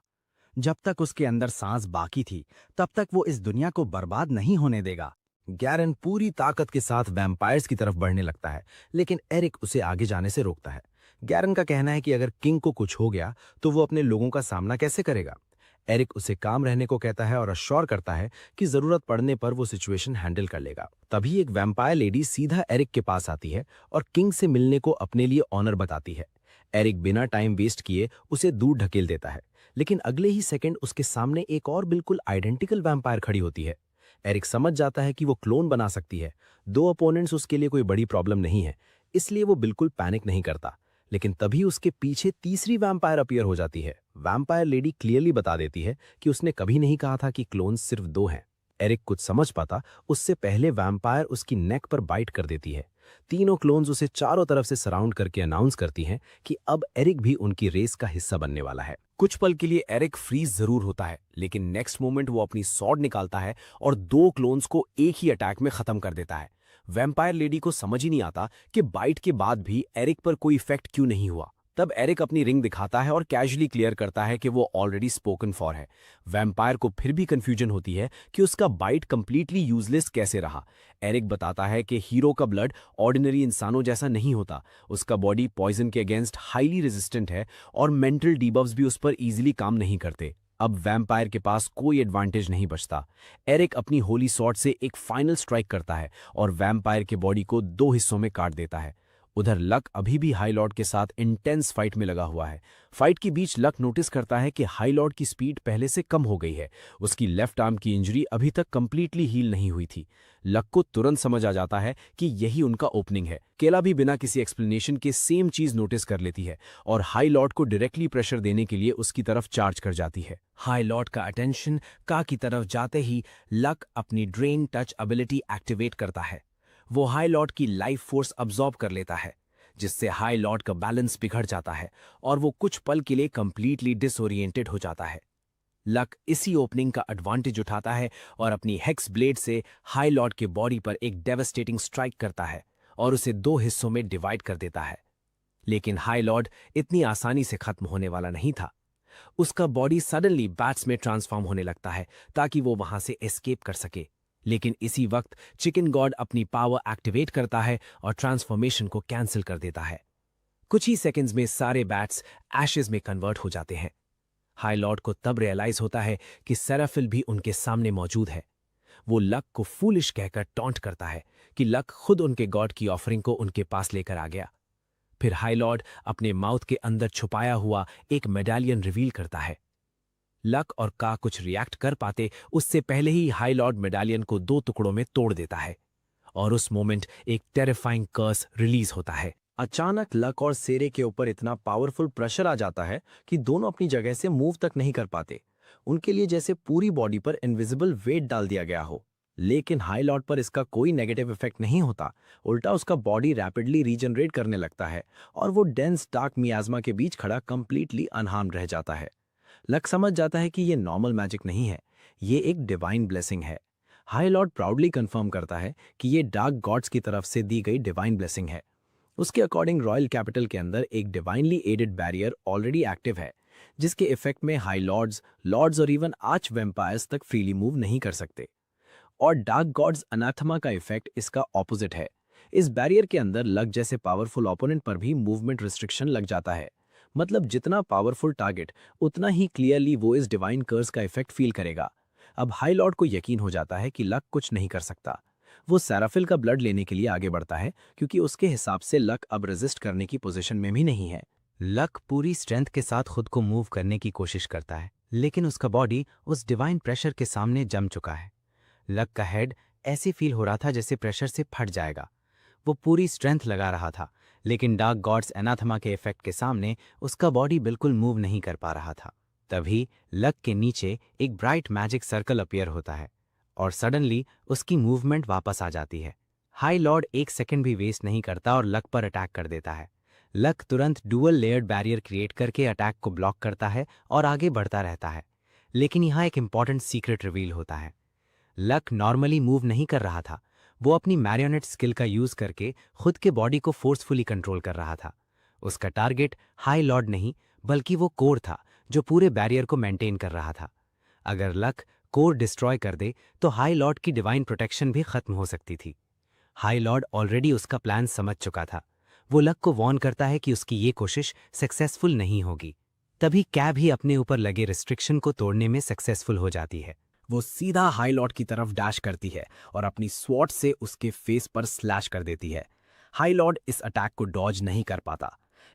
C: जब तक उसके अंदर सांस बाकी थी, तब तक वो इस दुनिया को बर्बाद नहीं होने देगा।
A: गैरन पूरी ताकत के साथ वैम्पायर्स की तरफ बढ़ने लगता है, लेकिन एरिक उसे आगे जाने से रोकता है। गैरन का कहना है कि अगर किंग को कुछ हो गया तो वो अपने लोगों का सामना कैसे करेगा। एरिक उसे काम रहने को कहता है और अश्योर करता है कि जरूरत पड़ने पर वो सिचुएशन हैंडल कर लेगा। तभी एक वैम्पायर लेडी सीधा एरिक के पास आती है और किंग से मिलने को अपने लिए ऑनर बताती है। एरिक बिना टाइम वेस्ट किए उसे दूर ढकेल देता है, लेकिन अगले ही सेकंड उसके सामने एक और बिल्कुल आइडेंटिकल वैम्पायर खड़ी होती है। एरिक समझ जाता है कि वो क्लोन बना सकती है। दो अपोनेंट्स उसके लिए कोई बड़ी प्रॉब्लम नहीं है, इसलिए वो बिल्कुल पैनिक नहीं करता। लेकिन तभी उसके पीछे तीसरी वैम्पायर अपीयर हो जाती है। वैम्पायर लेडी क्लियरली बता देती है कि उसने कभी नहीं कहा था कि क्लोन्स सिर्फ 2 हैं। एरिक कुछ समझ पाता उससे पहले वैम्पायर उसकी नेक पर बाइट कर देती है। तीनों क्लोन्स उसे चारों तरफ से सराउंड करके अनाउंस करती हैं कि अब एरिक भी उनकी रेस का हिस्सा बनने वाला है।
B: कुछ पल के लिए एरिक फ्रीज जरूर होता है, लेकिन नेक्स्ट मोमेंट वो अपनी सॉर्ड निकालता है और 2 क्लोन्स को एक ही अटैक में खत्म कर देता है। वैम्पायर लेडी को समझ ही नहीं आता कि बाइट के बाद भी एरिक पर कोई इफेक्ट क्यों नहीं हुआ। तब एरिक अपनी रिंग दिखाता है और कैजुअली क्लियर करता है कि वो ऑलरेडी स्पोकन फॉर है। वैम्पायर को फिर भी कंफ्यूजन होती है कि उसका बाइट कंप्लीटली यूजलेस कैसे रहा। एरिक बताता है कि हीरो का ब्लड ऑर्डिनरी इंसानों जैसा नहीं होता, उसका बॉडी पॉइजन के अगेंस्ट हाईली रेजिस्टेंट है और मेंटल डीबफ्स भी उस पर इजीली काम नहीं करते। अब वैम्पायर के पास कोई एडवांटेज नहीं बचता। एरिक अपनी होली सॉर्ड से एक फाइनल स्ट्राइक करता है और वैम्पायर के बॉडी को 2 हिस्सों में काट देता है। उधर लक अभी भी हाई लॉर्ड के साथ इंटेंस फाइट में लगा हुआ है। फाइट के बीच लक नोटिस करता है कि हाई लॉर्ड की स्पीड पहले से कम हो गई है। उसकी लेफ्ट आर्म की इंजरी अभी तक कंप्लीटली हील नहीं हुई थी। लक को तुरंत समझ आ जाता है कि यही उनका ओपनिंग है। केला भी बिना किसी एक्सप्लेनेशन के सेम चीज नोटिस कर लेती है और हाई लॉर्ड को डायरेक्टली प्रेशर देने के लिए उसकी तरफ चार्ज कर जाती है।
C: हाई लॉर्ड का अटेंशन का की तरफ जाते ही लक अपनी ड्रेन टच एबिलिटी एक्टिवेट करता है। वो हाई लॉर्ड की लाइफ फोर्स अब्सॉर्ब कर लेता है, जिससे हाई लॉर्ड का बैलेंस बिगड़ जाता है और वो कुछ पल के लिए कंप्लीटली डिसओरिएंटेड हो जाता है। लक इसी ओपनिंग का एडवांटेज उठाता है और अपनी हेक्स ब्लेड से हाई लॉर्ड के बॉडी पर एक डेवास्टेटिंग स्ट्राइक करता है और उसे 2 हिस्सों में डिवाइड कर देता है। लेकिन हाई लॉर्ड इतनी आसानी से खत्म होने वाला नहीं था। उसका बॉडी सडनली बैट्स में ट्रांसफॉर्म होने लगता है ताकि वो वहां से एस्केप कर सके। लेकिन इसी वक्त चिकन गॉड अपनी पावर एक्टिवेट करता है और ट्रांसफॉर्मेशन को कैंसिल कर देता है। कुछ ही सेकंड्स में सारे बैट्स एशेज में कन्वर्ट हो जाते हैं। हाई लॉर्ड को तब रियलाइज होता है कि सेराफिल भी उनके सामने मौजूद है। वो लक को फूलिश कहकर टॉन्ट करता है कि लक खुद उनके गॉड की ऑफरिंग को उनके पास लेकर आ गया। फिर हाई लॉर्ड अपने माउथ के अंदर छुपाया हुआ एक मेडालियन रिवील करता है। लक और का कुछ रिएक्ट कर पाते उससे पहले ही हाई लॉर्ड मेडालियन को 2 टुकड़ों में तोड़ देता है और उस मोमेंट एक टेरिफाइंग कर्स रिलीज होता है।
G: अचानक लक और सेरे के ऊपर इतना पावरफुल प्रेशर आ जाता है कि दोनों अपनी जगह से मूव तक नहीं कर पाते। उनके लिए जैसे पूरी बॉडी पर इनविजिबल वेट डाल दिया गया हो। लेकिन हाई लॉर्ड पर इसका कोई नेगेटिव इफेक्ट नहीं होता, उल्टा उसका बॉडी रैपिडली रीजनरेट करने लगता है और वो डेंस डार्क मियाज्मा के बीच खड़ा कंप्लीटली अनहार्म रह जाता है। लक समझ जाता है कि ये नॉर्मल मैजिक नहीं है, ये एक डिवाइन ब्लेसिंग है। हाई लॉर्ड प्राउडली कंफर्म करता है कि ये डार्क गॉड्स की तरफ से दी गई डिवाइन ब्लेसिंग है। उसके अकॉर्डिंग रॉयल कैपिटल के अंदर एक divinely aided barrier already active है, जिसके इफेक्ट में हाई लॉर्ड्स और इवन आर्च वैम्पायर्स तक फ्रीली मूव नहीं कर सकते। और डार्क गॉड्स अनाथमा का इफेक्ट इसका ऑपोजिट है। इस बैरियर के अंदर लक जैसे पावरफुल ओपोनेंट पर भी मूवमेंट रिस्ट्रिक्शन लग जाता है। मतलब जितना पावरफुल टारगेट उतना ही क्लियरली वो इस डिवाइन कर्स का इफेक्ट फील करेगा। अब हाई लॉर्ड को यकीन हो जाता है कि लक कुछ नहीं कर सकता। वो सेराफिल का ब्लड लेने के लिए आगे बढ़ता है क्योंकि उसके हिसाब से लक अब रेजिस्ट करने की पोजीशन में भी नहीं है।
A: लक पूरी स्ट्रेंथ के साथ खुद को मूव करने की कोशिश करता है, लेकिन उसका बॉडी उस डिवाइन प्रेशर के सामने जम चुका है। लक का हेड ऐसे फील हो रहा था जैसे प्रेशर से फट जाएगा। वो पूरी स्ट्रेंथ लगा रहा था, लेकिन डार्क गॉड्स एनाथमा के इफेक्ट के सामने उसका बॉडी बिल्कुल मूव नहीं कर पा रहा था। तभी लक के नीचे एक ब्राइट मैजिक सर्कल अपीयर होता है और सडनली उसकी मूवमेंट वापस आ जाती है। हाई लॉर्ड 1 सेकंड भी वेस्ट नहीं करता और लक पर अटैक कर देता है। लक तुरंत डुअल लेयर्ड बैरियर क्रिएट करके अटैक को ब्लॉक करता है और आगे बढ़ता रहता है। लेकिन यहाँ एक इंपॉर्टेंट सीक्रेट रिवील होता है। लक नॉर्मली मूव नहीं कर रहा था, वो अपनी मैरियोनेट स्किल का यूज करके खुद के बॉडी को फोर्सफुली कंट्रोल कर रहा था। उसका टारगेट हाई लॉर्ड नहीं बल्कि वो कोर था जो पूरे बैरियर को मेंटेन कर रहा था। अगर लक कोर डिस्ट्रॉय कर दे तो हाई लॉर्ड की डिवाइन प्रोटेक्शन भी खत्म हो सकती थी। हाई लॉर्ड ऑलरेडी उसका प्लान समझ चुका था। वो लक को वॉर्न करता है कि उसकी ये कोशिश सक्सेसफुल नहीं होगी। तभी कैब ही अपने ऊपर लगे रिस्ट्रिक्शन को तोड़ने में सक्सेसफुल हो जाती है।
B: वो सीधा हाई लॉर्ड की तरफ डैश करती है और अपनी स्वॉर्ड से उसके फेस पर स्लैश कर देती है। हाई लॉर्ड इस अटैक को डॉज नहीं कर पाता,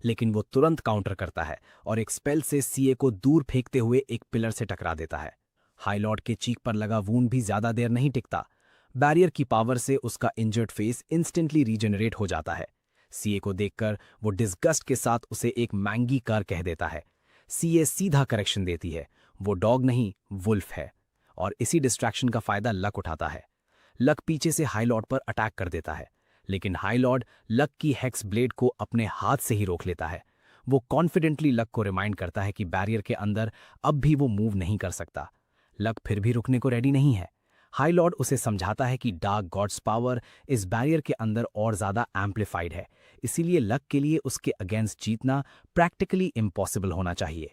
B: लेकिन वो तुरंत काउंटर करता है और एक स्पेल से सीए को दूर फेंकते हुए एक पिलर से टकरा देता है। हाई लॉर्ड के चीक पर लगा वूंड भी ज्यादा देर नहीं टिकता। बैरियर की पावर से उसका इंजर्ड फेस इंस्टेंटली रीजनरेट हो जाता है। सीए को देखकर वो डिस्गस्ट के साथ उसे एक मैंगी कार कह देता है। सीए सीधा करेक्शन देती है, वो डॉग नहीं वुल्फ है, और इसी डिस्ट्रैक्शन का फायदा लक उठाता है। लक पीछे से हाई लॉर्ड पर अटैक कर देता है, लेकिन हाई लॉर्ड लक की हेक्स ब्लेड को अपने हाथ से ही रोक लेता है। वो कॉन्फिडेंटली लक को रिमाइंड करता है कि बैरियर के अंदर अब भी वो मूव नहीं कर सकता। लक फिर भी रुकने को रेडी नहीं है।
A: हाई लॉर्ड उसे समझाता है कि डार्क गॉड्स पावर इस बैरियर के अंदर और ज्यादा एम्पलीफाइड है, इसीलिए लक के लिए उसके अगेंस्ट जीतना प्रैक्टिकली इम्पॉसिबल होना चाहिए।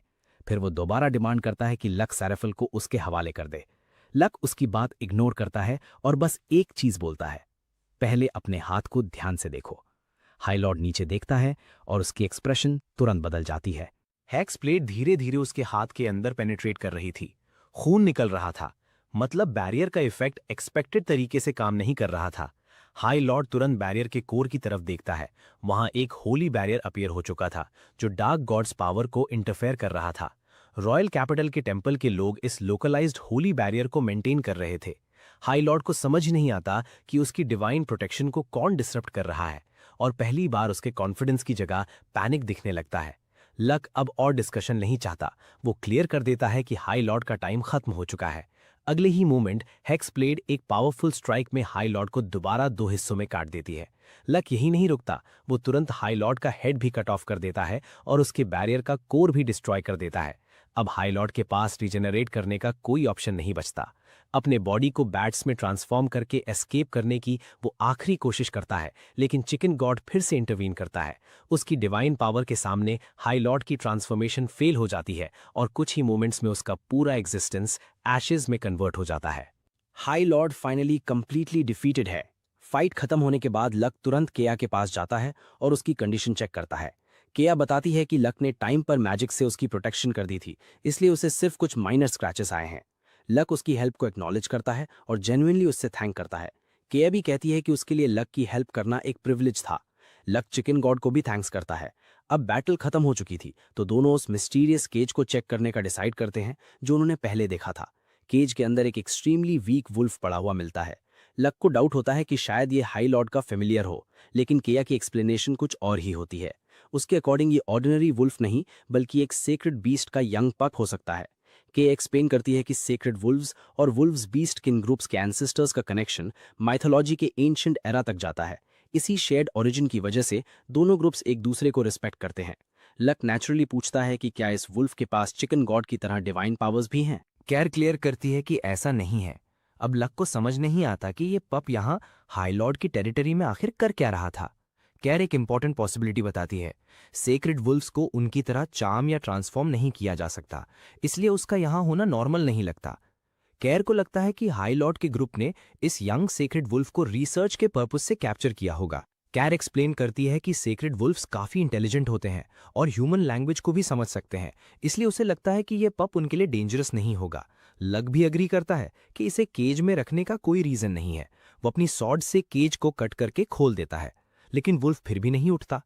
A: फिर वो दोबारा डिमांड करता है कि लक सैराफिल को उसके हवाले कर दे। लक उसकी बात इग्नोर करता है और बस एक चीज बोलता है, पहले अपने हाथ को ध्यान से देखो। हाई लॉर्ड नीचे देखता है और उसकी एक्सप्रेशन तुरंत बदल जाती है।
B: हेक्स प्लेट धीरे धीरे उसके हाथ के अंदर पेनिट्रेट कर रही थी। खून निकल रहा था, मतलब बैरियर का इफेक्ट एक्सपेक्टेड तरीके से काम नहीं कर रहा था। हाई लॉर्ड तुरंत बैरियर के कोर की तरफ देखता है। वहां एक होली बैरियर अपीयर हो चुका था जो डार्क गॉड्स पावर को इंटरफेयर कर रहा था। रॉयल कैपिटल के टेम्पल के लोग इस लोकलाइज्ड होली बैरियर को मेंटेन कर रहे थे। हाई लॉर्ड को समझ नहीं आता कि उसकी डिवाइन प्रोटेक्शन को कौन डिसरप्ट कर रहा है, और पहली बार उसके कॉन्फिडेंस की जगह पैनिक दिखने लगता है। लक अब और डिस्कशन नहीं चाहता। वो क्लियर कर देता है कि हाई लॉर्ड का टाइम खत्म हो चुका है। अगले ही मोमेंट हेक्स प्लेड एक पावरफुल स्ट्राइक में हाई लॉर्ड को दोबारा 2 हिस्सों में काट देती है। लक यही नहीं रुकता, वो तुरंत हाई लॉर्ड का हेड भी कट ऑफ कर देता है और उसके बैरियर का कोर भी डिस्ट्रॉय कर देता है। अब हाई लॉर्ड के पास रिजेनरेट करने का कोई ऑप्शन नहीं बचता। अपने बॉडी को बैट्स में ट्रांसफॉर्म करके एस्केप करने की वो आखिरी कोशिश करता है, लेकिन चिकन गॉड फिर से इंटरवीन करता है। उसकी डिवाइन पावर के सामने हाई लॉर्ड की ट्रांसफॉर्मेशन फेल हो जाती है और कुछ ही मोमेंट्स में उसका पूरा एग्जिस्टेंस एशेज में कन्वर्ट हो जाता है।
A: High Lord finally completely defeated है। फाइट खत्म होने के बाद लक तुरंत केया के पास जाता है और उसकी कंडीशन चेक करता है। केया बताती है कि लक ने टाइम पर मैजिक से उसकी प्रोटेक्शन कर दी थी, इसलिए उसे सिर्फ कुछ माइनर स्क्रैचेस आए हैं। लक उसकी हेल्प को एक्नॉलेज करता है और जेन्युइनली उससे थैंक करता है। केया भी कहती है कि उसके लिए लक की हेल्प करना एक प्रिविलेज था। लक चिकन गॉड को भी थैंक्स करता है। अब बैटल खत्म हो चुकी थी तो दोनों उस मिस्टीरियस केज को चेक करने का डिसाइड करते हैं जो उन्होंने पहले देखा था। केज के अंदर एक एक्सट्रीमली वीक वुल्फ पड़ा हुआ मिलता है। लक को डाउट होता है कि शायद ये हाई लॉर्ड का फेमिलियर हो, लेकिन केया की एक्सप्लेनेशन कुछ और ही होती है। उसके अकॉर्डिंग ये ऑर्डिनरी वुल्फ नहीं बल्कि एक सेक्रेड बीस्ट का यंग पक हो सकता है। के एक्सप्लेन करती है कि सेक्रेड वुल्व्स और वुल्व्स बीस्ट किन ग्रुप्स के एंसेस्टर्स का कनेक्शन माइथोलॉजी के एंशिएंट एरा तक जाता है। इसी शेयर्ड ओरिजिन की वजह से दोनों ग्रुप्स एक दूसरे को रिस्पेक्ट करते हैं। लक नेचुरली पूछता है कि क्या इस वुल्फ के पास चिकन गॉड की तरह डिवाइन पावर्स भी हैं।
C: कैर क्लियर करती है कि ऐसा नहीं है। अब लक को समझ नहीं आता कि ये पप यहाँ हाई लॉर्ड की टेरिटरी में आखिर कर क्या रहा था। कैर एक इंपॉर्टेंट पॉसिबिलिटी बताती है, सेक्रेड वुल्फ्स को उनकी तरह चार्म या ट्रांसफॉर्म नहीं किया जा सकता, इसलिए उसका यहाँ होना नॉर्मल नहीं लगता। कैर को लगता है कि हाई लॉर्ड के ग्रुप ने इस यंग सेक्रेड वुल्फ को रिसर्च के पर्पस से कैप्चर किया होगा। कैर एक्सप्लेन करती है कि सेक्रेड वुल्फ्स काफी इंटेलिजेंट होते हैं और ह्यूमन लैंग्वेज को भी समझ सकते हैं, इसलिए उसे लगता है कि यह पप उनके लिए डेंजरस नहीं होगा। लक भी अग्री करता है कि इसे केज में रखने का कोई रीजन नहीं है। वो अपनी सॉर्ड से केज को कट करके खोल देता है, लेकिन वुल्फ फिर भी नहीं उठता।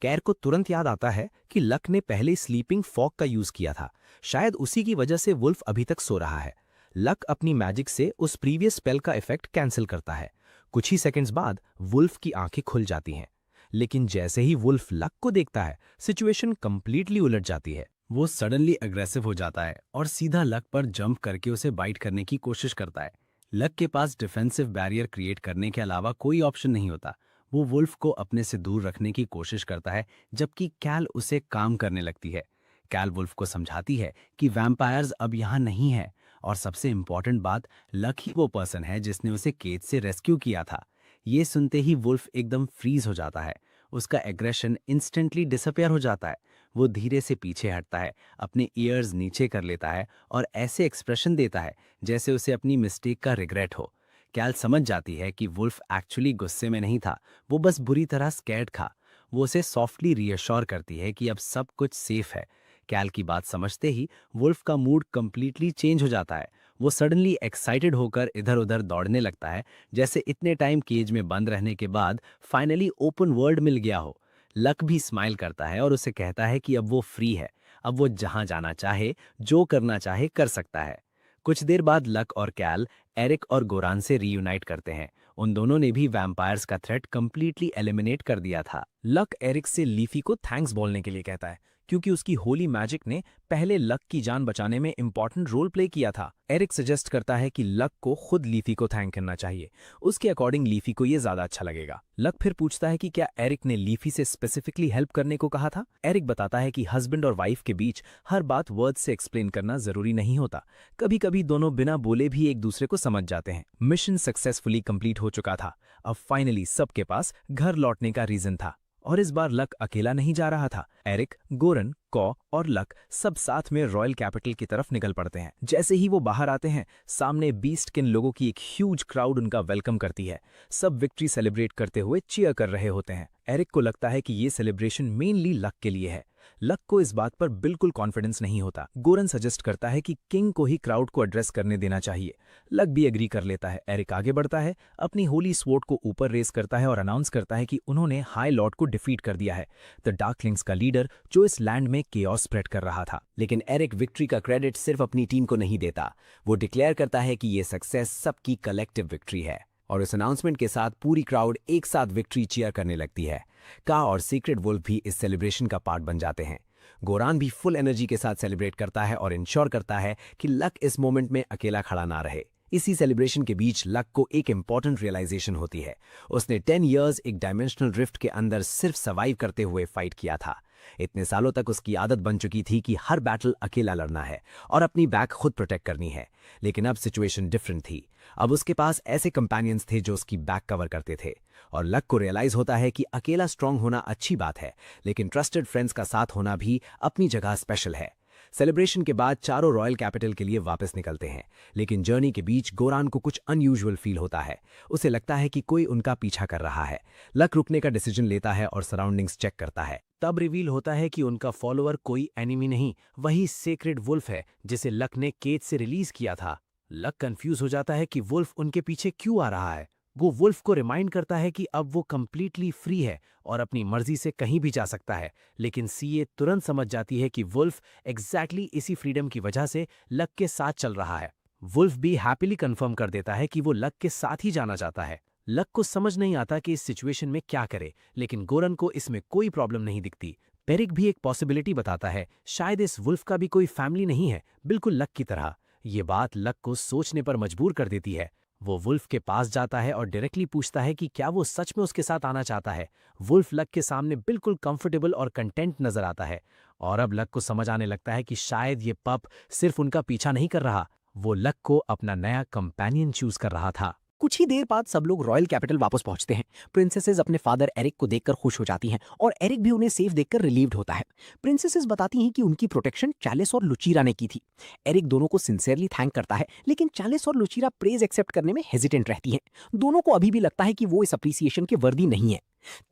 C: कैर को तुरंत याद आता है कि लक ने पहले स्लीपिंग फॉग का यूज किया था, शायद उसी की वजह से वुल्फ अभी तक सो रहा है। लक अपनी मैजिक से उस प्रीवियस स्पेल का इफेक्ट कैंसिल करता है। कुछ ही सेकंड्स बाद वुल्फ की आंखें खुल जाती हैं, लेकिन जैसे ही वुल्फ लक को देखता है सिचुएशन कंप्लीटली उलट जाती है।
B: वो सडनली अग्रेसिव हो जाता है और सीधा लक पर जंप करके उसे बाइट करने की कोशिश करता है। लक के पास डिफेंसिव बैरियर क्रिएट करने के अलावा कोई ऑप्शन नहीं होता। वो वुल्फ को अपने से दूर रखने की कोशिश करता है, जबकि कैल उसे काम करने लगती है। कैल वुल्फ को समझाती है कि वैम्पायर्स अब यहाँ नहीं है, और सबसे इंपॉर्टेंट बात, लक ही वो पर्सन है जिसने उसे केज से रेस्क्यू किया था। ये सुनते ही वुल्फ एकदम फ्रीज हो जाता है। उसका एग्रेशन इंस्टेंटली डिसअपियर हो जाता है। वो धीरे से पीछे हटता है, अपने ईयर्स नीचे कर लेता है और ऐसे एक्सप्रेशन देता है जैसे उसे अपनी मिस्टेक का रिग्रेट हो। कैल समझ जाती है कि वुल्फ एक्चुअली गुस्से में नहीं था, वो बस बुरी तरह स्कैर्ड था। वो उसे सॉफ्टली रीअश्योर करती है कि अब सब कुछ सेफ है। कैल की बात समझते ही वुल्फ का मूड कंप्लीटली चेंज हो जाता है। वो सडनली एक्साइटेड होकर इधर उधर दौड़ने लगता है, जैसे इतने टाइम केज में बंद रहने के बाद फाइनली ओपन वर्ल्ड मिल गया हो। लक भी स्माइल करता है और उसे कहता है कि अब वो फ्री है, अब वो जहां जाना चाहे, जो करना चाहे कर सकता है। कुछ देर बाद लक और कैल एरिक और गोरान से रीयूनाइट करते हैं। उन दोनों ने भी वैम्पायर्स का थ्रेट कंप्लीटली एलिमिनेट कर दिया था।
A: लक एरिक से लीफी को थैंक्स बोलने के लिए कहता है, क्योंकि उसकी होली मैजिक ने पहले लक की जान बचाने में इंपॉर्टेंट रोल प्ले किया था। एरिक सजेस्ट करता है कि लक को खुद लीफी को थैंक करना चाहिए। उसके अकॉर्डिंग लीफी को ये ज्यादा अच्छा लगेगा। लक फिर पूछता है कि क्या एरिक ने लीफी से स्पेसिफिकली हेल्प करने को कहा था। एरिक बताता है कि हस्बैंड और वाइफ के बीच हर बात वर्ड से एक्सप्लेन करना जरूरी नहीं होता। कभी कभी दोनों बिना बोले भी एक दूसरे को समझ जाते हैं। मिशन सक्सेसफुली कंप्लीट हो चुका था। अब फाइनली सबके पास घर लौटने का रीजन था। और इस बार लक अकेला नहीं जा रहा था। एरिक, गोरन, कॉ और लक सब साथ में रॉयल कैपिटल की तरफ निकल पड़ते हैं। जैसे ही वो बाहर आते हैं, सामने बीस्ट किन लोगों की एक ह्यूज क्राउड उनका वेलकम करती है। सब विक्ट्री सेलिब्रेट करते हुए चीयर कर रहे होते हैं। एरिक को लगता है कि ये सेलिब्रेशन मेनली लक के लिए है। लक को इस बात पर बिल्कुल कॉन्फिडेंस नहीं होता। गोरन सजेस्ट करता है कि किंग को ही क्राउड को एड्रेस करने देना चाहिए। लक भी एग्री कर लेता है। एरिक आगे बढ़ता है, अपनी होली स्वॉर्ड को ऊपर रेस करता है और अनाउंस करता है कि उन्होंने हाई लॉर्ड को डिफीट कर दिया है, द डार्कलिंग्स का लीडर जो इस लैंड में केओस स्प्रेड कर रहा था।
C: लेकिन एरिक विक्ट्री का क्रेडिट सिर्फ अपनी टीम को नहीं देता। वो डिक्लेयर करता है कि ये सक्सेस सबकी कलेक्टिव विक्ट्री है। और इस अनाउंसमेंट के साथ पूरी क्राउड एक साथ विक्ट्री चीयर करने लगती है। का और सीक्रेट वुल्फ भी इस सेलिब्रेशन का पार्ट बन जाते हैं। गोरान भी फुल एनर्जी के साथ सेलिब्रेट करता है और इंश्योर करता है कि लक इस मोमेंट में अकेला खड़ा ना रहे। इसी सेलिब्रेशन के बीच लक को एक इंपॉर्टेंट रियलाइजेशन होती है। उसने 10 इयर्स एक डायमेंशनल रिफ्ट के अंदर सिर्फ सर्वाइव करते हुए फाइट किया था। इतने सालों तक उसकी आदत बन चुकी थी कि हर बैटल अकेला लड़ना है और अपनी बैक खुद प्रोटेक्ट करनी है। लेकिन अब सिचुएशन डिफरेंट थी। अब उसके पास ऐसे कंपेनियंस थे जो उसकी बैक कवर करते थे। और लक को रियलाइज होता है कि अकेला स्ट्रांग होना अच्छी बात है, लेकिन ट्रस्टेड फ्रेंड्स का साथ होना भी अपनी जगह स्पेशल है। सेलिब्रेशन के बाद चारों रॉयल कैपिटल के लिए वापस निकलते हैं, लेकिन जर्नी के बीच गोरान को कुछ अनयूजुअल फील होता है। उसे लगता है कि कोई उनका पीछा कर रहा है। लक रुकने का डिसीजन लेता है और सराउंडिंग्स चेक करता है। तब रिवील होता है कि उनका फॉलोअर कोई एनिमी नहीं, वही सेक्रेड वुल्फ है जिसे लक ने केज से रिलीज किया था। लक कंफ्यूज हो जाता है कि वुल्फ उनके पीछे क्यों आ रहा है। वो वुल्फ को रिमाइंड करता है कि अब वो कंप्लीटली फ्री है और अपनी मर्जी से कहीं भी जा सकता है। लेकिन सीए तुरंत समझ जाती है कि वुल्फ एग्जैक्टली इसी फ्रीडम की वजह से लक के साथ चल रहा है। वुल्फ भी हैप्पीली कंफर्म कर देता है कि वो लक के साथ ही जाना चाहता है। लक को समझ नहीं आता कि इस सिचुएशन में क्या करे, लेकिन गोरन को इसमें कोई प्रॉब्लम नहीं दिखती। पेरिक भी एक पॉसिबिलिटी बताता है, शायद इस वुल्फ का भी कोई फैमिली नहीं है, बिल्कुल लक की तरह। ये बात लक को सोचने पर मजबूर कर देती है। वो वुल्फ के पास जाता है और डायरेक्टली पूछता है कि क्या वो सच में उसके साथ आना चाहता है। वुल्फ लक के सामने बिल्कुल कंफर्टेबल और कंटेंट नजर आता है। और अब लक को समझ आने लगता है कि शायद ये पप सिर्फ उनका पीछा नहीं कर रहा, वो लक को अपना नया कंपेनियन चूज कर रहा था।
F: कुछ ही देर बाद सब लोग रॉयल कैपिटल वापस पहुंचते हैं। प्रिंसेसेस अपने फादर एरिक को देखकर खुश हो जाती हैं और एरिक भी उन्हें सेफ देखकर रिलीव्ड होता है। प्रिंसेसेस बताती हैं कि उनकी प्रोटेक्शन चैलिस और लुचीरा ने की थी। एरिक दोनों को सिंसियरली थैंक करता है, लेकिन चैलिस और लुचीरा प्रेज एक्सेप्ट करने में हेजिटेंट रहती हैं। दोनों को अभी भी लगता है कि वो इस अप्रिसिएशन के वर्दी नहीं है।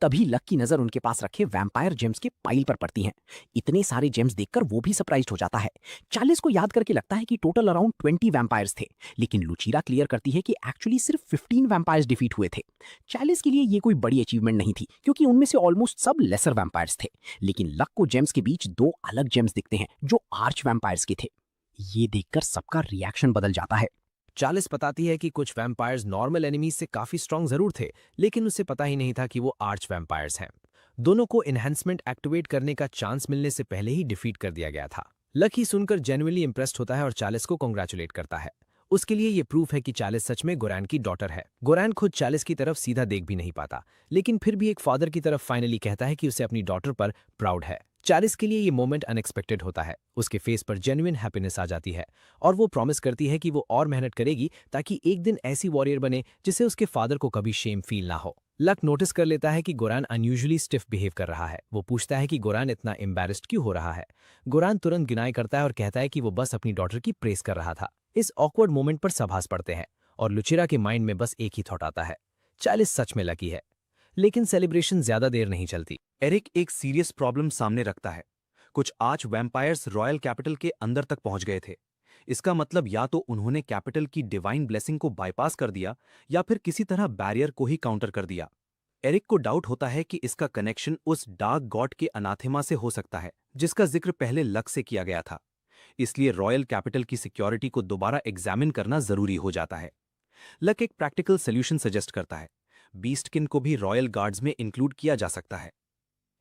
F: तभी लक की नजर उनके पास रखे वैम्पायर जेम्स के पाइल पर पड़ती है। इतने सारे जेम्स देखकर वो भी सरप्राइज्ड हो जाता है। चार्लिस को याद करके लगता है कि टोटल अराउंड 20 वैम्पायर्स थे, लेकिन लुचीरा क्लियर करती है कि एक्चुअली सिर्फ 15 वैम्पायर्स डिफीट हुए थे। चार्लिस के लिए ये कोई बड़ी अचीवमेंट नहीं थी, क्योंकि उनमें से ऑलमोस्ट सब लेसर वैम्पायर्स थे। लेकिन लक को जेम्स के बीच 2 अलग जेम्स दिखते हैं जो आर्च वैम्पायर्स के थे। ये देखकर सबका रिएक्शन बदल जाता है।
B: चार्लिस बताती है कि कुछ वैम्पायर्स नॉर्मल एनिमीज से काफी स्ट्रांग जरूर थे, लेकिन उसे पता ही नहीं था कि वो आर्च वैम्पायर्स हैं। दोनों को एनहेंसमेंट एक्टिवेट करने का चांस मिलने से पहले ही डिफीट कर दिया गया था। लकी सुनकर जेन्युइनली इंप्रेस्ड होता है और चार्लिस को कांग्रेचुलेट करता है। उसके लिए ये प्रूफ है कि चार्लिस सच में गोरान की डॉटर है। गोरान खुद चार्लिस की तरफ सीधा देख भी नहीं पाता, लेकिन फिर भी एक फादर की तरफ फाइनली कहता है कि उसे अपनी डॉटर पर प्राउड है। चार्लिस के लिए ये मोमेंट अनएक्सपेक्टेड होता है। उसके फेस पर जेन्युइन हैप्पीनेस आ जाती है और वो प्रॉमिस करती है कि वो और मेहनत करेगी ताकि एक दिन ऐसी वॉरियर बने जिसे उसके फादर को कभी शेम फील ना हो। लक नोटिस कर लेता है कि गोरान अनयूजुअली स्टिफ बिहेव कर रहा है। वो पूछता है कि गोरान इतना एम्बैरेस्ड क्यों हो रहा है। गोरान तुरंत डिनाई करता है और कहता है कि वो बस अपनी डॉटर की प्रेस कर रहा था। इस ऑकवर्ड मोमेंट पर सब हंस पड़ते हैं और लुचिरा के माइंड में बस एक ही थॉट आता है, चार्लिस सच में लकी है। लेकिन सेलिब्रेशन ज्यादा देर नहीं चलती।
A: एरिक एक सीरियस प्रॉब्लम सामने रखता है। कुछ आर्च वैम्पायर्स रॉयल कैपिटल के अंदर तक पहुंच गए थे। इसका मतलब या तो उन्होंने कैपिटल की डिवाइन ब्लेसिंग को बाईपास कर दिया या फिर किसी तरह बैरियर को ही काउंटर कर दिया। एरिक को डाउट होता है कि इसका कनेक्शन उस डार्क गॉड के अनाथेमा से हो सकता है जिसका जिक्र पहले लक से किया गया था। इसलिए रॉयल कैपिटल की सिक्योरिटी को दोबारा एग्जामिन करना जरूरी हो जाता है। लक एक प्रैक्टिकल सोल्यूशन सजेस्ट करता है। बीस्टकिन को भी रॉयल गार्ड्स में इंक्लूड किया जा सकता है।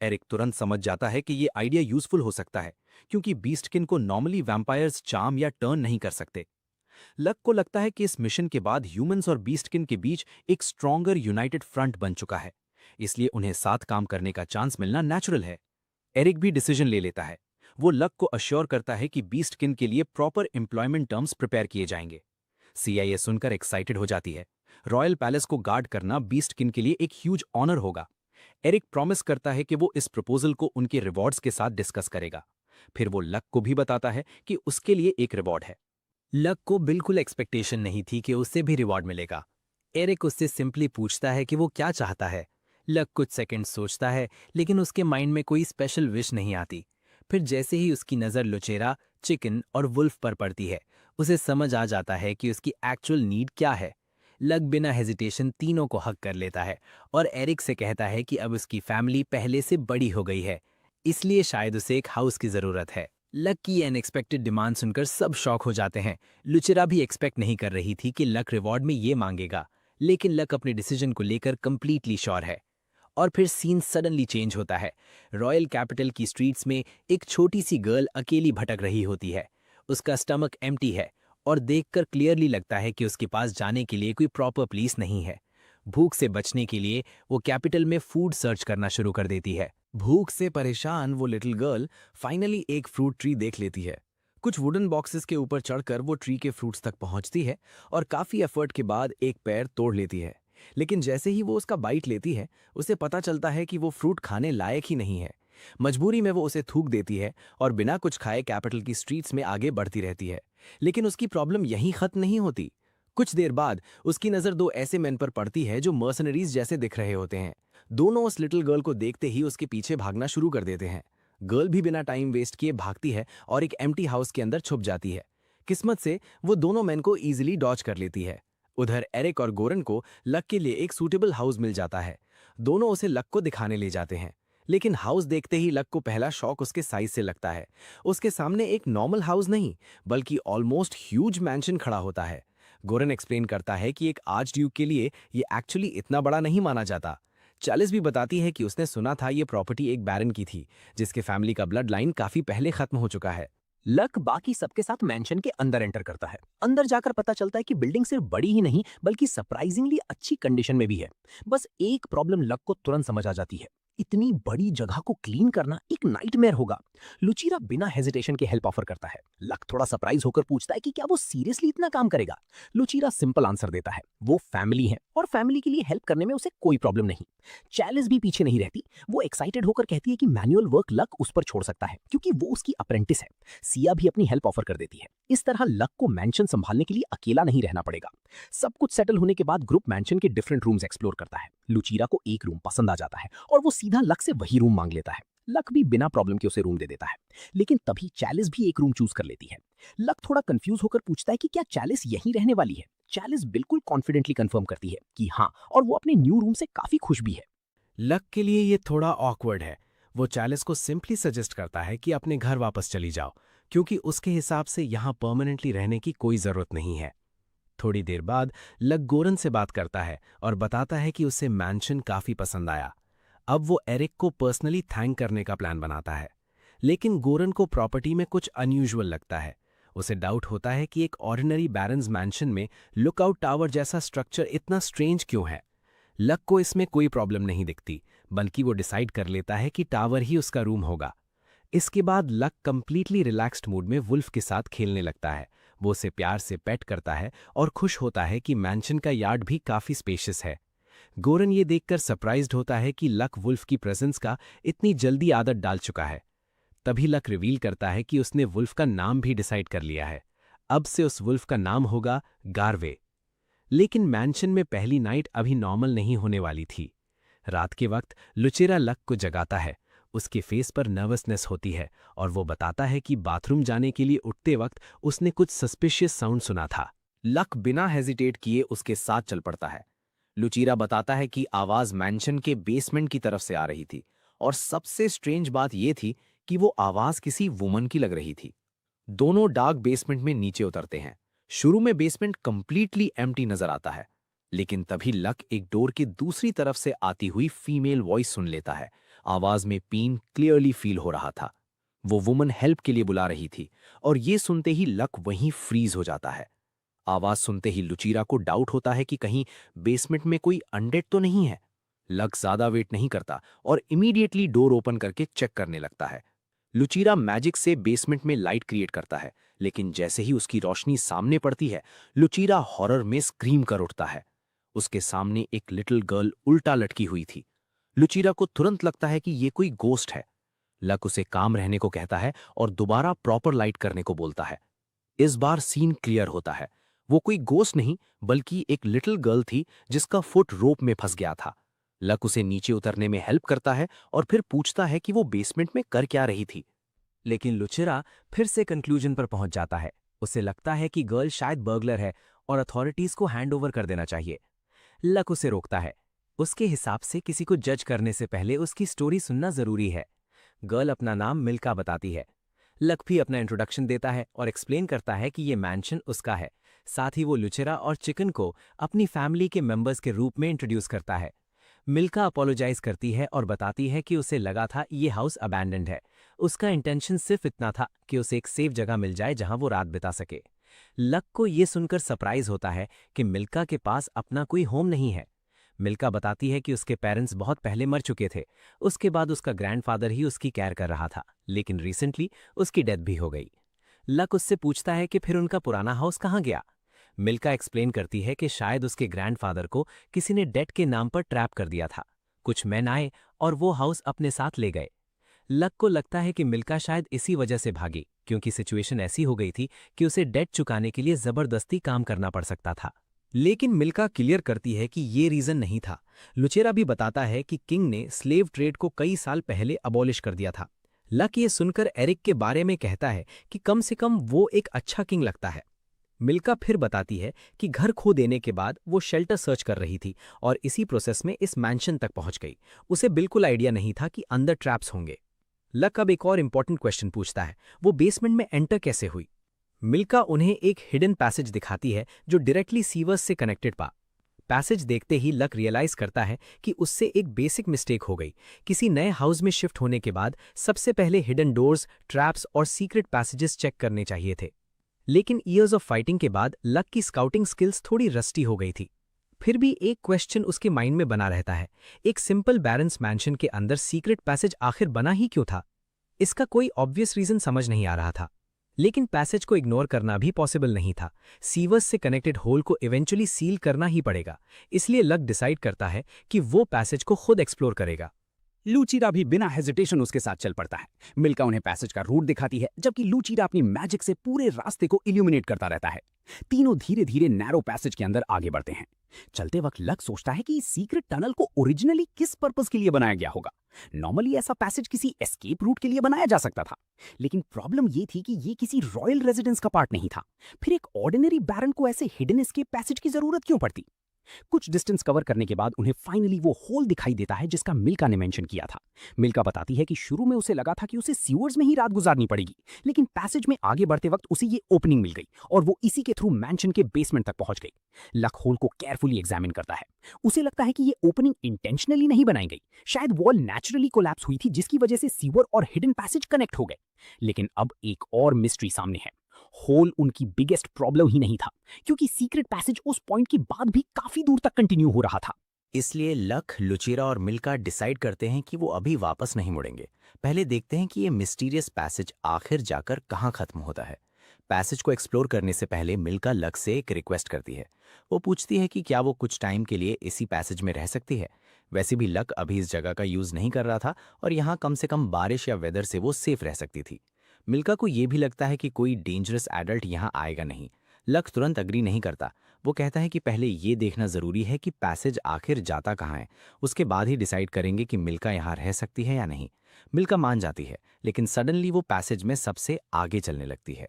A: एरिक तुरंत समझ जाता है कि ये आइडिया यूजफुल हो सकता है, क्योंकि बीस्टकिन को नॉर्मली वैम्पायर्स चार्म या टर्न नहीं कर सकते। लक को लगता है कि इस मिशन के बाद ह्यूमंस और बीस्टकिन के बीच एक स्ट्रॉन्गर यूनाइटेड फ्रंट बन चुका है, इसलिए उन्हें साथ काम करने का चांस मिलना नेचुरल है। एरिक भी डिसीजन ले लेता है। वो लक को अश्योर करता है कि बीस्टकिन के लिए प्रॉपर एम्प्लॉयमेंट टर्म्स प्रिपेयर किए जाएंगे। CIA सुनकर एक्साइटेड हो जाती है। रॉयल पैलेस को गार्ड करना बीस्टकिन के लिए एक ह्यूज ऑनर होगा। एरिक प्रॉमिस करता है कि वो इस प्रपोजल को उनके रिवॉर्ड्स के साथ डिस्कस करेगा। फिर वो लक को भी बताता है कि उसके लिए एक रिवॉर्ड है।
C: लक को बिल्कुल एक्सपेक्टेशन नहीं थी कि उससे भी रिवॉर्ड मिलेगा। एरिक उससे सिंपली पूछता है कि वो क्या चाहता है। लक कुछ सेकंड सोचता है, लेकिन उसके माइंड में कोई स्पेशल विश नहीं आती। फिर जैसे ही उसकी नज़र लुचेरा, चिकन और वुल्फ पर पड़ती है, उसे समझ आ जाता है कि उसकी एक्चुअल नीड क्या है। लक बिना हेजिटेशन तीनों को हक कर लेता है और एरिक से कहता है कि अब उसकी फैमिली पहले से बड़ी हो गई है, इसलिए शायद उसे एक हाउस की ज़रूरत है। लक की अनएक्सपेक्टेड डिमांड सुनकर सब शॉक हो जाते हैं। लुचेरा भी एक्सपेक्ट नहीं कर रही थी कि लक रिवॉर्ड में ये मांगेगा, लेकिन लक अपने डिसीजन को लेकर कंप्लीटली श्योर है। और फिर सीन सडनली चेंज होता है। रॉयल कैपिटल की स्ट्रीट्स में एक छोटी सी गर्ल अकेली भटक रही होती है। उसका स्टमक एम्प्टी है और देखकर क्लियरली लगता है कि उसके पास जाने के लिए कोई प्रॉपर प्लेस नहीं है। भूख से बचने के लिए वो कैपिटल में फूड सर्च करना शुरू कर देती है।
B: भूख से परेशान वो लिटिल गर्ल फाइनली एक फ्रूट ट्री देख लेती है। कुछ वुडन बॉक्सेस के ऊपर चढ़कर वो ट्री के फ्रूट्स तक पहुंचती है और काफी एफर्ट के बाद एक पैर तोड़ लेती है। लेकिन जैसे ही वो उसका बाइट लेती है, उसे पता चलता है कि वो फ्रूट खाने लायक ही नहीं है। मजबूरी में वो उसे थूक देती है और बिना कुछ खाए कैपिटल की स्ट्रीट्स में आगे बढ़ती रहती है। लेकिन उसकी प्रॉब्लम यहीं खत्म नहीं होती। कुछ देर बाद उसकी नज़र दो ऐसे मैन पर पड़ती है जो मर्सनरीज जैसे दिख रहे होते हैं। दोनों उस लिटिल गर्ल को देखते ही उसके पीछे भागना शुरू कर देते हैं। गर्ल भी बिना टाइम वेस्ट किए भागती है और एक एम्प्टी हाउस के अंदर छुप जाती है। किस्मत से वो दोनों मैन को ईजिली डॉच कर लेती है। उधर एरिक और गोरन को लक के लिए एक सूटेबल हाउस मिल जाता है। दोनों उसे लक को दिखाने ले जाते हैं, लेकिन हाउस देखते ही लक को पहला शॉक उसके साइज से लगता है। उसके सामने एक नॉर्मल हाउस नहीं, बल्कि ऑलमोस्ट ह्यूज मैंशन खड़ा होता है। गोरन एक्सप्लेन करता है कि एक आर्च ड्यूक के लिए ये एक्चुअली इतना बड़ा नहीं माना जाता। चार्ल्स भी बताती है कि उसने सुना था ये प्रॉपर्टी एक बैरन की थी, जिसके फैमिली का ब्लड लाइन काफी पहले खत्म हो चुका है।
F: लक बाकी सबके साथ मैंशन के अंदर एंटर करता है। अंदर जाकर पता चलता है कि बिल्डिंग सिर्फ बड़ी ही नहीं बल्कि सरप्राइजिंगली अच्छी कंडीशन में भी है। बस एक प्रॉब्लम लक को तुरंत समझ आ जाती है। इतनी बड़ी जगह को क्लीन करना एक नाइटमेयर होगा। लुचीरा बिना हेजिटेशन के हेल्प ऑफर करता है। लक थोड़ा सरप्राइज होकर पूछता है कि क्या वो सीरियसली इतना काम करेगा। लुचीरा सिंपल आंसर देता है, वो फैमिली है और फैमिली के लिए हेल्प करने में उसे कोई प्रॉब्लम नहीं। चार्ल्स भी पीछे नहीं रहती। वो एक्साइटेड होकर कहती है कि मैनुअल वर्क लक उस पर छोड़ सकता है, क्योंकि वो उसकी अप्रेंटिस है। सिया भी अपनी हेल्प ऑफर कर देती है। इस तरह लक को मैंशन संभालने के लिए अकेला नहीं रहना पड़ेगा। सब कुछ सेटल होने के बाद ग्रुप मैंशन के डिफरेंट रूम्स एक्सप्लोर करता है। लुचीरा को एक रूम पसंद आ जाता है और वो सीधा लक से वही रूम मांग लेता है। लक भी बिना प्रॉब्लम के उसे रूम दे देता है, लेकिन तभी चार्ल्स भी एक रूम चूज कर लेती है। लक थोड़ा कंफ्यूज होकर पूछता है कि क्या चार्ल्स यहीं रहने वाली है। चार्ल्स बिल्कुल कॉन्फिडेंटली कंफर्म करती है कि हाँ, और वो अपने न्यू रूम से काफी खुश भी है।
B: लक के लिए ये थोड़ा ऑकवर्ड है। वो चार्ल्स को सिंपली सजेस्ट करता है कि अपने घर वापस चली जाओ, क्योंकि उसके हिसाब से यहाँ परमानेंटली रहने की कोई जरूरत नहीं है। थोड़ी देर बाद लक गोरन से बात करता है और बताता है कि उसे मैंशन काफी पसंद आया। अब वो एरिक को पर्सनली थैंक करने का प्लान बनाता है, लेकिन गोरन को प्रॉपर्टी में कुछ अनयूजुअल लगता है। उसे डाउट होता है कि एक ऑर्डिनरी बैरन्स मैंशन में लुकआउट टावर जैसा स्ट्रक्चर इतना स्ट्रेंज क्यों है। लक को इसमें कोई प्रॉब्लम नहीं दिखती, बल्कि वो डिसाइड कर लेता है कि टावर ही उसका रूम होगा। इसके बाद लक कंप्लीटली रिलैक्स्ड मूड में वुल्फ के साथ खेलने लगता है। वो उसे प्यार से पेट करता है और खुश होता है कि मैंशन का यार्ड भी काफी स्पेशियस है। गोरन ये देखकर सरप्राइज्ड होता है कि लक वुल्फ की प्रेजेंस का इतनी जल्दी आदत डाल चुका है। तभी लक रिवील करता है कि उसने वुल्फ का नाम भी डिसाइड कर लिया है। अब से उस वुल्फ का नाम होगा गारवे। लेकिन मैंशन में पहली नाइट अभी नॉर्मल नहीं होने वाली थी। रात के वक्त लुचेरा लक को जगाता है। उसके फेस पर नर्वसनेस होती है और वो बताता है कि बाथरूम जाने के लिए उठते वक्त उसने कुछ सस्पिशियस साउंड सुना था।
A: लक बिना हेजिटेट किए उसके साथ चल पड़ता है। लुचीरा बताता है कि आवाज मैंशन के बेसमेंट की तरफ से आ रही थी, और सबसे स्ट्रेंज बात यह थी कि वो आवाज किसी वुमन की लग रही थी। दोनों डार्क बेसमेंट में नीचे उतरते हैं। शुरू में बेसमेंट कंप्लीटली एम्प्टी नजर आता है, लेकिन तभी लक एक डोर की दूसरी तरफ से आती हुई फीमेल वॉइस सुन लेता है
C: आवाज में पीन क्लियरली फील हो रहा था। वो वुमन हेल्प के लिए बुला रही थी और ये सुनते ही लक वहीं फ्रीज हो जाता है। आवाज सुनते ही लुचीरा को डाउट होता है कि कहीं बेसमेंट में कोई अनडेड तो नहीं है। लक ज्यादा वेट नहीं करता और इमीडिएटली डोर ओपन करके चेक करने लगता है। लुचीरा मैजिक से बेसमेंट में लाइट क्रिएट करता है, लेकिन जैसे ही उसकी रोशनी सामने पड़ती है, लुचीरा हॉरर में स्क्रीम कर उठता है। उसके सामने एक लिटिल गर्ल उल्टा लटकी हुई थी। लुचीरा को तुरंत लगता है कि ये कोई गोस्ट है। लक उसे काम रहने को कहता है और दोबारा प्रॉपर लाइट करने को बोलता है। इस बार सीन क्लियर होता है। वो कोई गोस्ट नहीं बल्कि एक लिटिल गर्ल थी जिसका फुट रोप में फंस गया था। लक उसे नीचे उतरने में हेल्प करता है और फिर पूछता है कि वो बेसमेंट में कर क्या रही थी।
A: लेकिन लुचिरा फिर से कंक्लूजन पर पहुंच जाता है। उसे लगता है कि गर्ल शायद बर्गलर है और अथॉरिटीज को हैंडओवर कर देना चाहिए। लक उसे रोकता है। उसके हिसाब से किसी को जज करने से पहले उसकी स्टोरी सुनना जरूरी है। गर्ल अपना नाम मिल्का बताती है। लक भी अपना इंट्रोडक्शन देता है और एक्सप्लेन करता है कि ये मैंशन उसका है। साथ ही वो लुचिरा और चिकन को अपनी फैमिली के मेंबर्स के रूप में इंट्रोड्यूस करता है। मिल्का अपोलोजाइज करती है और बताती है कि उसे लगा था ये हाउस अबैंडन्ड है। उसका इंटेंशन सिर्फ इतना था कि उसे एक सेफ जगह मिल जाए जहां वो रात बिता सके। लक को ये सुनकर सरप्राइज होता है कि मिल्का के पास अपना कोई होम नहीं है। मिल्का बताती है कि उसके पेरेंट्स बहुत पहले मर चुके थे। उसके बाद उसका ग्रैंडफादर ही उसकी केयर कर रहा था, लेकिन रिसेंटली उसकी डेथ भी हो गई। लक उससे पूछता है कि फिर उनका पुराना हाउस कहाँ गया। मिल्का एक्सप्लेन करती है कि शायद उसके ग्रैंडफादर को किसी ने डेट के नाम पर ट्रैप कर दिया था। कुछ मैन आए और वो हाउस अपने साथ ले गए। लक को लगता है कि मिल्का शायद इसी वजह से भागी, क्योंकि सिचुएशन ऐसी हो गई थी कि उसे डेट चुकाने के लिए जबरदस्ती काम करना पड़ सकता था। लेकिन मिल्का क्लियर करती है कि ये रीजन नहीं था। लुचेरा भी बताता है कि किंग ने स्लेव ट्रेड को कई साल पहले अबॉलिश कर दिया था। लक ये सुनकर एरिक के बारे में कहता है कि कम से कम वो एक अच्छा किंग लगता है। मिल्का फिर बताती है कि घर खो देने के बाद वो शेल्टर सर्च कर रही थी और इसी प्रोसेस में इस मैंशन तक पहुंच गई। उसे बिल्कुल आइडिया नहीं था कि अंदर ट्रैप्स होंगे। लक अब एक और इंपॉर्टेंट क्वेश्चन पूछता है, वो बेसमेंट में एंटर कैसे हुई। मिल्का उन्हें एक हिडन पैसेज दिखाती है जो डायरेक्टली सीवर्स से कनेक्टेड पा। पैसेज देखते ही लक रियलाइज करता है कि उससे एक बेसिक मिस्टेक हो गई। किसी नए हाउस में शिफ्ट होने के बाद सबसे पहले हिडन डोर्स, ट्रैप्स और सीक्रेट पैसेजेस चेक करने चाहिए थे। लेकिन ईयर्स ऑफ फाइटिंग के बाद लक की स्काउटिंग स्किल्स थोड़ी रस्टी हो गई थी। फिर भी एक क्वेश्चन उसके माइंड में बना रहता है, एक सिंपल बैरन्स मैंशन के अंदर सीक्रेट पैसेज आखिर बना ही क्यों था। इसका कोई ऑब्वियस रीजन समझ नहीं आ रहा था, लेकिन पैसेज को इग्नोर करना भी पॉसिबल नहीं था। सीवर्स से कनेक्टेड होल को इवेंचुअली सील करना ही पड़ेगा। इसलिए लक डिसाइड करता है कि वो पैसेज को खुद एक्सप्लोर करेगा।
G: लूचीरा भी बिना हेजिटेशन उसके साथ चल पड़ता है। मिल्का उन्हें पैसेज का रूट दिखाती है, जबकि लूचीरा अपनी मैजिक से पूरे रास्ते को इल्यूमिनेट करता रहता है। तीनों धीरे धीरे नैरो पैसेज के अंदर आगे बढ़ते हैं। चलते वक्त लक सोचता है कि इस सीक्रेट टनल को ओरिजिनली किस पर्पस के लिए बनाया गया होगा। नॉर्मली ऐसा पैसेज किसी एस्केप रूट के लिए बनाया जा सकता था, लेकिन प्रॉब्लम ये थी कि ये किसी रॉयल रेजिडेंस का पार्ट नहीं था। फिर एक ऑर्डिनरी बैरन को ऐसे हिडन एस्केप पैसेज की जरूरत क्यों पड़ती। कुछ डिस्टेंस कवर करने के बाद उन्हें फाइनली वो होल दिखाई देता है जिसका मिल्का ने मेंशन किया था। मिल्का बताती है कि शुरू में उसे लगा था कि उसे सीवर्स में ही रात गुजारनी पड़ेगी, लेकिन पैसेज में आगे बढ़ते वक्त उसे ये ओपनिंग मिल गई और वो इसी के थ्रू मैंशन के बेसमेंट तक पहुंच गई। लक होल को केयरफुली एग्जामिन करता है। उसे लगता है कि ये ओपनिंग इंटेंशनली नहीं बनाई गई, शायद वॉल नेचुरली कोलैप्स हुई थी जिसकी वजह से सीवर और हिडन पैसेज कनेक्ट हो गए। लेकिन अब एक और मिस्ट्री सामने है। होल उनकी बिगेस्ट प्रॉब्लम ही नहीं था, क्योंकि सीक्रेट पैसेज उस पॉइंट के बाद भी काफी दूर तक कंटिन्यू हो रहा था।
C: इसलिए लक, लुचेरा और मिल्का डिसाइड करते हैं कि वो अभी वापस नहीं मुड़ेंगे। पहले देखते हैं कि ये मिस्टीरियस पैसेज आखिर जाकर कहाँ खत्म होता है। पैसेज को एक्सप्लोर करने से पहले मिल्का लक से एक रिक्वेस्ट करती है। वो पूछती है कि क्या वो कुछ टाइम के लिए इसी पैसेज में रह सकती है। वैसे भी लक अभी इस जगह का यूज नहीं कर रहा था और यहाँ कम से कम बारिश या वेदर से वो सेफ रह सकती थी। मिल्का को ये भी लगता है कि कोई डेंजरस एडल्ट यहाँ आएगा नहीं। लक तुरंत अग्री नहीं करता। वो कहता है कि पहले ये देखना जरूरी है कि पैसेज आखिर जाता कहाँ है, उसके बाद ही डिसाइड करेंगे कि मिल्का यहाँ रह सकती है या नहीं। मिल्का मान जाती है, लेकिन सडनली वो पैसेज में सबसे आगे चलने लगती है।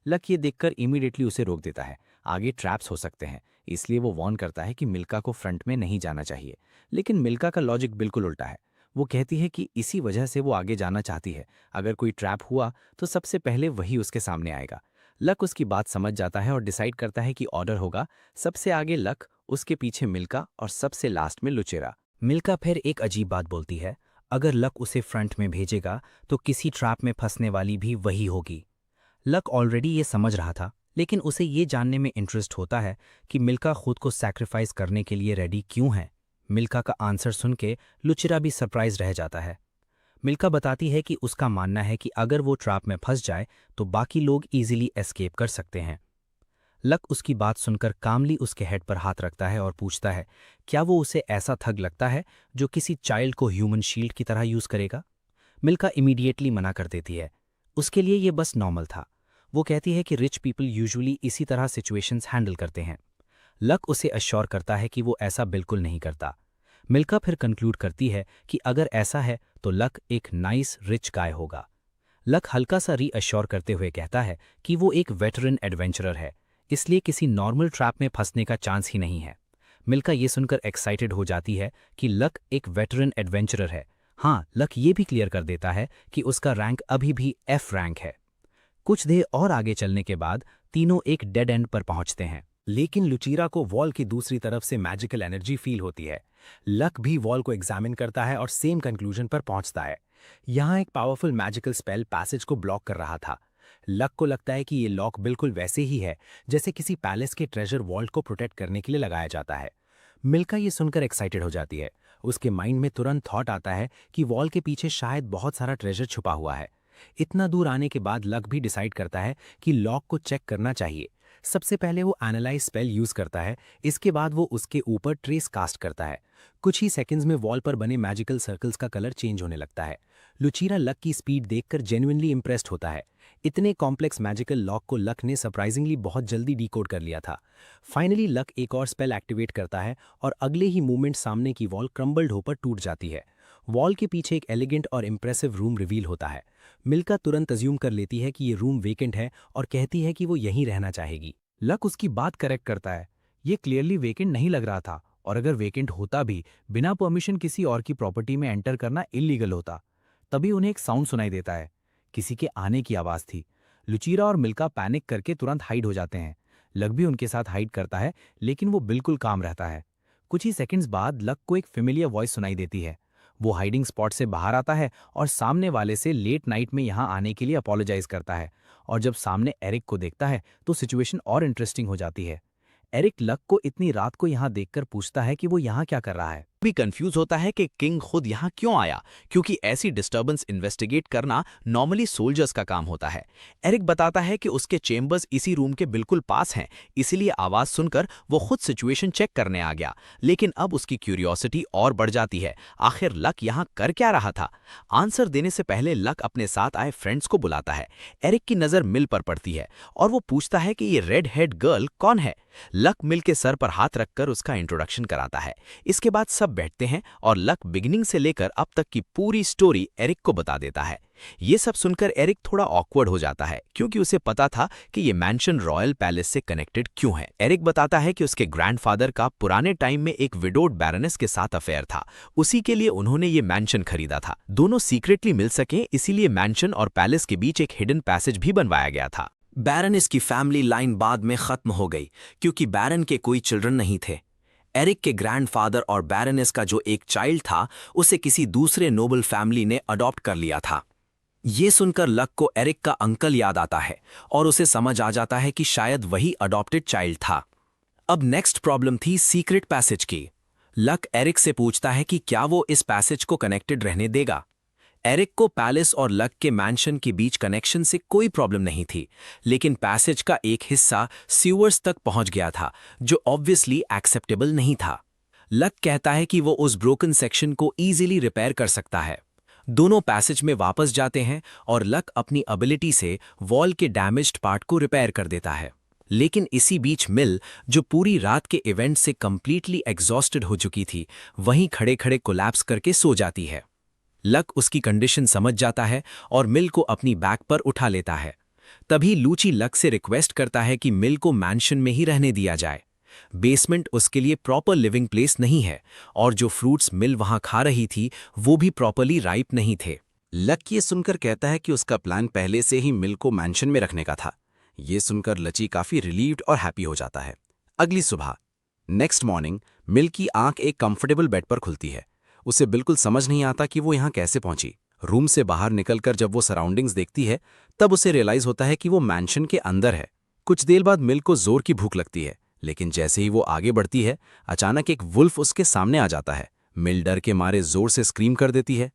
C: लक ये देखकर इमीडिएटली उसे रोक देता है। आगे ट्रैप्स हो सकते हैं, इसलिए वो वार्न करता है कि मिल्का को फ्रंट में नहीं जाना चाहिए। लेकिन मिल्का का लॉजिक बिल्कुल उल्टा है। वो कहती है कि इसी वजह से वो आगे जाना चाहती है। अगर कोई ट्रैप हुआ तो सबसे पहले वही उसके सामने आएगा। लक उसकी बात समझ जाता है और डिसाइड करता है कि ऑर्डर होगा सबसे आगे लक, उसके पीछे मिल्का और सबसे लास्ट में लुचेरा।
A: मिल्का फिर एक अजीब बात बोलती है,
D: अगर लक उसे फ्रंट में भेजेगा तो किसी ट्रैप में फंसने वाली भी वही होगी। लक ऑलरेडी ये समझ रहा था, लेकिन उसे ये जानने में इंटरेस्ट होता है कि मिल्का खुद को सैक्रिफाइस करने के लिए रेडी क्यों है। मिल्का का आंसर सुन के लुचिरा भी सरप्राइज रह जाता है। मिल्का बताती है कि उसका मानना है कि अगर वो ट्रैप में फंस जाए तो बाकी लोग इजीली एस्केप कर सकते हैं। लक उसकी बात सुनकर कामली उसके हेड पर हाथ रखता है और पूछता है क्या वो उसे ऐसा थग लगता है जो किसी चाइल्ड को ह्यूमन शील्ड की तरह यूज करेगा। मिल्का इमीडिएटली मना कर देती है, उसके लिए ये बस नॉर्मल था। वो कहती है कि रिच पीपल यूजुअली इसी तरह सिचुएशंस हैंडल करते हैं। लक उसे अश्योर करता है कि वो ऐसा बिल्कुल नहीं करता। मिल्का फिर कंक्लूड करती है कि अगर ऐसा है तो लक एक नाइस रिच गाय होगा। लक हल्का सा रीअश्योर करते हुए कहता है कि वो एक वेटरन एडवेंचरर है, इसलिए किसी नॉर्मल ट्रैप में फंसने का चांस ही नहीं है। मिल्का ये सुनकर एक्साइटेड हो जाती है कि लक एक वेटरन एडवेंचरर है। हाँ, लक ये भी क्लियर कर देता है कि उसका रैंक अभी भी F रैंक है। कुछ देर और आगे चलने के बाद तीनों एक डेड एंड पर पहुंचते हैं,
C: लेकिन लुचीरा को वॉल की दूसरी तरफ से मैजिकल एनर्जी फील होती है। लक भी वॉल को एग्जामिन करता है और सेम कंक्लूजन पर पहुंचता है। यहाँ एक पावरफुल मैजिकल स्पेल पैसेज को ब्लॉक कर रहा था। लक को लगता है कि ये लॉक बिल्कुल वैसे ही है जैसे किसी पैलेस के ट्रेजर वॉल्ट को प्रोटेक्ट करने के लिए लगाया जाता है। मिल्का ये सुनकर एक्साइटेड हो जाती है। उसके माइंड में तुरंत थॉट आता है कि वॉल के पीछे शायद बहुत सारा ट्रेजर छुपा हुआ है। इतना दूर आने के बाद लक भी डिसाइड करता है कि लॉक को चेक करना चाहिए। सबसे पहले वो एनालाइज स्पेल यूज करता है, इसके बाद वो उसके ऊपर ट्रेस कास्ट करता है। कुछ ही सेकंड्स में वॉल पर बने मैजिकल सर्कल्स का कलर चेंज होने लगता है। लुचीरा लक की स्पीड देखकर जेन्युइनली इंप्रेस्ड होता है। इतने कॉम्प्लेक्स मैजिकल लॉक को लक ने सरप्राइजिंगली बहुत जल्दी डिकोड कर लिया था। फाइनली लक एक और स्पेल एक्टिवेट करता है और अगले ही मूवमेंट सामने की वॉल क्रम्बल्ड होकर टूट जाती है। वॉल के पीछे एक एलिगेंट और इंप्रेसिव रूम रिवील होता है। मिल्का तुरंत अज्यूम कर लेती है कि ये रूम वेकेंट है और कहती है कि वो यहीं रहना चाहेगी।
B: लक उसकी बात करेक्ट करता है। ये क्लियरली वेकेंट नहीं लग रहा था, और अगर वेकेंट होता भी बिना परमिशन किसी और की प्रॉपर्टी में एंटर करना इलीगल होता। तभी उन्हें एक साउंड सुनाई देता है। किसी के आने की आवाज थी। लुचीरा और मिल्का पैनिक करके तुरंत हाइड हो जाते हैं। लक भी उनके साथ हाइड करता है, लेकिन वो बिल्कुल काम रहता है। कुछ ही सेकंड्स बाद लक को एक फेमिलियर वॉइस सुनाई देती है। वो हाइडिंग स्पॉट से बाहर आता है और सामने वाले से लेट नाइट में यहाँ आने के लिए अपोलोजाइज करता है। और जब सामने एरिक को देखता है तो सिचुएशन और इंटरेस्टिंग हो जाती है। एरिक लक को इतनी रात को यहाँ देखकर पूछता है कि वो यहाँ क्या कर रहा है।
G: भी कंफ्यूज होता है कि किंग खुद यहाँ क्यों आया, क्योंकि ऐसी डिस्टर्बेंस इन्वेस्टिगेट करना नॉर्मली सोल्जर्स का काम होता है। एरिक बताता है कि उसके चेम्बर्स इसी रूम के बिल्कुल पास हैं, इसीलिए आवाज सुनकर वो खुद सिचुएशन चेक करने आ गया। लेकिन अब उसकी क्यूरियोसिटी और बढ़ जाती है, आखिर लक यहाँ कर क्या रहा था। आंसर देने से पहले लक अपने साथ आए फ्रेंड्स को बुलाता है। एरिक की नजर मिल पर पड़ती है और वो पूछता है कि ये रेड हेड गर्ल कौन है। लक मिल के सर पर हाथ रखकर उसका इंट्रोडक्शन कराता है। इसके बाद सब बैठते हैं और लक बिगिनिंग से लेकर अब तक की पूरी स्टोरी एरिक को बता देता है। ये सब सुनकर एरिक थोड़ा ऑकवर्ड हो जाता है, क्योंकि उसे पता था कि ये मैंशन रॉयल पैलेस से कनेक्टेड क्यों है। एरिक बताता है कि उसके ग्रैंडफादर का पुराने टाइम में एक विडोड बैरनेस के साथ अफेयर था, उसी के लिए उन्होंने ये मैंशन खरीदा था। दोनों सीक्रेटली मिल सके, इसीलिए मैंशन और पैलेस के बीच एक हिडन पैसेज भी बनवाया गया था।
H: बैरनेस की फैमिली लाइन बाद में खत्म हो गई, क्योंकि बैरन के कोई चिल्ड्रन नहीं थे। एरिक के ग्रैंडफादर और बैरनेस का जो एक चाइल्ड था, उसे किसी दूसरे नोबल फैमिली ने अडॉप्ट कर लिया था। ये सुनकर लक को एरिक का अंकल याद आता है और उसे समझ आ जाता है कि शायद वही अडॉप्टेड चाइल्ड था। अब नेक्स्ट प्रॉब्लम थी सीक्रेट पैसेज की। लक एरिक से पूछता है कि क्या वो इस पैसेज को कनेक्टेड रहने देगा। एरिक को पैलेस और लक के मैंशन के बीच कनेक्शन से कोई प्रॉब्लम नहीं थी, लेकिन पैसेज का एक हिस्सा सीवर्स तक पहुंच गया था, जो ऑब्वियसली एक्सेप्टेबल नहीं था। लक कहता है कि वो उस ब्रोकन सेक्शन को इजीली रिपेयर कर सकता है। दोनों पैसेज में वापस जाते हैं और लक अपनी एबिलिटी से वॉल के डैमेज्ड पार्ट को रिपेयर कर देता है। लेकिन इसी बीच मिल, जो पूरी रात के इवेंट से कंप्लीटली एग्जॉस्टेड हो चुकी थी, वहीं खड़े खड़े कोलैप्स करके सो जाती है। लक उसकी कंडीशन समझ जाता है और मिल को अपनी बैक पर उठा लेता है। तभी लूची लक से रिक्वेस्ट करता है कि मिल को मैंशन में ही रहने दिया जाए। बेसमेंट उसके लिए प्रॉपर लिविंग प्लेस नहीं है, और जो फ्रूट्स मिल वहां खा रही थी वो भी प्रॉपरली राइप नहीं थे।
I: लक ये सुनकर कहता है कि उसका प्लान पहले से ही मिल को मैंशन में रखने का था। ये सुनकर लची काफी रिलीव्ड और हैप्पी हो जाता है। अगली सुबह नेक्स्ट मॉर्निंग मिल की आंख एक कंफर्टेबल बेड पर खुलती है। उसे बिल्कुल समझ नहीं आता कि वो यहाँ कैसे पहुंची। रूम से बाहर निकलकर जब वो सराउंडिंग्स देखती है तब उसे रियलाइज होता है कि वो मैंशन के अंदर है। कुछ देर बाद मिल को जोर की भूख लगती है, लेकिन जैसे ही वो आगे बढ़ती है अचानक एक वुल्फ उसके सामने आ जाता है। मिल डर के मारे जोर से स्क्रीम कर देती है।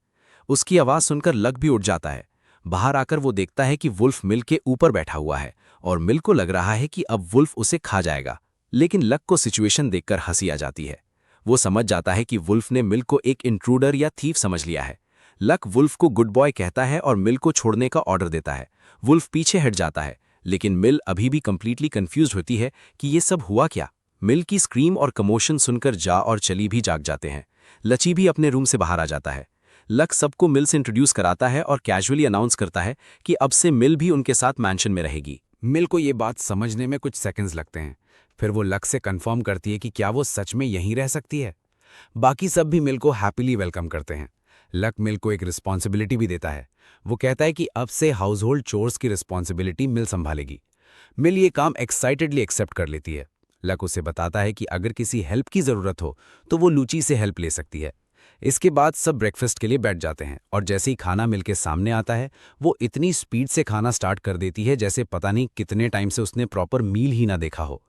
I: उसकी आवाज़ सुनकर लक भी उठ जाता है। बाहर आकर वो देखता है कि वुल्फ मिल के ऊपर बैठा हुआ है और मिल को लग रहा है कि अब वुल्फ उसे खा जाएगा, लेकिन लक को सिचुएशन देखकर हंसी आ जाती है। वो समझ जाता है कि वुल्फ ने मिल को एक इंट्रूडर या थीफ समझ लिया है। लक वुल्फ को गुड बॉय कहता है और मिल को छोड़ने का ऑर्डर देता है। वुल्फ पीछे हट जाता है, लेकिन मिल अभी भी कंप्लीटली कंफ्यूज होती है कि ये सब हुआ क्या। मिल की स्क्रीम और कमोशन सुनकर जा और चली भी जाग जाते हैं। लची भी अपने रूम से बाहर आ जाता है। लक सबको मिल से इंट्रोड्यूस कराता है और कैजुअली अनाउंस करता है कि अब से मिल भी उनके साथ मैंशन में रहेगी।
B: मिल को ये बात समझने में कुछ सेकंड्स लगते हैं। फिर वो लक से कंफर्म करती है कि क्या वो सच में यहीं रह सकती है। बाकी सब भी मिल को हैप्पीली वेलकम करते हैं। लक मिल को एक रिस्पॉन्सिबिलिटी भी देता है। वो कहता है कि अब से हाउस होल्ड चोर्स की रिस्पॉन्सिबिलिटी मिल संभालेगी। मिल ये काम एक्साइटेडली एक्सेप्ट कर लेती है। लक उसे बताता है कि अगर किसी हेल्प की ज़रूरत हो तो वो लूची से हेल्प ले सकती है। इसके बाद सब ब्रेकफास्ट के लिए बैठ जाते हैं और जैसे ही खाना मिल के सामने आता है वो इतनी स्पीड से खाना स्टार्ट कर देती है जैसे पता नहीं कितने टाइम से उसने प्रॉपर मील ही ना देखा हो।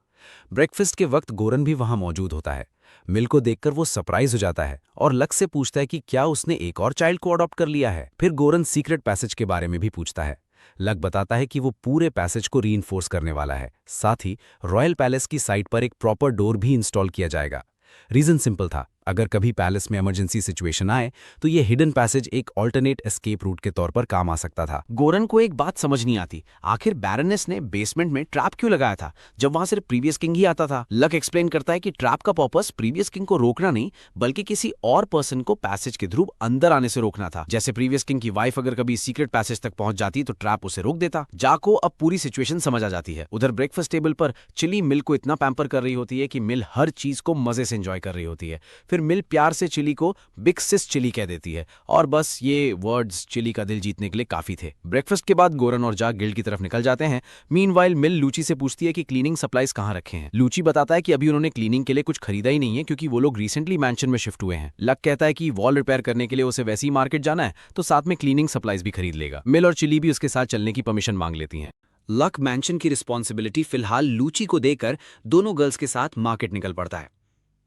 B: ब्रेकफास्ट के वक्त गोरन भी वहां मौजूद होता है। मिल को देखकर वो सरप्राइज हो जाता है और लक से पूछता है कि क्या उसने एक और चाइल्ड को अडॉप्ट कर लिया है। फिर गोरन सीक्रेट पैसेज के बारे में भी पूछता है। लक बताता है कि वो पूरे पैसेज को रीइंफोर्स करने वाला है। साथ ही रॉयल पैलेस की साइट पर एक प्रॉपर डोर भी इंस्टॉल किया जाएगा। रीजन सिंपल था, अगर कभी पैलेस में इमरजेंसी सिचुएशन आए तो ये हिडन पैसेज एक ऑल्टरनेट एस्केप रूट के तौर पर काम आ सकता था।
C: गोरन को एक बात समझ नहीं आती, आखिर बैरनेस ने बेसमेंट में ट्रैप क्यों लगाया था जब वहां सिर्फ प्रीवियस किंग ही आता था। लक एक्सप्लेन करता है कि ट्रैप का पर्पस प्रीवियस किंग को रोकना नहीं बल्कि किसी और पर्सन को पैसेज के थ्रू अंदर आने से रोकना था। जैसे प्रीवियस किंग की वाइफ अगर कभी सीक्रेट पैसेज तक पहुंच जाती तो ट्रैप उसे रोक देता। जाको अब पूरी सिचुएशन समझ आ जाती है। उधर ब्रेकफास्ट टेबल पर चिली मिल को इतना पैम्पर कर रही होती है कि मिल हर चीज को मजे से एंजॉय कर रही होती है। फिर मिल प्यार से चिली को बिग सिस चिली कह देती है और बस ये वर्ड्स चिली का दिल जीतने के लिए काफी थे। ब्रेकफास्ट के बाद गोरन और जाक गिल्ड की तरफ निकल जाते हैं। मीनवाइल मिल लूची से पूछती है कि क्लीनिंग सप्लाईज कहां रखे हैं। लूची बताता है कि अभी उन्होंने क्लीनिंग के लिए कुछ खरीदा ही नहीं है क्योंकि वो लोग रिसेंटली मैंशन में शिफ्ट हुए हैं। लक कहता है कि वॉल रिपेयर करने के लिए उसे वैसे ही मार्केट जाना है तो साथ में क्लीनिंग सप्लाईज भी खरीद लेगा। मिल और चिली भी उसके साथ चलने की परमिशन मांग लेती हैं।
H: लक मैंशन की रिस्पॉन्सिबिलिटी फिलहाल लूची को देकर दोनों गर्ल्स के साथ मार्केट निकल पड़ता है।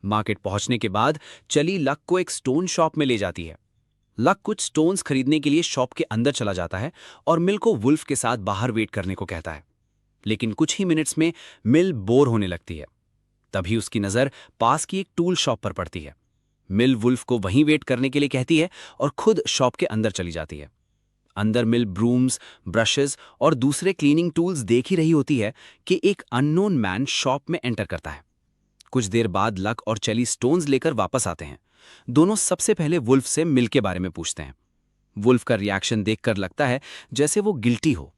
H: मार्केट पहुंचने के बाद चली लक को एक स्टोन शॉप में ले जाती है। लक कुछ स्टोन्स खरीदने के लिए शॉप के अंदर चला जाता है और मिल को वुल्फ के साथ बाहर वेट करने को कहता है, लेकिन कुछ ही मिनट्स में मिल बोर होने लगती है। तभी उसकी नज़र पास की एक टूल शॉप पर पड़ती है। मिल वुल्फ को वहीं वेट करने के लिए कहती है और खुद शॉप के अंदर चली जाती है। अंदर मिल ब्रूम्स, ब्रशेस और दूसरे क्लीनिंग टूल्स देख ही रही होती है कि एक अननोन मैन शॉप में एंटर करता है। कुछ देर बाद लक और चली स्टोन्स लेकर वापस आते हैं। दोनों सबसे पहले वुल्फ से मिल के बारे में पूछते हैं। वुल्फ का रिएक्शन देखकर लगता है जैसे वो गिल्टी हो।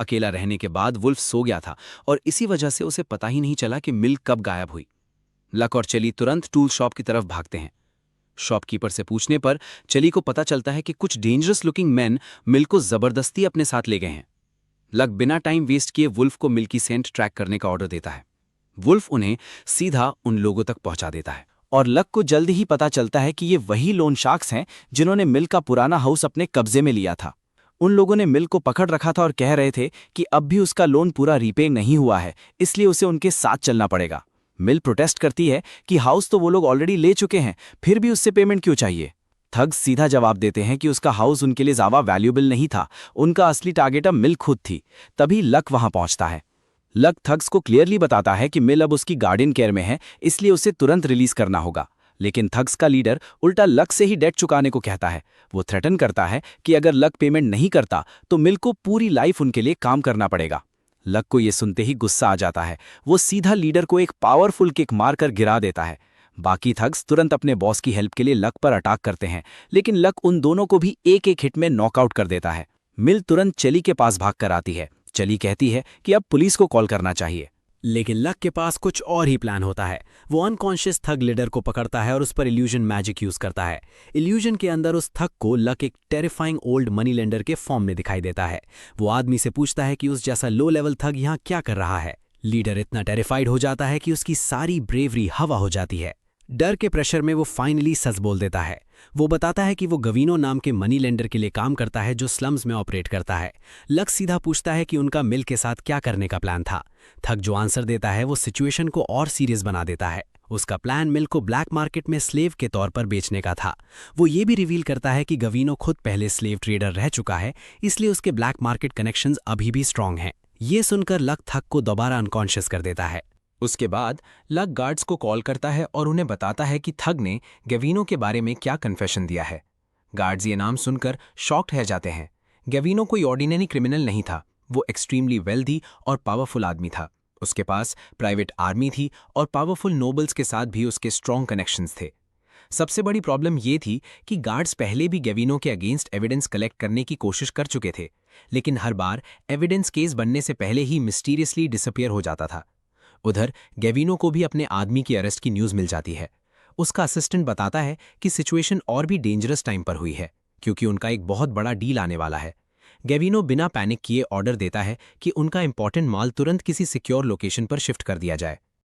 H: अकेला रहने के बाद वुल्फ सो गया था और इसी वजह से उसे पता ही नहीं चला कि मिल कब गायब हुई। लक और चली तुरंत टूल शॉप की तरफ भागते हैं। शॉपकीपर से पूछने पर चली को पता चलता है कि कुछ डेंजरस लुकिंग मैन मिल को जबरदस्ती अपने साथ ले गए हैं। लक बिना टाइम वेस्ट किए वुल्फ को मिल की सेंट ट्रैक करने का ऑर्डर देता है। वुल्फ उन्हें सीधा उन लोगों तक पहुंचा देता है और लक को जल्द ही पता चलता है कि ये वही लोन शार्क्स हैं जिन्होंने मिल का पुराना हाउस अपने कब्जे में लिया था। उन लोगों ने मिल को पकड़ रखा था और कह रहे थे कि अब भी उसका लोन पूरा रीपे नहीं हुआ है, इसलिए उसे उनके साथ चलना पड़ेगा। मिल प्रोटेस्ट करती है कि हाउस तो वो लोग ऑलरेडी ले चुके हैं, फिर भी उससे पेमेंट क्यों चाहिए। थग्स सीधा जवाब देते हैं कि उसका हाउस उनके लिए ज्यादा वैल्यूएबल नहीं था, उनका असली टारगेट अब मिल खुद थी। तभी लक वहां पहुंचता है। लक थग्स को क्लियरली बताता है कि मिल अब उसकी गार्डियन केयर में है, इसलिए उसे तुरंत रिलीज करना होगा। लेकिन थग्स का लीडर उल्टा लक से ही डेट चुकाने को कहता है। वो थ्रेटन करता है कि अगर लक पेमेंट नहीं करता तो मिल को पूरी लाइफ उनके लिए काम करना पड़ेगा। लक को ये सुनते ही गुस्सा आ जाता है। वो सीधा लीडर को एक पावरफुल किक मारकर गिरा देता है। बाकी थग्स तुरंत अपने बॉस की हेल्प के लिए लक पर अटैक करते हैं, लेकिन लक उन दोनों को भी एक एक हिट में नॉकआउट कर देता है। मिल तुरंत चली के पास भाग कर आती है। चली कहती है कि अब पुलिस को कॉल करना चाहिए,
C: लेकिन लक के पास कुछ और ही प्लान होता है। वो अनकॉन्शियस थग लीडर को पकड़ता है और उस पर इल्यूजन मैजिक यूज करता है। इल्यूजन के अंदर उस थग को लक एक टेरिफाइंग ओल्ड मनी लेंडर के फॉर्म में दिखाई देता है। वो आदमी से पूछता है कि उस जैसा लो लेवल थग यहाँ क्या कर रहा है। लीडर इतना टेरिफाइड हो जाता है कि उसकी सारी ब्रेवरी हवा हो जाती है। डर के प्रेशर में वो फाइनली सच बोल देता है। वो बताता है कि वो गवीनो नाम के मनी लेंडर के लिए काम करता है जो स्लम्स में ऑपरेट करता है। लक सीधा पूछता है कि उनका मिल के साथ क्या करने का प्लान था। थक जो आंसर देता है वो सिचुएशन को और सीरियस बना देता है। उसका प्लान मिल को ब्लैक मार्केट में स्लेव के तौर पर बेचने का था। वो ये भी रिवील करता है कि गवीनो खुद पहले स्लेव ट्रेडर रह चुका है, इसलिए उसके ब्लैक मार्केट कनेक्शंस अभी भी स्ट्रांग हैं। ये सुनकर लक थक को दोबारा अनकॉन्शियस कर देता है।
B: उसके बाद लक गार्ड्स को कॉल करता है और उन्हें बताता है कि थग ने गवीनो के बारे में क्या कन्फेशन दिया है। गार्ड्स ये नाम सुनकर शॉक्ड रह जाते हैं। गवीनो कोई ऑर्डिनरी क्रिमिनल नहीं था, वो एक्सट्रीमली वेल्दी और पावरफुल आदमी था। उसके पास प्राइवेट आर्मी थी और पावरफुल नोबल्स के साथ भी उसके स्ट्रॉन्ग कनेक्शंस थे। सबसे बड़ी प्रॉब्लम ये थी कि गार्ड्स पहले भी गवीनो के अगेंस्ट एविडेंस कलेक्ट करने की कोशिश कर चुके थे, लेकिन हर बार एविडेंस केस बनने से पहले ही मिस्टीरियसली डिसअपियर हो जाता था। उधर गवीनो को भी अपने आदमी की अरेस्ट की न्यूज़ मिल जाती है। उसका असिस्टेंट बताता है कि सिचुएशन और भी डेंजरस टाइम पर हुई है, क्योंकि उनका एक बहुत बड़ा डील आने वाला है। गवीनो बिना पैनिक किए ऑर्डर देता है कि उनका इंपॉर्टेंट माल तुरंत किसी सिक्योर लोकेशन पर शिफ्ट कर दिया जाए।